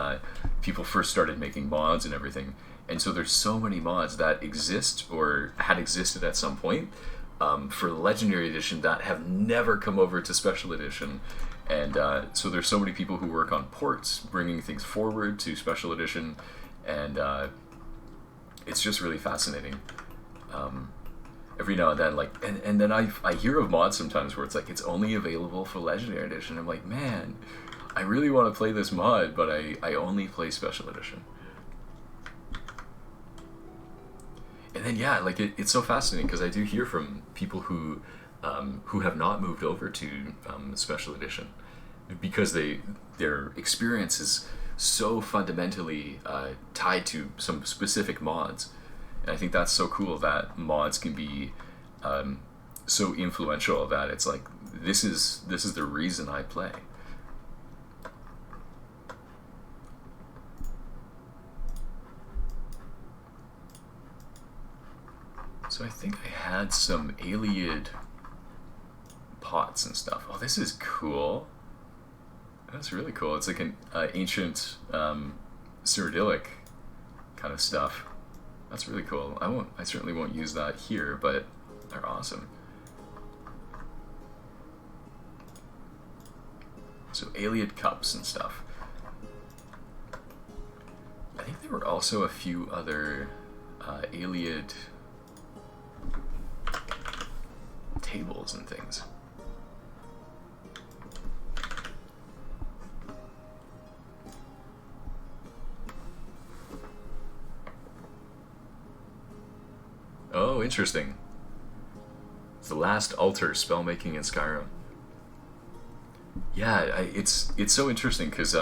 people first started making mods and everything. And so there's so many mods that exist or had existed at some point for Legendary Edition that have never come over to Special Edition. And so there's so many people who work on ports, bringing things forward to Special Edition, and it's just really fascinating. Every now and then, like, and then I hear of mods sometimes where it's like it's only available for Legendary Edition. I'm like, man, I really want to play this mod, but I only play Special Edition. And then yeah, like it's so fascinating because I do hear from people who have not moved over to Special Edition because their experience is so fundamentally tied to some specific mods. And I think that's so cool that mods can be so influential that it's like this is the reason I play. So I think I had some Ayleid pots and stuff. Oh, this is cool. That's really cool. It's like an ancient Cyrodiilic kind of stuff. That's really cool. I certainly won't use that here, but they're awesome. So Ayleid cups and stuff. I think there were also a few other Ayleid tables and things. Oh, interesting. It's the last altar spellmaking in Skyrim. Yeah, it's so interesting because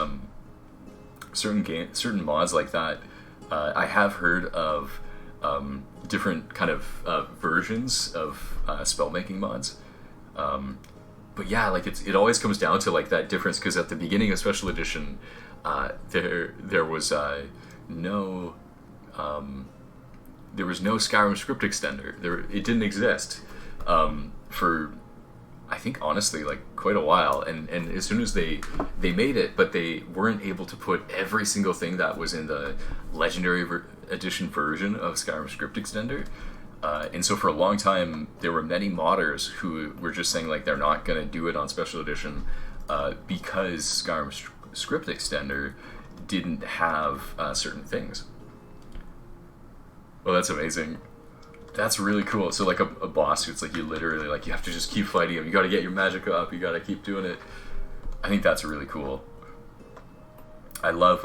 certain mods like that, I have heard of different kind of versions of spellmaking mods. But yeah, like it always comes down to like that difference because at the beginning of Special Edition, there was no Skyrim script extender. It didn't exist for, I think, honestly, like quite a while. And as soon as they made it, but they weren't able to put every single thing that was in the Legendary Edition version of Skyrim script extender. And so for a long time, there were many modders who were just saying like they're not going to do it on Special Edition because Skyrim script extender didn't have certain things. Well, that's amazing. That's really cool. So like a boss who's like you literally like you have to just keep fighting him. You got to get your magic up. You got to keep doing it. I think that's really cool. I love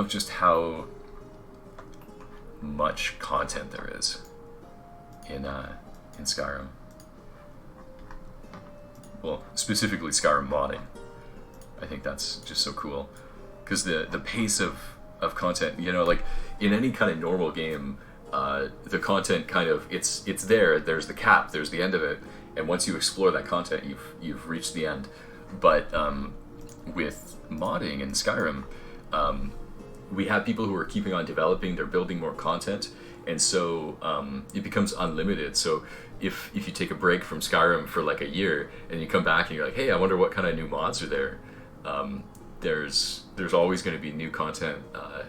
just how much content there is in Skyrim. Well, specifically Skyrim modding. I think that's just so cool because the pace of content, you know, like in any kind of normal game, the content kind of it's there. There's the cap. There's the end of it, and once you explore that content, you've reached the end. But with modding in Skyrim, we have people who are keeping on developing. They're building more content, and so it becomes unlimited. So if you take a break from Skyrim for like a year and you come back and you're like, hey, I wonder what kind of new mods are there. There's always going to be new content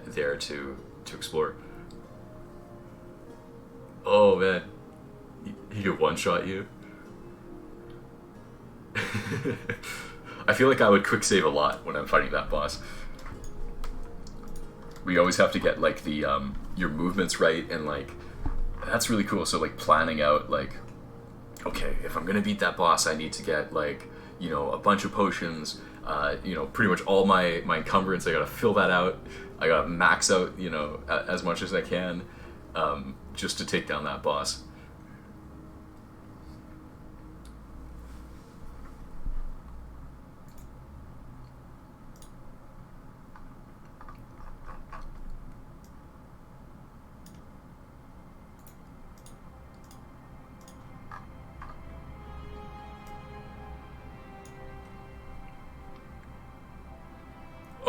there to explore. Oh man, he could one-shot you. I feel like I would quick save a lot when I'm fighting that boss. we always have to get like the your movements right, and like that's really cool. So like planning out like, okay, if I'm gonna beat that boss, I need to get like, you know, a bunch of potions, you know, pretty much all my encumbrance. I gotta fill that out. I gotta max out, you know, as much as I can, just to take down that boss.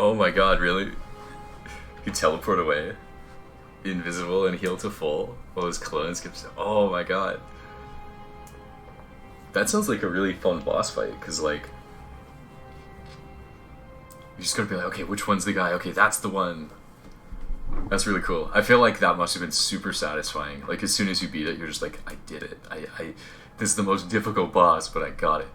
Oh my god, really? You could teleport away, invisible, and heal to full while his clone skips. Oh my god. That sounds like a really fun boss fight, because, like, you just gotta be like, okay, which one's the guy? Okay, that's the one. That's really cool. I feel like that must have been super satisfying. Like, as soon as you beat it, you're just like, I did it. This is the most difficult boss, but I got it.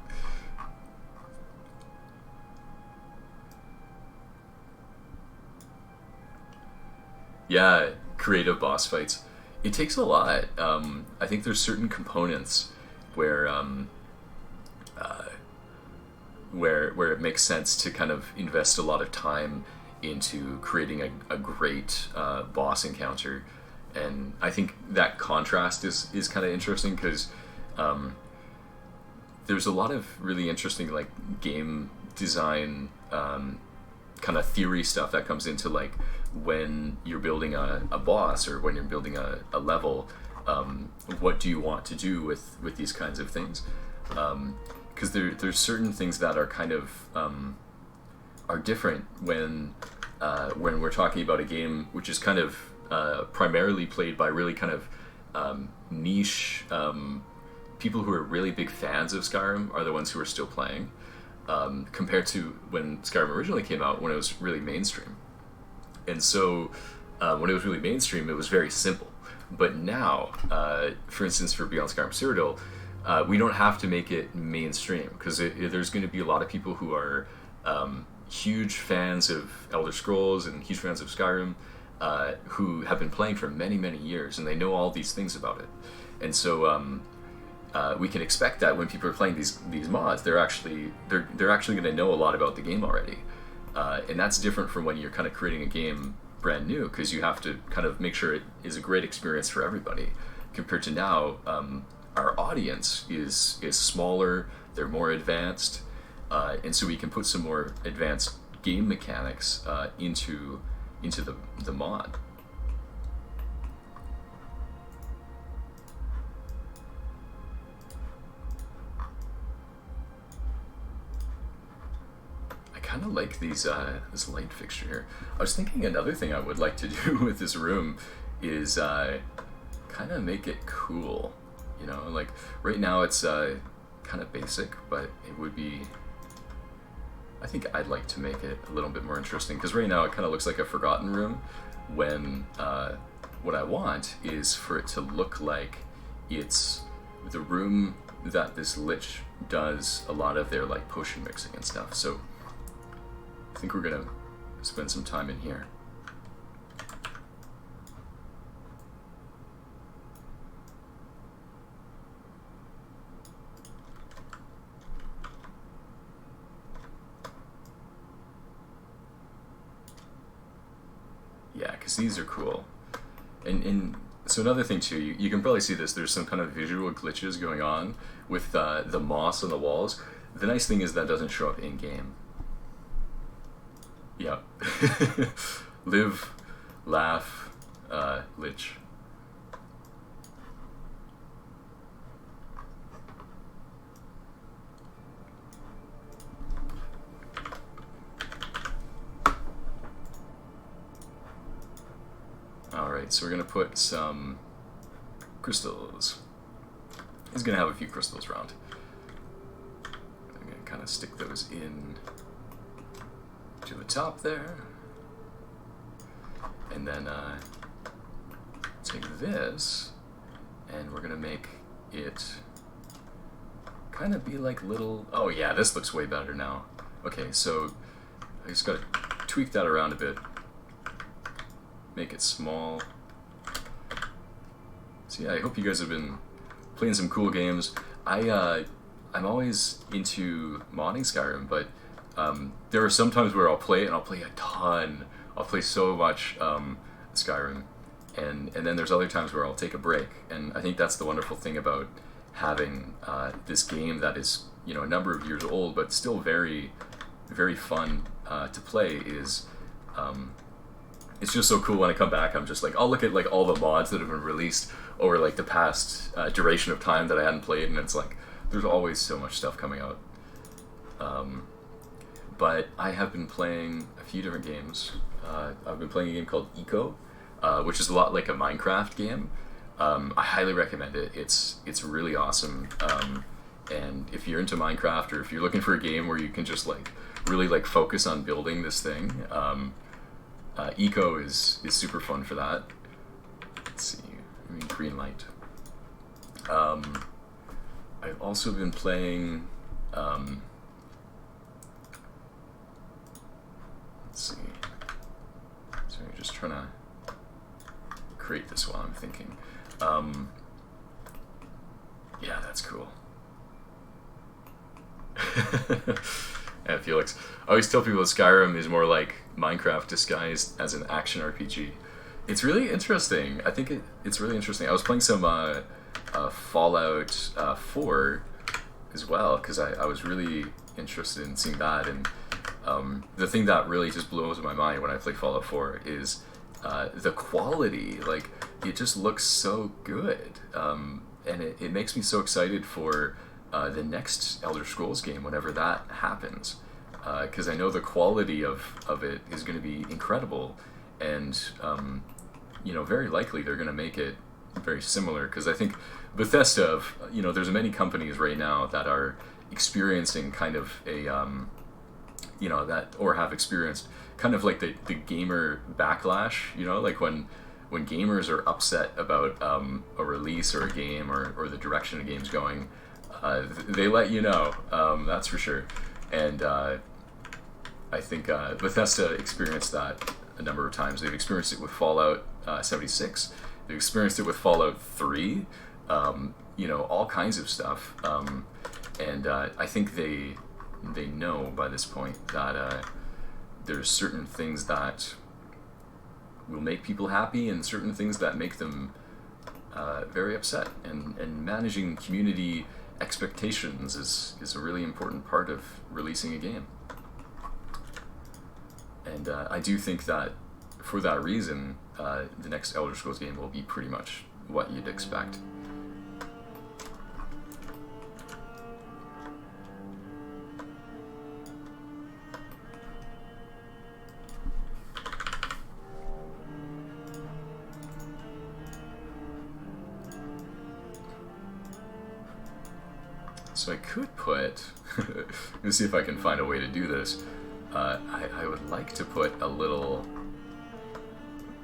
Yeah, creative boss fights. It takes a lot. I think there's certain components where where it makes sense to kind of invest a lot of time into creating a great boss encounter, and I think that contrast is kind of interesting because there's a lot of really interesting like game design kind of theory stuff that comes into like when you're building a boss or when you're building a level. What do you want to do with these kinds of things? Because there's certain things that are kind of are different when we're talking about a game which is kind of primarily played by really kind of niche people who are really big fans of Skyrim are the ones who are still playing, compared to when Skyrim originally came out, when it was really mainstream. And so when it was really mainstream, it was very simple. But now, for instance, for Beyond Skyrim Cyrodiil, we don't have to make it mainstream, because there's going to be a lot of people who are huge fans of Elder Scrolls and huge fans of Skyrim, who have been playing for many, many years, and they know all these things about it. And so we can expect that when people are playing these mods, they're actually going to know a lot about the game already. And that's different from when you're kind of creating a game brand new, because you have to kind of make sure it is a great experience for everybody. Compared to now, our audience is smaller, they're more advanced, and so we can put some more advanced game mechanics into the mod. I kind of like these this light fixture here. I was thinking another thing I would like to do with this room is kind of make it cool. You know, like right now it's kind of basic, but it would be. I think I'd like to make it a little bit more interesting, because right now it kind of looks like a forgotten room. When what I want is for it to look like it's the room that this Lich does a lot of their like potion mixing and stuff. So I think we're gonna spend some time in here. Yeah, because these are cool. And so another thing too, you can probably see this, there's some kind of visual glitches going on with the moss on the walls. The nice thing is that doesn't show up in-game. Yeah. Live, laugh, Lich. Alright, so we're going to put some crystals. He's going to have a few crystals around. I'm going to kind of stick those in to the top there. And then take this, and we're going to make it kind of be like little... Oh yeah, this looks way better now. Okay, so I just got to tweak that around a bit. make it small. So yeah, I hope you guys have been playing some cool games. I'm always into modding Skyrim, but there are some times where I'll play it and I'll play a ton. I'll play so much Skyrim, and then there's other times where I'll take a break. And I think that's the wonderful thing about having this game that is, you know, a number of years old but still very, very fun to play is. It's just so cool when I come back. I'm just like, I'll look at like all the mods that have been released over like the past duration of time that I hadn't played, and it's like there's always so much stuff coming out. But I have been playing a few different games. I've been playing a game called Eco, which is a lot like a Minecraft game. I highly recommend it. It's really awesome. And if you're into Minecraft, or if you're looking for a game where you can just like really like focus on building this thing, Eco is super fun for that. Let's see, I mean, green light. I've also been playing. Let's see. So I'm just trying to create this while I'm thinking. Yeah, that's cool. Yeah, Felix. I always tell people that Skyrim is more like Minecraft disguised as an action RPG. It's really interesting. I think it's really interesting. I was playing some Fallout 4 as well, because I was really interested in seeing that. And the thing that really just blows my mind when I play Fallout 4 is the quality. Like, it just looks so good. And it makes me so excited for the next Elder Scrolls game whenever that happens, because I know the quality of it is going to be incredible, and you know, very likely they're going to make it very similar, because I think Bethesda, you know, there's many companies right now that are experiencing kind of a you know, that, or have experienced kind of like the gamer backlash, you know, like when gamers are upset about a release or a game or the direction a game's going. They let you know, that's for sure. And I think Bethesda experienced that a number of times. They've experienced it with Fallout 76. They've experienced it with Fallout 3. You know, all kinds of stuff. And I think they know by this point that there's certain things that will make people happy and certain things that make them very upset. And managing community expectations is a really important part of releasing a game. And I do think that for that reason, the next Elder Scrolls game will be pretty much what you'd expect. So I could put, let's see if I can find a way to do this. I would like to put a little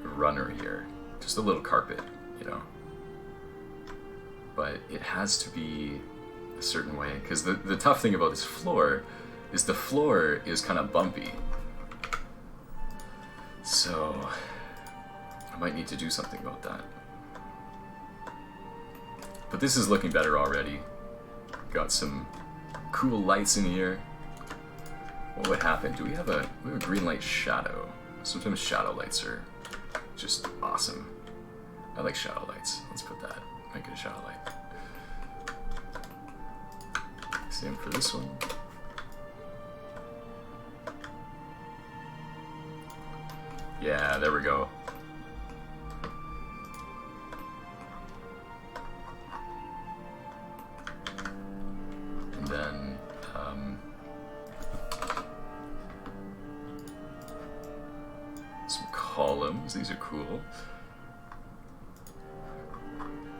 runner here, just a little carpet, you know. But it has to be a certain way, because the tough thing about this floor is the floor is kind of bumpy. So I might need to do something about that. But this is looking better already. Got some cool lights in here. What would happen? Do we have a green light shadow? Sometimes shadow lights are just awesome. I like shadow lights. Let's put that. Make it a shadow light. Same for this one. Yeah, there we go. And then some columns. These are cool.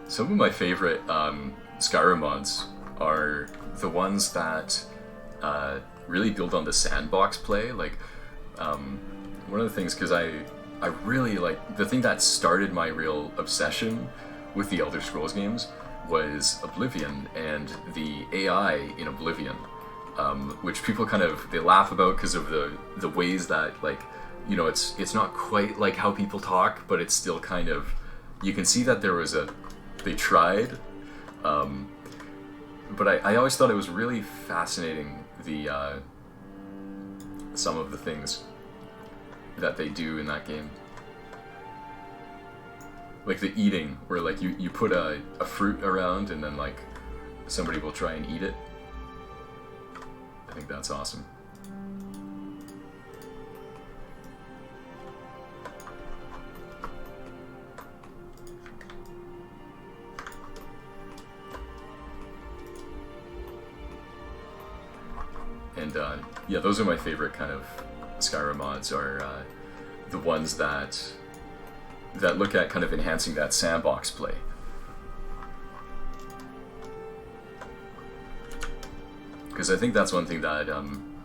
Some of my favorite Skyrim mods are the ones that really build on the sandbox play. Like one of the things, because I really like, the thing that started my real obsession with the Elder Scrolls games was Oblivion and the AI in Oblivion, which people kind of, they laugh about because of the ways that like you know, it's not quite like how people talk, but it's still kind of, you can see that they tried. But I always thought it was really fascinating, some of the things that they do in that game. Like the eating, where like you put a fruit around and then like somebody will try and eat it. I think that's awesome. And yeah, those are my favorite kind of Skyrim mods, are the ones that look at kind of enhancing that sandbox play. Because I think that's one thing that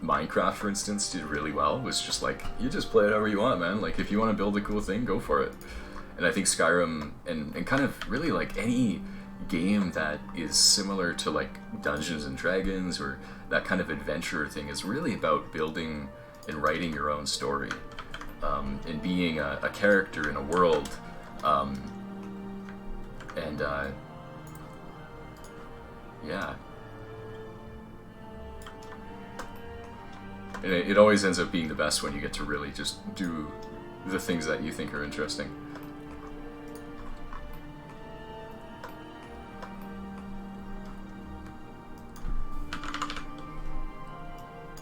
Minecraft, for instance, did really well, was just like, you just play it however you want, man. Like, if you want to build a cool thing, go for it. And I think Skyrim, and kind of really like any game that is similar to like Dungeons and Dragons or that kind of adventure thing, is really about building and writing your own story, and being a character in a world, and yeah. And it always ends up being the best when you get to really just do the things that you think are interesting.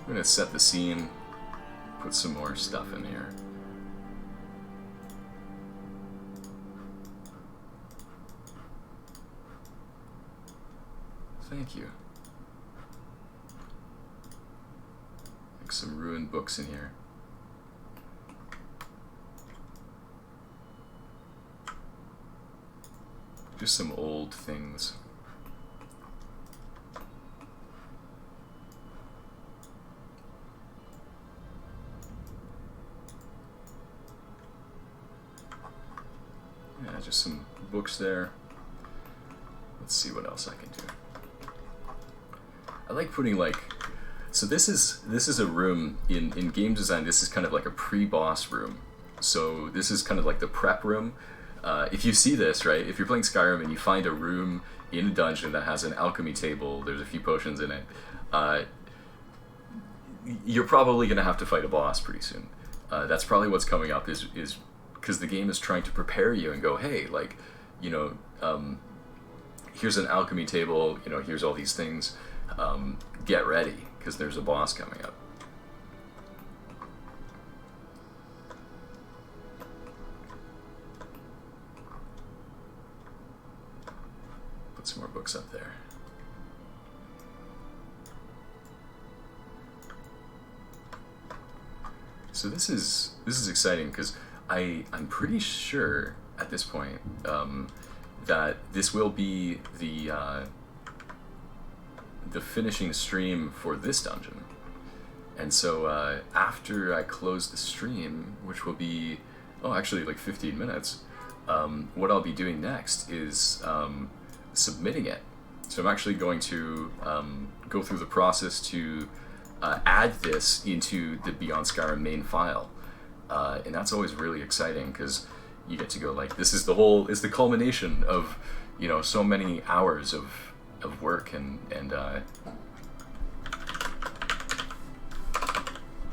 I'm gonna set the scene, put some more stuff in here. Thank you. Like some ruined books in here. Just some old things. Yeah, just some books there. Let's see what else I can do. I like putting like, so this is a room in game design. This is kind of like a pre-boss room. So this is kind of like the prep room. If you see this, right, if you're playing Skyrim and you find a room in a dungeon that has an alchemy table, there's a few potions in it, you're probably going to have to fight a boss pretty soon. That's probably what's coming up, is because the game is trying to prepare you and go, hey, like, you know, here's an alchemy table, you know, here's all these things, get ready, because there's a boss coming up. Put some more books up there. So this is exciting, because I'm pretty sure at this point that this will be the finishing stream for this dungeon. And so after I close the stream, which will be, actually like 15 minutes, what I'll be doing next is submitting it. So I'm actually going to go through the process to add this into the Beyond Skyrim main file. And that's always really exciting, because you get to go like, this is it's the culmination of, you know, so many hours of work, and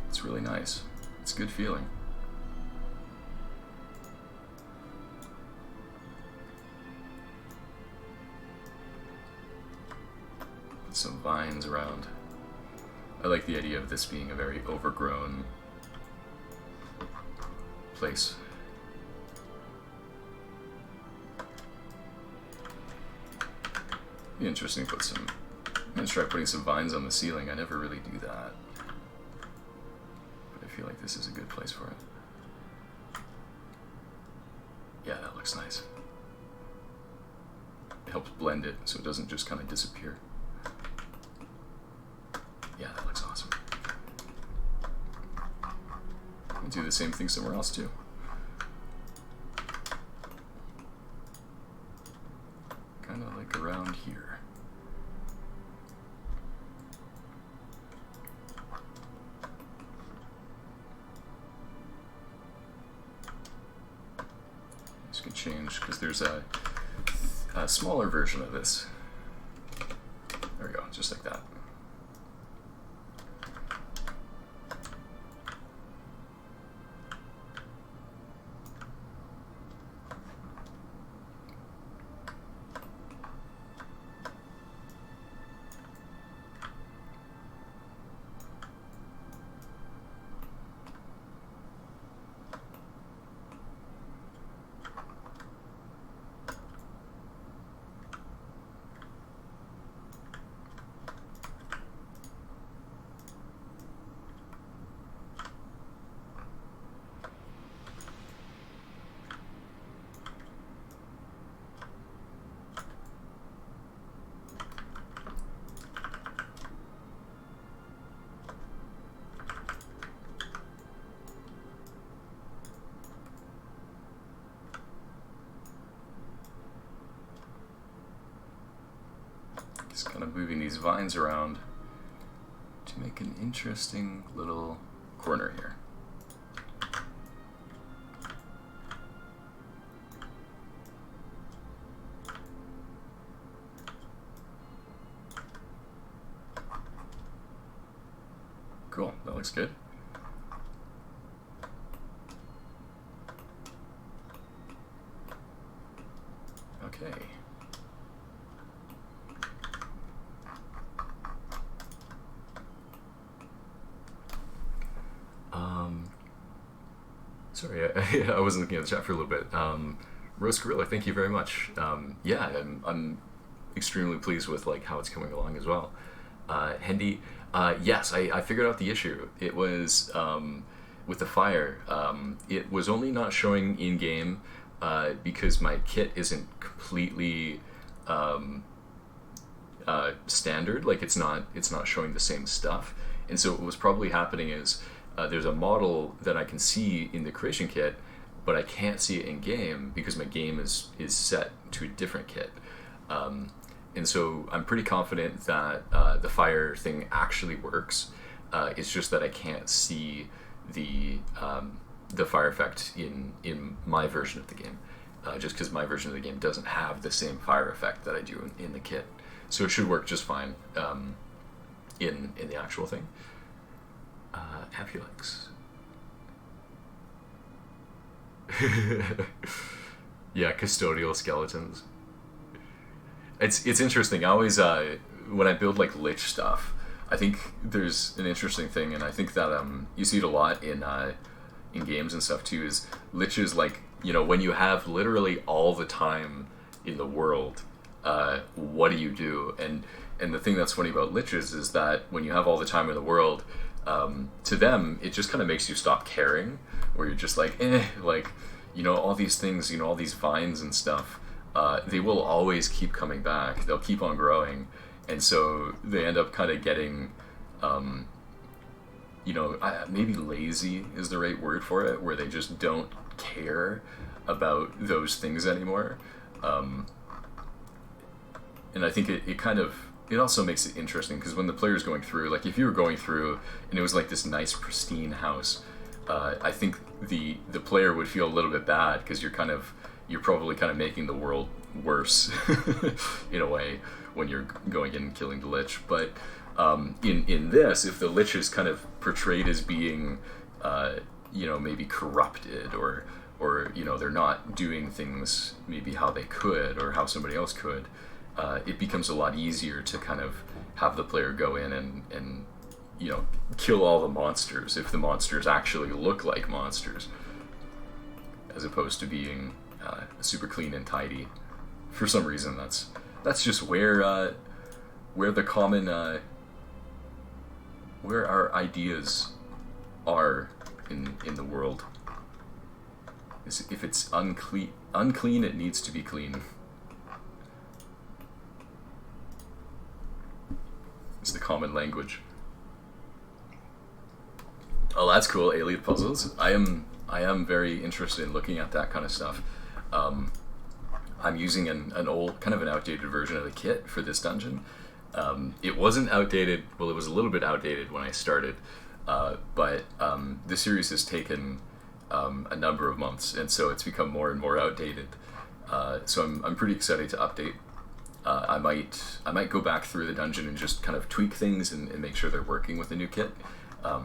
it's really nice. It's a good feeling. Put some vines around. I like the idea of this being a very overgrown place. Be interesting to put some. I'm gonna try putting some vines on the ceiling. I never really do that, but I feel like this is a good place for it. Yeah, that looks nice. It helps blend it so it doesn't just kind of disappear. Yeah, that looks awesome. I'll do the same thing somewhere else too. Kind of like around here. just gonna change because there's a smaller version of this. There we go, just like that. Just kind of moving these vines around to make an interesting little corner here. Cool, that looks good. Okay. Sorry, I wasn't looking at the chat for a little bit. Roast Gorilla, thank you very much. Yeah, I'm extremely pleased with like how it's coming along as well. Hendy, yes, I figured out the issue. It was with the fire. It was only not showing in game because my kit isn't completely standard. Like it's not showing the same stuff. And so what was probably happening is there's a model that I can see in the creation kit, but I can't see it in game because my game is set to a different kit. And so I'm pretty confident that the fire thing actually works. It's just that I can't see the fire effect in my version of the game, just because my version of the game doesn't have the same fire effect that I do in the kit. So it should work just fine in the actual thing. Apulix. Yeah, custodial skeletons. It's interesting. I always when I build like Lich stuff, I think there's an interesting thing, and I think that you see it a lot in games and stuff too. Is Liches, like, you know, when you have literally all the time in the world, what do you do? And the thing that's funny about Liches is that when you have all the time in the world, to them it just kind of makes you stop caring, where you're just like, like, you know, all these things, you know, all these vines and stuff, they will always keep coming back. They'll keep on growing, and so they end up kind of getting, you know, maybe lazy is the right word for it, where they just don't care about those things anymore. And I think it kind of, it also makes it interesting, because when the player's going through, like if you were going through and it was like this nice pristine house, I think the player would feel a little bit bad, because you're probably kind of making the world worse in a way when you're going in and killing the Lich. But in this, if the Lich is kind of portrayed as being you know, maybe corrupted, or you know, they're not doing things maybe how they could or how somebody else could, it becomes a lot easier to kind of have the player go in and you know, kill all the monsters if the monsters actually look like monsters, as opposed to being super clean and tidy. For some reason, that's just where the common where our ideas are in the world. Is if it's unclean, it needs to be clean. It's the common language. Oh, that's cool. Alien puzzles. I am very interested in looking at that kind of stuff. I'm using an old, kind of an outdated version of the kit for this dungeon. It wasn't outdated. Well, it was a little bit outdated when I started, but the series has taken a number of months, and so it's become more and more outdated. So I'm pretty excited to update. I might go back through the dungeon and just kind of tweak things and make sure they're working with the new kit,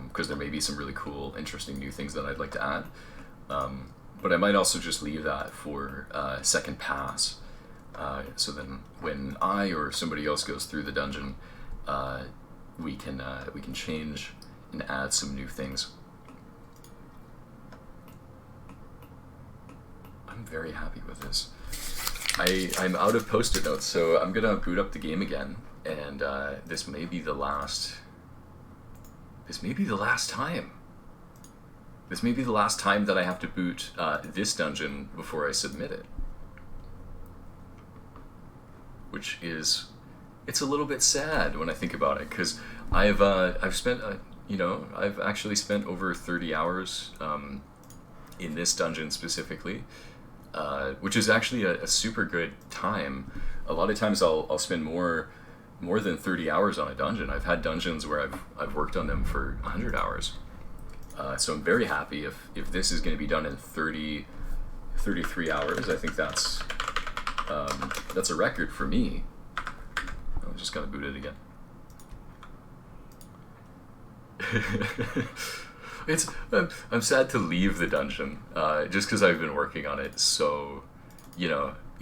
because there may be some really cool, interesting new things that I'd like to add. But I might also just leave that for second pass. So then when I or somebody else goes through the dungeon, we can change and add some new things. I'm very happy with this. I'm out of post-it notes, so I'm gonna boot up the game again, and this may be the last time. This may be the last time that I have to boot this dungeon before I submit it. Which is, it's a little bit sad when I think about it, because I've spent, I've actually spent over 30 hours in this dungeon specifically, which is actually a super good time. A lot of times I'll spend more than 30 hours on a dungeon. I've had dungeons where I've worked on them for 100 hours. So I'm very happy if this is going to be done in 33 hours. I think that's a record for me. I'm just gonna boot it again. I'm sad to leave the dungeon, just because I've been working on it. So,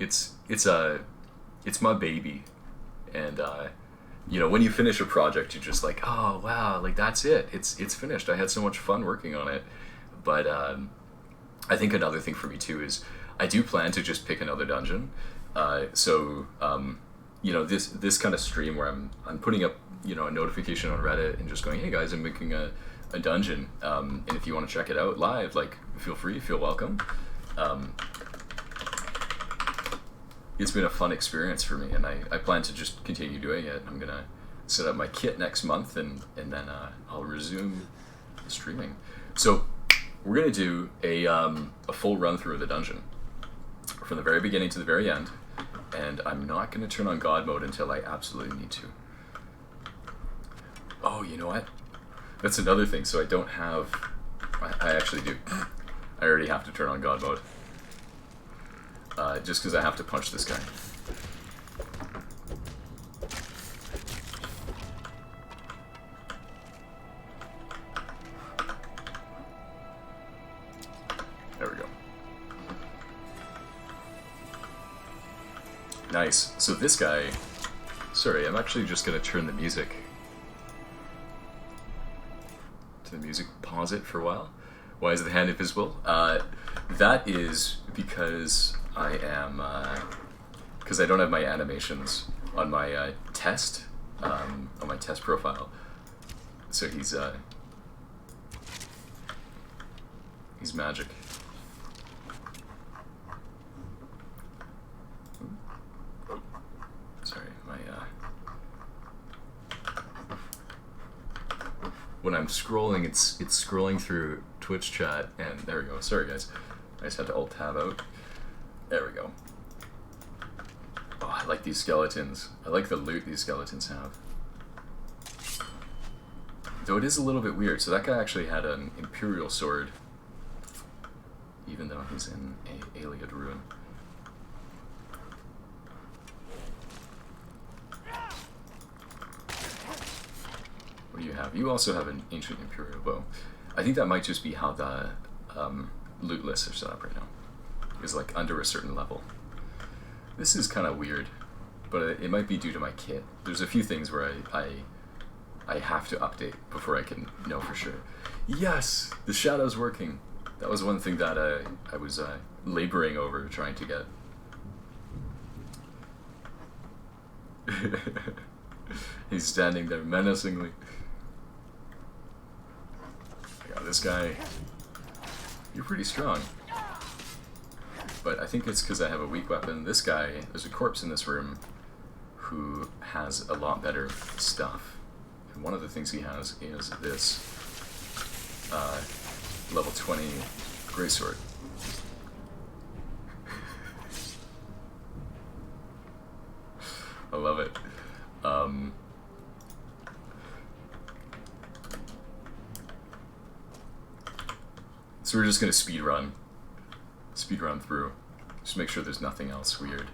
it's my baby, and when you finish a project, you're just like, oh wow, like that's it. It's finished. I had so much fun working on it. But I think another thing for me too is I do plan to just pick another dungeon. This kind of stream where I'm putting up a notification on Reddit and just going, hey guys, I'm making a dungeon, and if you want to check it out live, like, feel free, feel welcome. It's been a fun experience for me, and I plan to just continue doing it. I'm gonna set up my kit next month, and then I'll resume streaming. So we're gonna do a full run through of the dungeon from the very beginning to the very end, and I'm not gonna turn on God mode until I absolutely need to. Oh, you know what? That's another thing. So I don't have. I actually do. I already have to turn on God mode. Just because I have to punch this guy. There we go. Nice. So this guy... Sorry, I'm actually just going to turn the music to the music. Pause it for a while. Why is the hand invisible? That is because I am... because I don't have my animations on my test profile. So he's magic. Sorry, when I'm scrolling, it's scrolling through Twitch chat, and there we go. Sorry guys, I just had to alt tab out. There we go. Oh, I like these skeletons. I like the loot these skeletons have. Though it is a little bit weird. So that guy actually had an Imperial sword, even though he's in a Ayleid ruin. What do you have? You also have an Ancient Imperial bow. I think that might just be how the loot lists are set up right now. It's like under a certain level. This is kind of weird, but it might be due to my kit. There's a few things where I have to update before I can know for sure. Yes! The shadow's working! That was one thing that I was laboring over trying to get. He's standing there menacingly. I got this guy. You're pretty strong. But I think it's because I have a weak weapon. This guy, there's a corpse in this room who has a lot better stuff. And one of the things he has is this level 20 greatsword. I love it. It's So we're just gonna speed run through. Just make sure there's nothing else weird.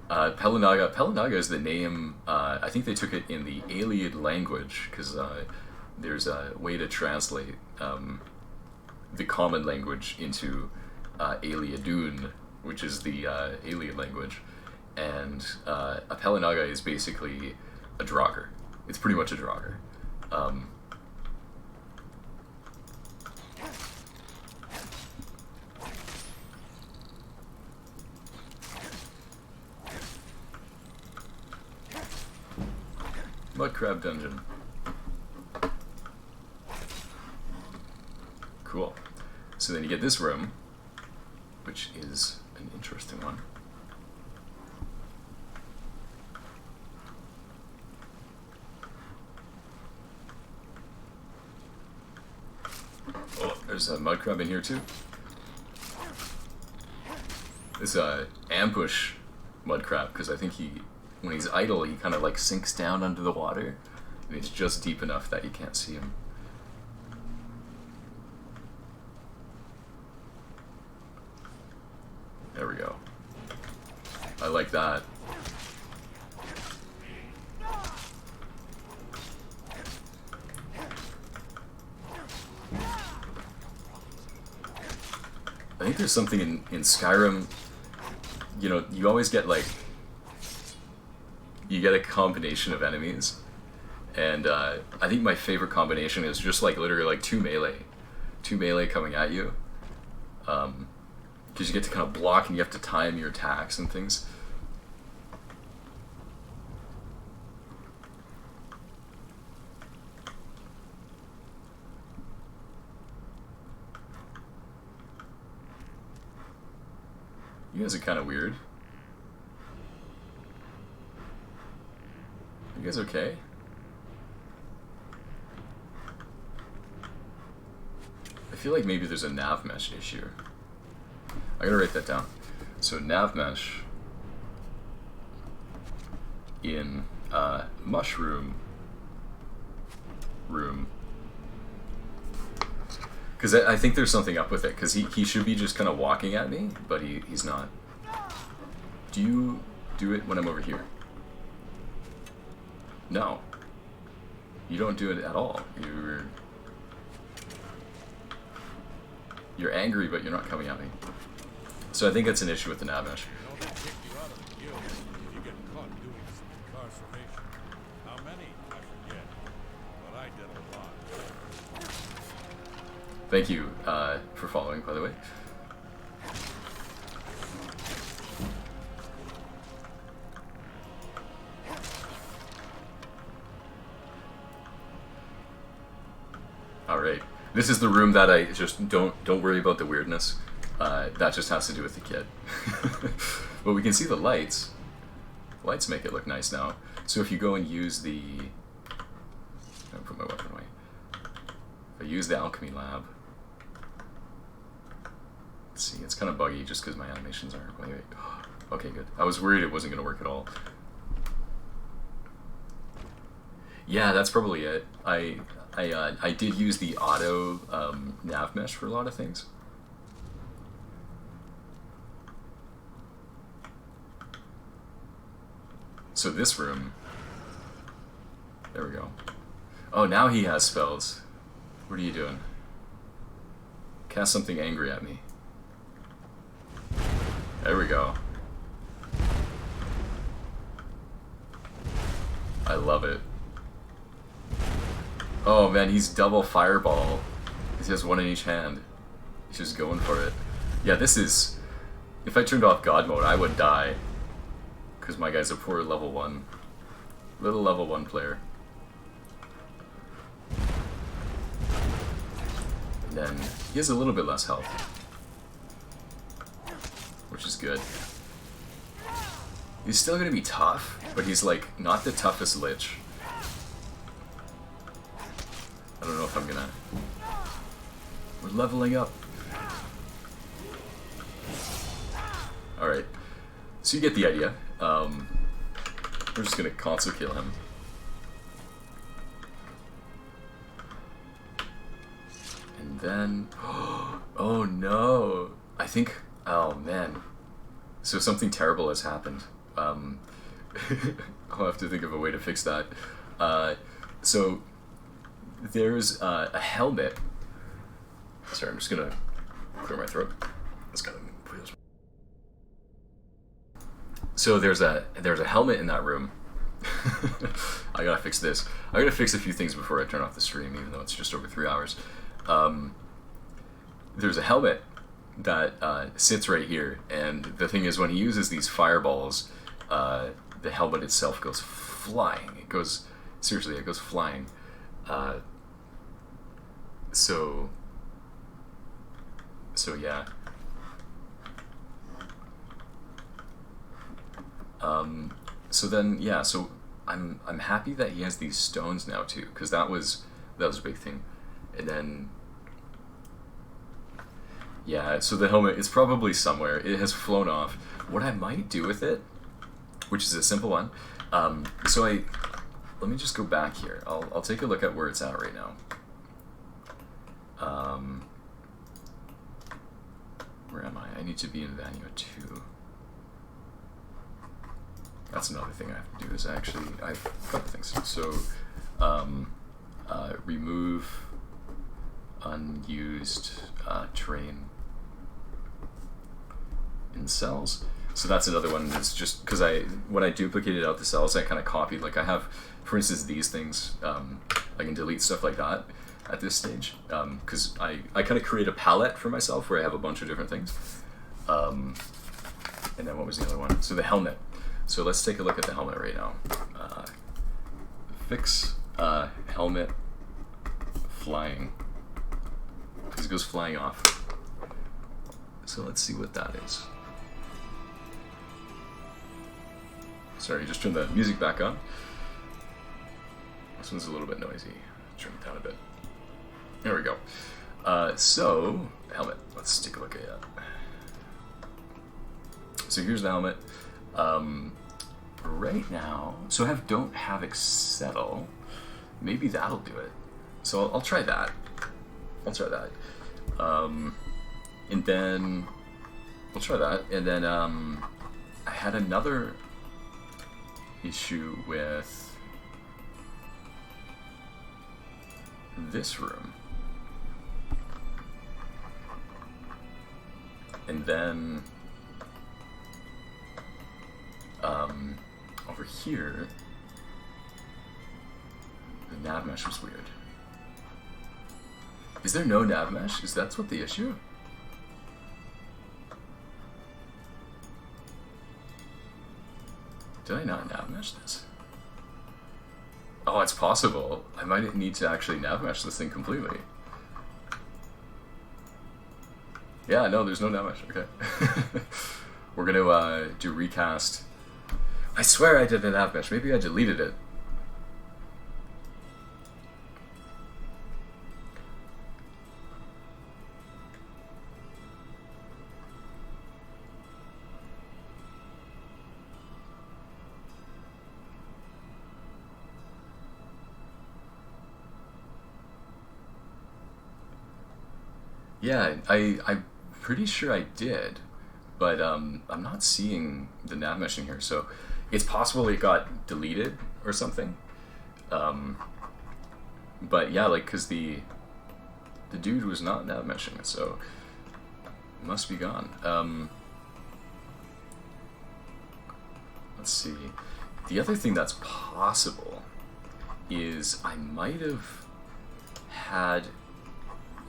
Pelinaga. Pelinaga is the name, I think they took it in the Ayleid language, because there's a way to translate the common language into Ayleidun, which is the Ayleid language. And a Pelinaga is basically a Draugr. It's pretty much a Draugr. Mud Crab Dungeon. Cool. So then you get this room, which is an interesting one. Oh, there's a mud crab in here too. This ambush mud crab, because I think when he's idle, he kind of like sinks down under the water, and it's just deep enough that you can't see him. There we go. I like that. I think there's something in Skyrim, you know, you always get like, you get a combination of enemies, and I think my favorite combination is just like literally like two melee coming at you, because you get to kind of block and you have to time your attacks and things. You guys are kind of weird. You guys okay? I feel like maybe there's a nav mesh issue. I gotta write that down. So nav mesh in mushroom room. Because I think there's something up with it, because he should be just kind of walking at me, but he's not. Do you do it when I'm over here? No. You don't do it at all. You're angry, but you're not coming at me. So I think it's an issue with the nav mesh. Thank you for following, by the way. All right, this is the room that I just don't worry about the weirdness. That just has to do with the kid. But we can see the lights. Lights make it look nice now. So if you go and use the, I'll put my weapon away. If I use the alchemy lab. Let's see, it's kind of buggy just because my animations aren't. Wait. Okay, good. I was worried it wasn't going to work at all. Yeah, that's probably it. I did use the auto nav mesh for a lot of things. So this room, there we go. Oh, now he has spells. What are you doing? Cast something angry at me. There we go. I love it. Oh man, he's double fireball. He has one in each hand. He's just going for it. Yeah, this is... If I turned off God mode, I would die. Because my guy's a poor level 1. Little level 1 player. And then he has a little bit less health. Which is good. He's still gonna be tough, but he's like not the toughest Lich. I don't know if I'm gonna... We're leveling up. Alright. So you get the idea. We're just gonna console kill him. And then, oh no, I think, oh man, so something terrible has happened. I'll have to think of a way to fix that. So there's a helmet. Sorry, I'm just gonna clear my throat. That's kind of. So there's a helmet in that room. I gotta fix this. I gotta fix a few things before I turn off the stream, even though it's just over 3 hours. There's a helmet that sits right here, and the thing is, when he uses these fireballs, the helmet itself goes flying. It goes, seriously, it goes flying. So yeah. So then, yeah, so I'm happy that he has these stones now too, because that was a big thing. And then, yeah, so the helmet is probably somewhere. It has flown off. What I might do with it, which is a simple one, let me just go back here. I'll take a look at where it's at right now. Where am I? I need to be in Vanua 2. That's another thing I have to do, is actually, I have a couple things. So, remove unused terrain in cells. So that's another one. That's just because when I duplicated out the cells, I kind of copied, like I have, for instance, these things, I can delete stuff like that at this stage, because I kind of create a palette for myself where I have a bunch of different things. And then what was the other one? So the helmet. So let's take a look at the helmet right now. Fix helmet flying, because it goes flying off. So let's see what that is. Sorry, just turn the music back on. This one's a little bit noisy. Turn it down a bit. There we go. So, helmet. Let's take a look at it. So here's the helmet. Right now, so don't havoc settle. Maybe that'll do it. So I'll try that. And then we'll try that. And then I had another issue with this room. And then over here, the nav mesh was weird. Is there no nav mesh? Is that what the issue? Did I not nav mesh this? Oh, it's possible. I might need to actually nav mesh this thing completely. Yeah, no, there's no nav mesh. Okay. We're gonna do recast. I swear I did a nav mesh. Maybe I deleted it. Yeah, I'm pretty sure I did, but I'm not seeing the nav meshing here, so it's possible it got deleted or something. But yeah, like, cause the dude was not nav meshing, so it must be gone. Let's see. The other thing that's possible is I might have had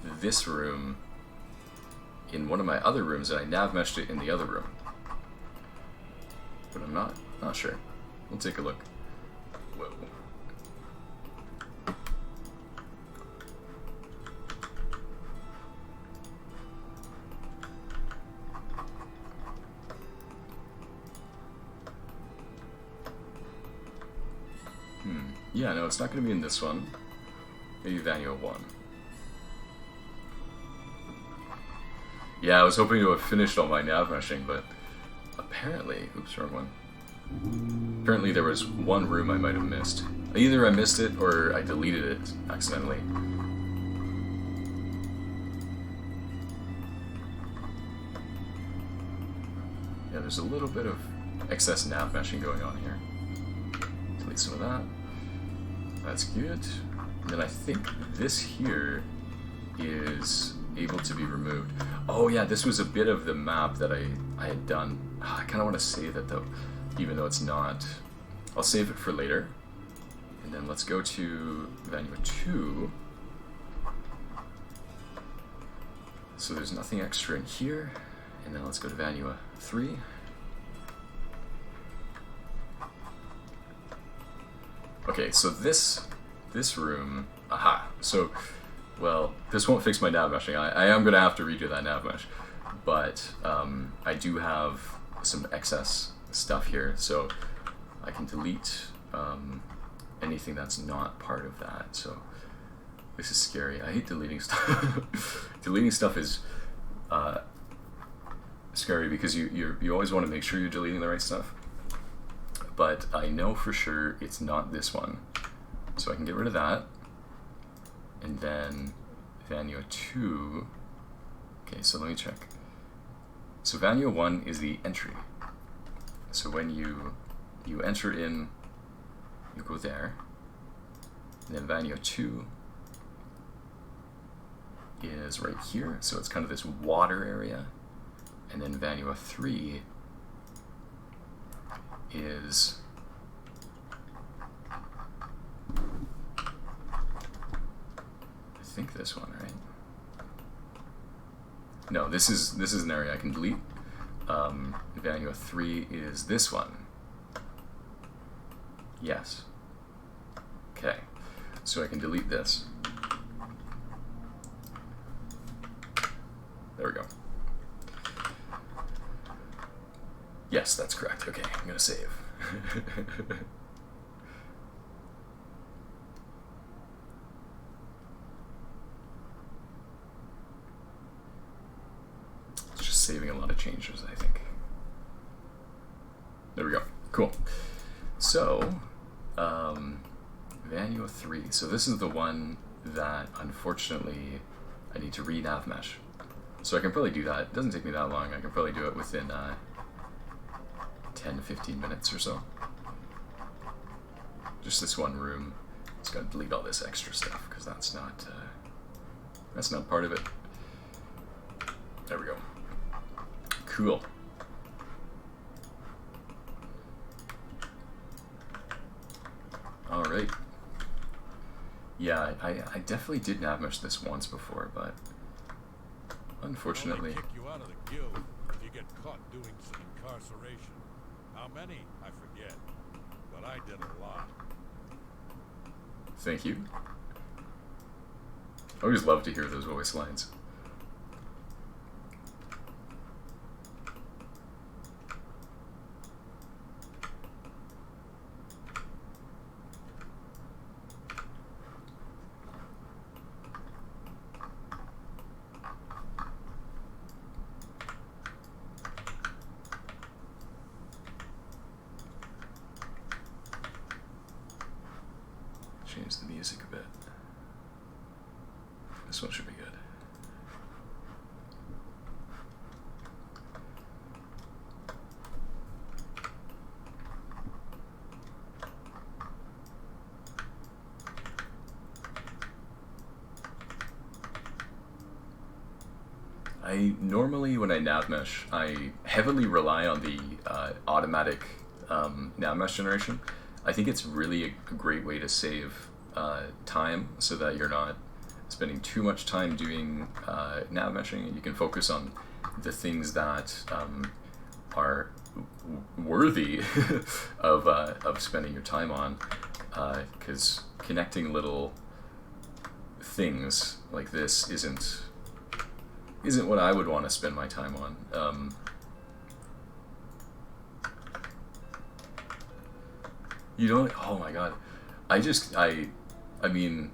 this room in one of my other rooms and I nav meshed it in the other room, but I'm not sure. We'll take a look. Whoa. Yeah, no, it's not going to be in this one. Maybe Vanua 1. Yeah, I was hoping to have finished all my nav meshing, but apparently, oops, wrong one. Apparently there was one room I might have missed. Either I missed it or I deleted it accidentally. Yeah, there's a little bit of excess nav meshing going on here. Delete some of that. That's good. And then I think this here is able to be removed. Oh yeah, this was a bit of the map that I had done. I kind of want to save it though, even though it's not. I'll save it for later. And then let's go to Vanua 2. So there's nothing extra in here. And then let's go to Vanua 3. Okay, so this room, aha. So, well, this won't fix my nav meshing. I am going to have to redo that nav mesh. But I do have some excess stuff here, so I can delete anything that's not part of that. So this is scary. I hate deleting stuff. Deleting stuff is scary because you always want to make sure you're deleting the right stuff. But I know for sure it's not this one. So I can get rid of that. And then Vanua 2. Okay, so let me check. So Vanua 1 is the entry. So when you enter in, you go there. And then Vanua 2 is right here. So it's kind of this water area. And then Vanua 3 is I think this one, right? No, this is an area I can delete. Vanua 3 is this one. Yes. Okay. So I can delete this. There we go. Yes, that's correct. Okay, I'm gonna save. It's just saving a lot of changes, I think. There we go. Cool. So, Vanua 3. So this is the one that, unfortunately, I need to re-nav mesh. So I can probably do that. It doesn't take me that long. I can probably do it within 10 to 15 minutes or so. Just this one room. Just gotta delete all this extra stuff because that's not part of it. There we go. Cool. All right. Yeah, I definitely did nav mesh this once before, but unfortunately. Kick you out of the guild if you get caught doing some incarceration. How many? I forget. But I did a lot. Thank you. I always love to hear those voice lines. Change the music a bit. This one should be good. I normally, when I nav mesh, I heavily rely on the automatic nav mesh generation. I think it's really a great way to save time so that you're not spending too much time doing nav meshing, and you can focus on the things that are worthy of spending your time on, because connecting little things like this isn't what I would want to spend my time on. You don't, oh my god. I mean,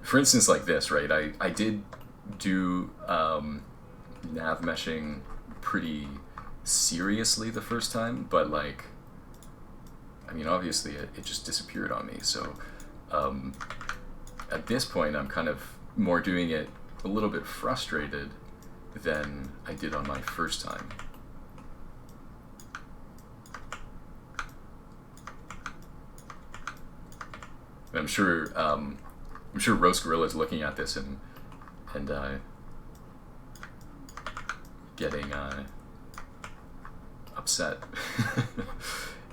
for instance, like this, right? I did do nav meshing pretty seriously the first time, but like, I mean, obviously it just disappeared on me. So at this point, I'm kind of more doing it a little bit frustrated than I did on my first time. I'm sure Roast Gorilla is looking at this and getting upset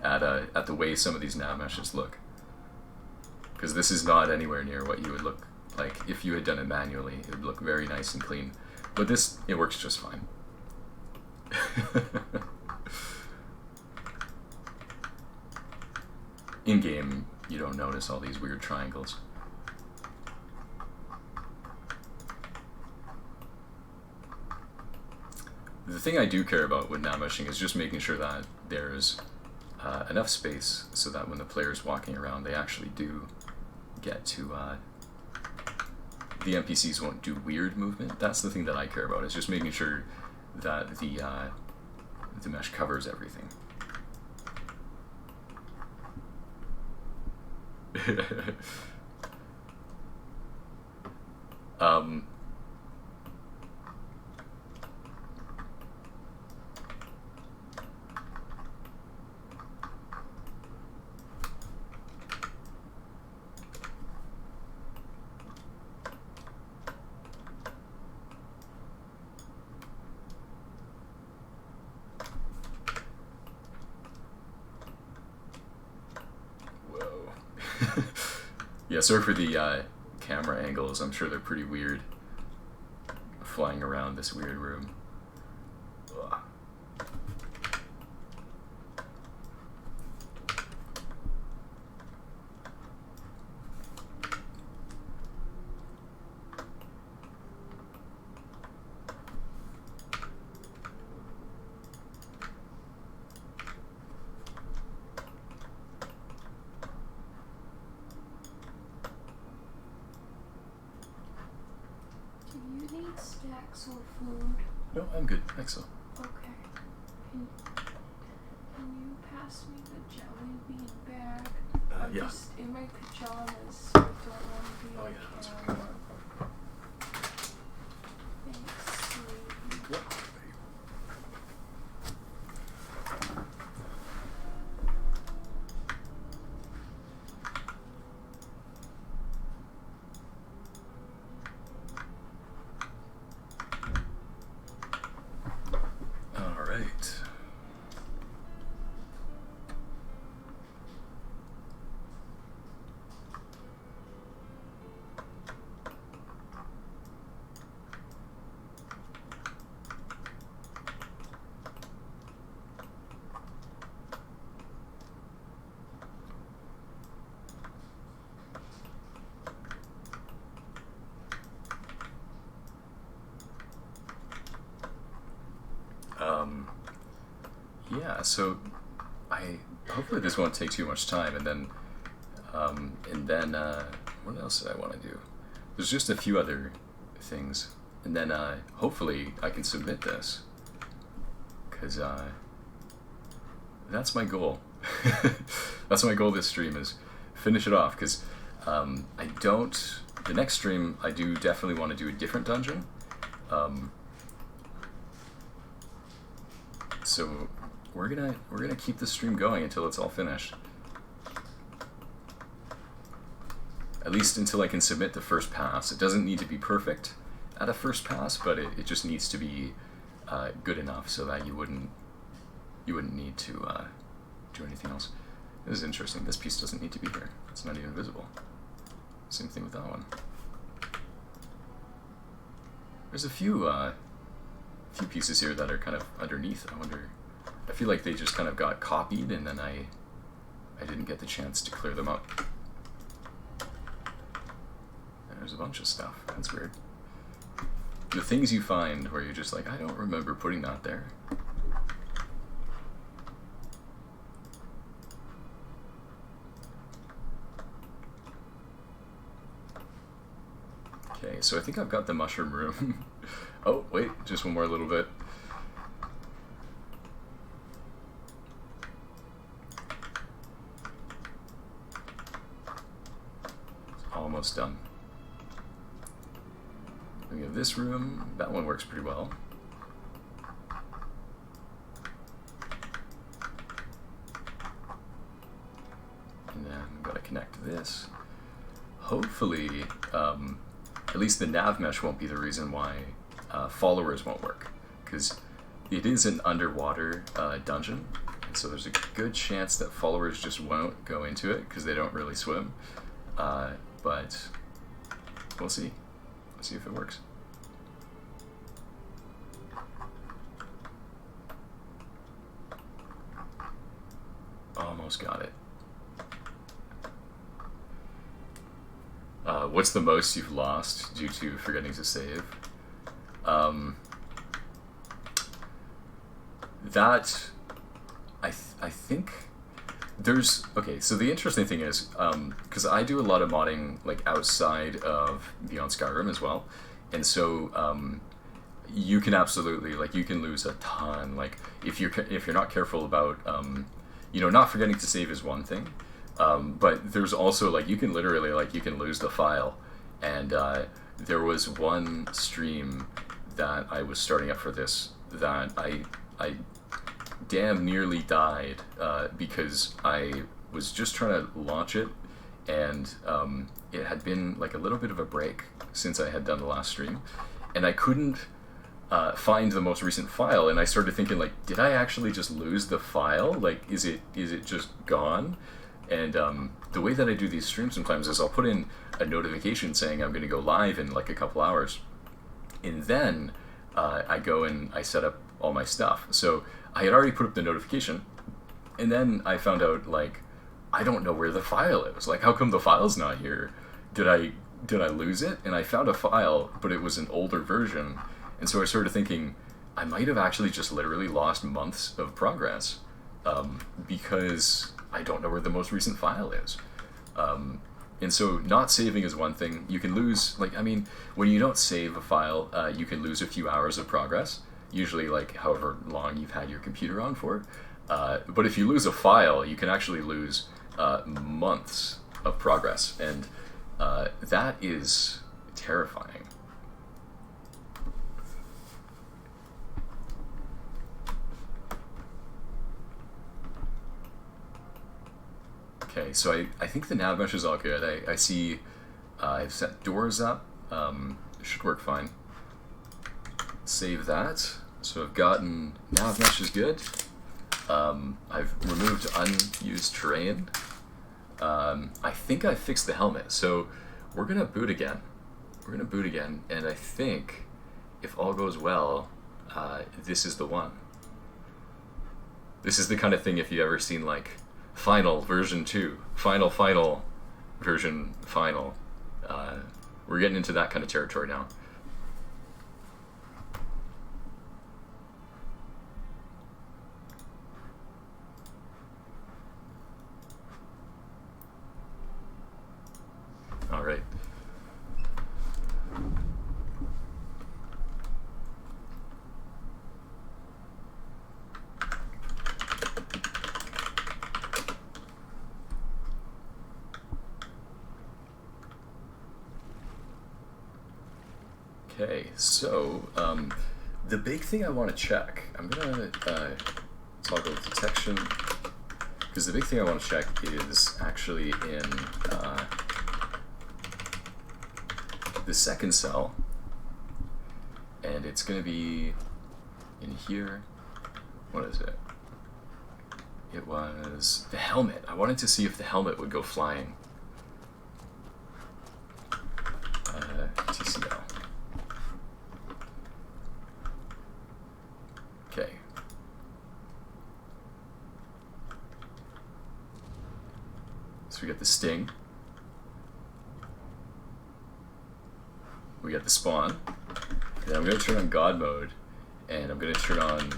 at the way some of these nav meshes look, because this is not anywhere near what you would look like if you had done it manually. It would look very nice and clean, but this, it works just fine. In game, you don't notice all these weird triangles. The thing I do care about with nav meshing is just making sure that there's enough space so that when the player's walking around, they actually do get to... the NPCs won't do weird movement. That's the thing that I care about, is just making sure that the mesh covers everything. Yeah, sorry for the camera angles. I'm sure they're pretty weird, flying around this weird room. Ugh. Stacks of food. No, I'm good. Thanks, so. Okay. Can you pass me the jelly bean bag? I'm Yeah. just in my pajamas, so I don't want to be on camera. Thanks, sweetie. Yep. Yeah, so hopefully this won't take too much time, and then what else did I want to do? There's just a few other things, and then hopefully I can submit this, because that's my goal. That's my goal this stream, is finish it off, because the next stream I do definitely want to do a different dungeon. So we're gonna keep the stream going until it's all finished. At least until I can submit the first pass. It doesn't need to be perfect at a first pass, but it just needs to be good enough so that you wouldn't need to do anything else. This is interesting. This piece doesn't need to be here. It's not even visible. Same thing with that one. There's a few pieces here that are kind of underneath. I feel like they just kind of got copied, and then I didn't get the chance to clear them up. And there's a bunch of stuff. That's weird. The things you find where you're just like, I don't remember putting that there. Okay, so I think I've got the mushroom room. Oh, wait, just one more little bit. It's almost done. We have this room. That one works pretty well. And then I've got to connect this. hopefully, at least the nav mesh won't be the reason why followers won't work, because it is an underwater dungeon, and so there's a good chance that followers just won't go into it because they don't really swim. But we'll see. We'll see if it works. Almost got it. What's the most you've lost due to forgetting to save? That I think there's okay. So the interesting thing is, because I do a lot of modding like outside of Beyond Skyrim as well, and so you can absolutely you can lose a ton. Like if you're not careful about not forgetting to save is one thing. But there's also you can literally you can lose the file, and there was one stream that I was starting up for this that I damn nearly died because I was just trying to launch it, and it had been a little bit of a break since I had done the last stream, and I couldn't find the most recent file, and I started thinking did I actually just lose the file? Is it just gone? And the way that I do these streams sometimes is I'll put in a notification saying I'm going to go live in a couple hours, and then I go and I set up all my stuff. So I had already put up the notification, and then I found out I don't know where the file is. How come the file's not here? Did I lose it? And I found a file, but it was an older version, and so I started thinking I might have actually just literally lost months of progress because I don't know where the most recent file is. And so not saving is one thing. You can lose, when you don't save a file, you can lose a few hours of progress, usually however long you've had your computer on for. But if you lose a file, you can actually lose months of progress, and that is terrifying. Okay, so I think the nav mesh is all good. I see I've set doors up. It should work fine. Save that. So I've gotten nav mesh is good. I've removed unused terrain. I think I fixed the helmet. So we're gonna boot again. And I think if all goes well, this is the one. This is the kind of thing if you ever seen Final version 2, final version final. We're getting into that kind of territory now. All right. Okay, so the big thing I want to check, I'm gonna toggle detection, because the big thing I want to check is actually in the second cell, and it's gonna be in here. What is it? It was the helmet. I wanted to see if the helmet would go flying. TCL. Okay. So we got the sting. We got the spawn. Then I'm going to turn on God mode, and I'm going to turn on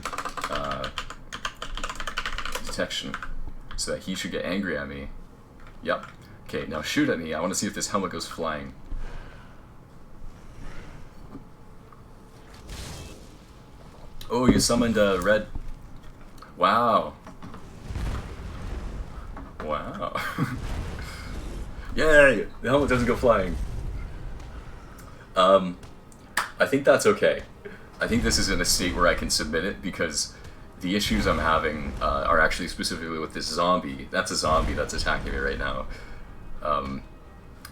detection, so that he should get angry at me. Yep. Okay, now shoot at me. I want to see if this helmet goes flying. Oh, you summoned a red. Wow. Wow. Yay! The helmet doesn't go flying. I think that's okay. I think this is in a state where I can submit it, because the issues I'm having are actually specifically with this zombie. That's a zombie that's attacking me right now.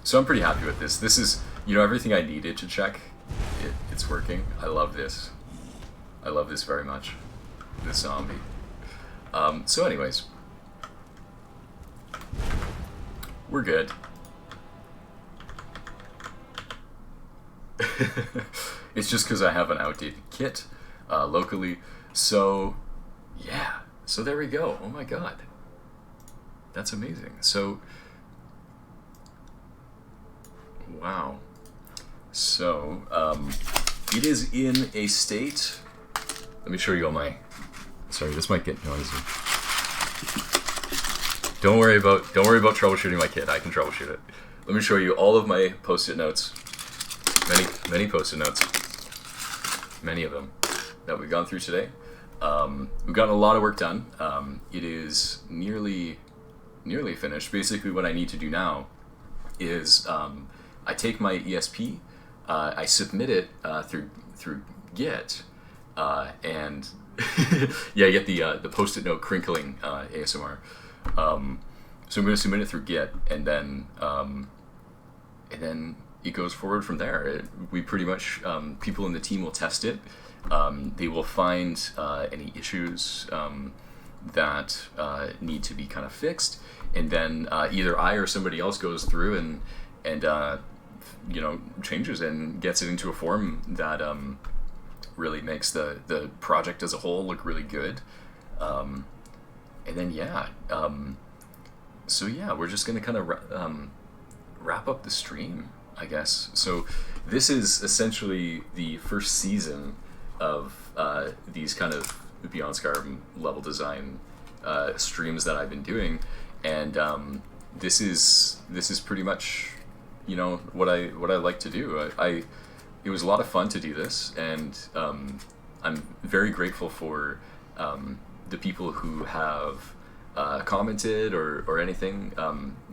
So I'm pretty happy with this. This is, you know, everything I needed to check. It's working. I love this. I love this very much. This zombie. So anyways. We're good. It's just because I have an outdated kit locally. So, yeah. So there we go. Oh my god. That's amazing. So, wow. So, it is in a state. Let me show you all my. Sorry, this might get noisy. Don't worry about troubleshooting my kit. I can troubleshoot it. Let me show you all of my post-it notes. Many post-it notes. Many of them that we've gone through today. We've gotten a lot of work done. It is nearly finished. Basically, what I need to do now is I take my ESP, I submit it through Git, and yeah, I get the post-it note crinkling ASMR. So I'm going to submit it through Git, and then it goes forward from there. We pretty much, people in the team will test it. They will find any issues that need to be kind of fixed, and then either I or somebody else goes through and you know, changes and gets it into a form that really makes the project as a whole look really good. And then yeah, so yeah, we're just gonna kind of wrap up the stream, I guess. So this is essentially the first season of these kind of Beyond Skyrim level design streams that I've been doing, and this is pretty much, you know, what I like to do. It was a lot of fun to do this, and I'm very grateful for the people who have commented or anything,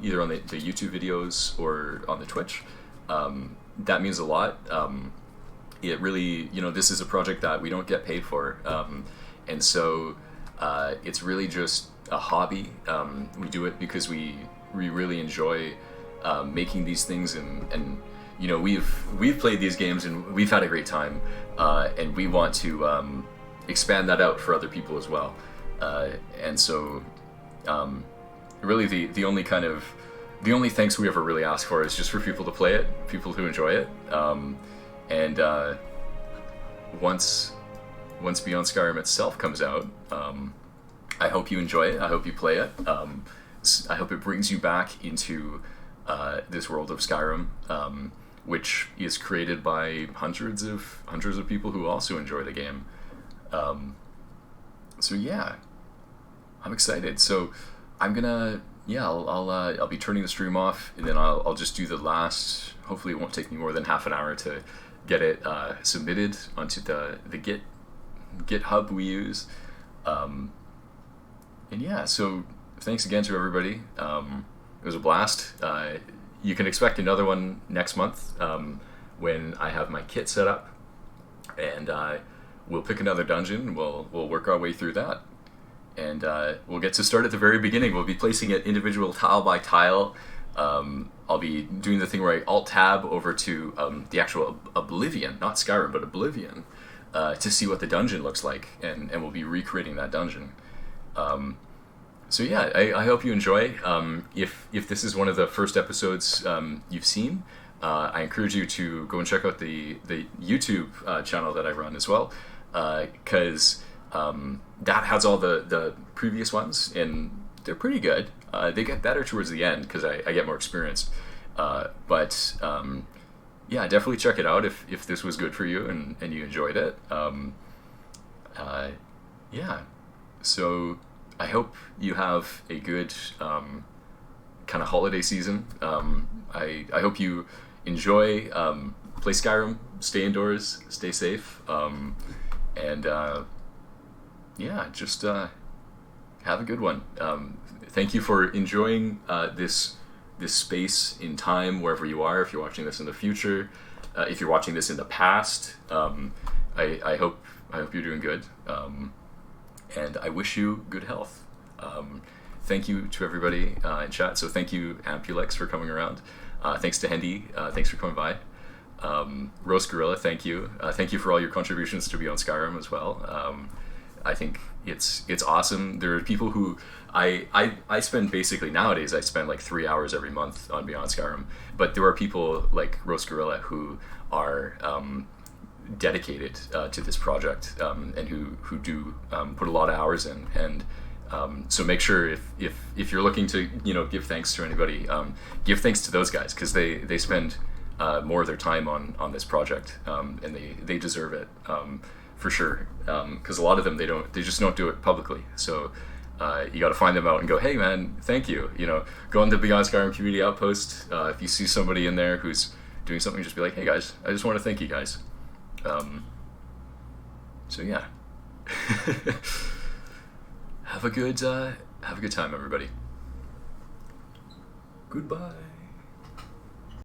either on the YouTube videos or on the Twitch. That means a lot. It really, you know, this is a project that we don't get paid for, and so it's really just a hobby. We do it because we really enjoy making these things, and you know, we've played these games and we've had a great time, and we want to expand that out for other people as well. And so really the only thanks we ever really ask for is just for people to play it, people who enjoy it, and once Beyond Skyrim itself comes out, I hope you enjoy it. I hope you play it. I hope it brings you back into this world of Skyrim, which is created by hundreds of people who also enjoy the game. So yeah, I'm excited. So I'm gonna, yeah, I'll be turning the stream off, and then I'll just do the last. Hopefully, it won't take me more than half an hour to get it submitted onto the GitHub we use. And yeah, so thanks again to everybody. It was a blast. You can expect another one next month when I have my kit set up, and we'll pick another dungeon. We'll work our way through that, and we'll get to start at the very beginning. We'll be placing it individual tile by tile. I'll be doing the thing where I Alt-Tab over to the actual Oblivion, not Skyrim, but Oblivion, to see what the dungeon looks like, and we'll be recreating that dungeon. So yeah, I hope you enjoy. If this is one of the first episodes you've seen, I encourage you to go and check out the YouTube channel that I run as well, because that has all the previous ones, and they're pretty good. They get better towards the end because I get more experience. But yeah, definitely check it out if this was good for you and you enjoyed it. Yeah, so I hope you have a good kind of holiday season. I hope you enjoy, play Skyrim, stay indoors, stay safe, and yeah, just have a good one. Thank you for enjoying this space in time, wherever you are. If you're watching this in the future, if you're watching this in the past, I hope you're doing good, and I wish you good health. Thank you to everybody in chat. So thank you, Ampulex, for coming around. Thanks to Hendy. Thanks for coming by. Roast Gorilla, thank you. Thank you for all your contributions to Beyond Skyrim as well. I think it's awesome. There are people who I spend basically nowadays I spend like 3 hours every month on Beyond Skyrim, but there are people like Roast Gorilla who are dedicated to this project and who do put a lot of hours in, and so make sure if you're looking to give thanks to anybody, give thanks to those guys, because they spend more of their time on this project, and they deserve it for sure, because a lot of them they just don't do it publicly, so you got to find them out and go, hey man, thank you, go on the Beyond Skyrim community outpost. If you see somebody in there who's doing something, just be like, hey guys, I just want to thank you guys. So yeah. Have a good time, everybody. Goodbye.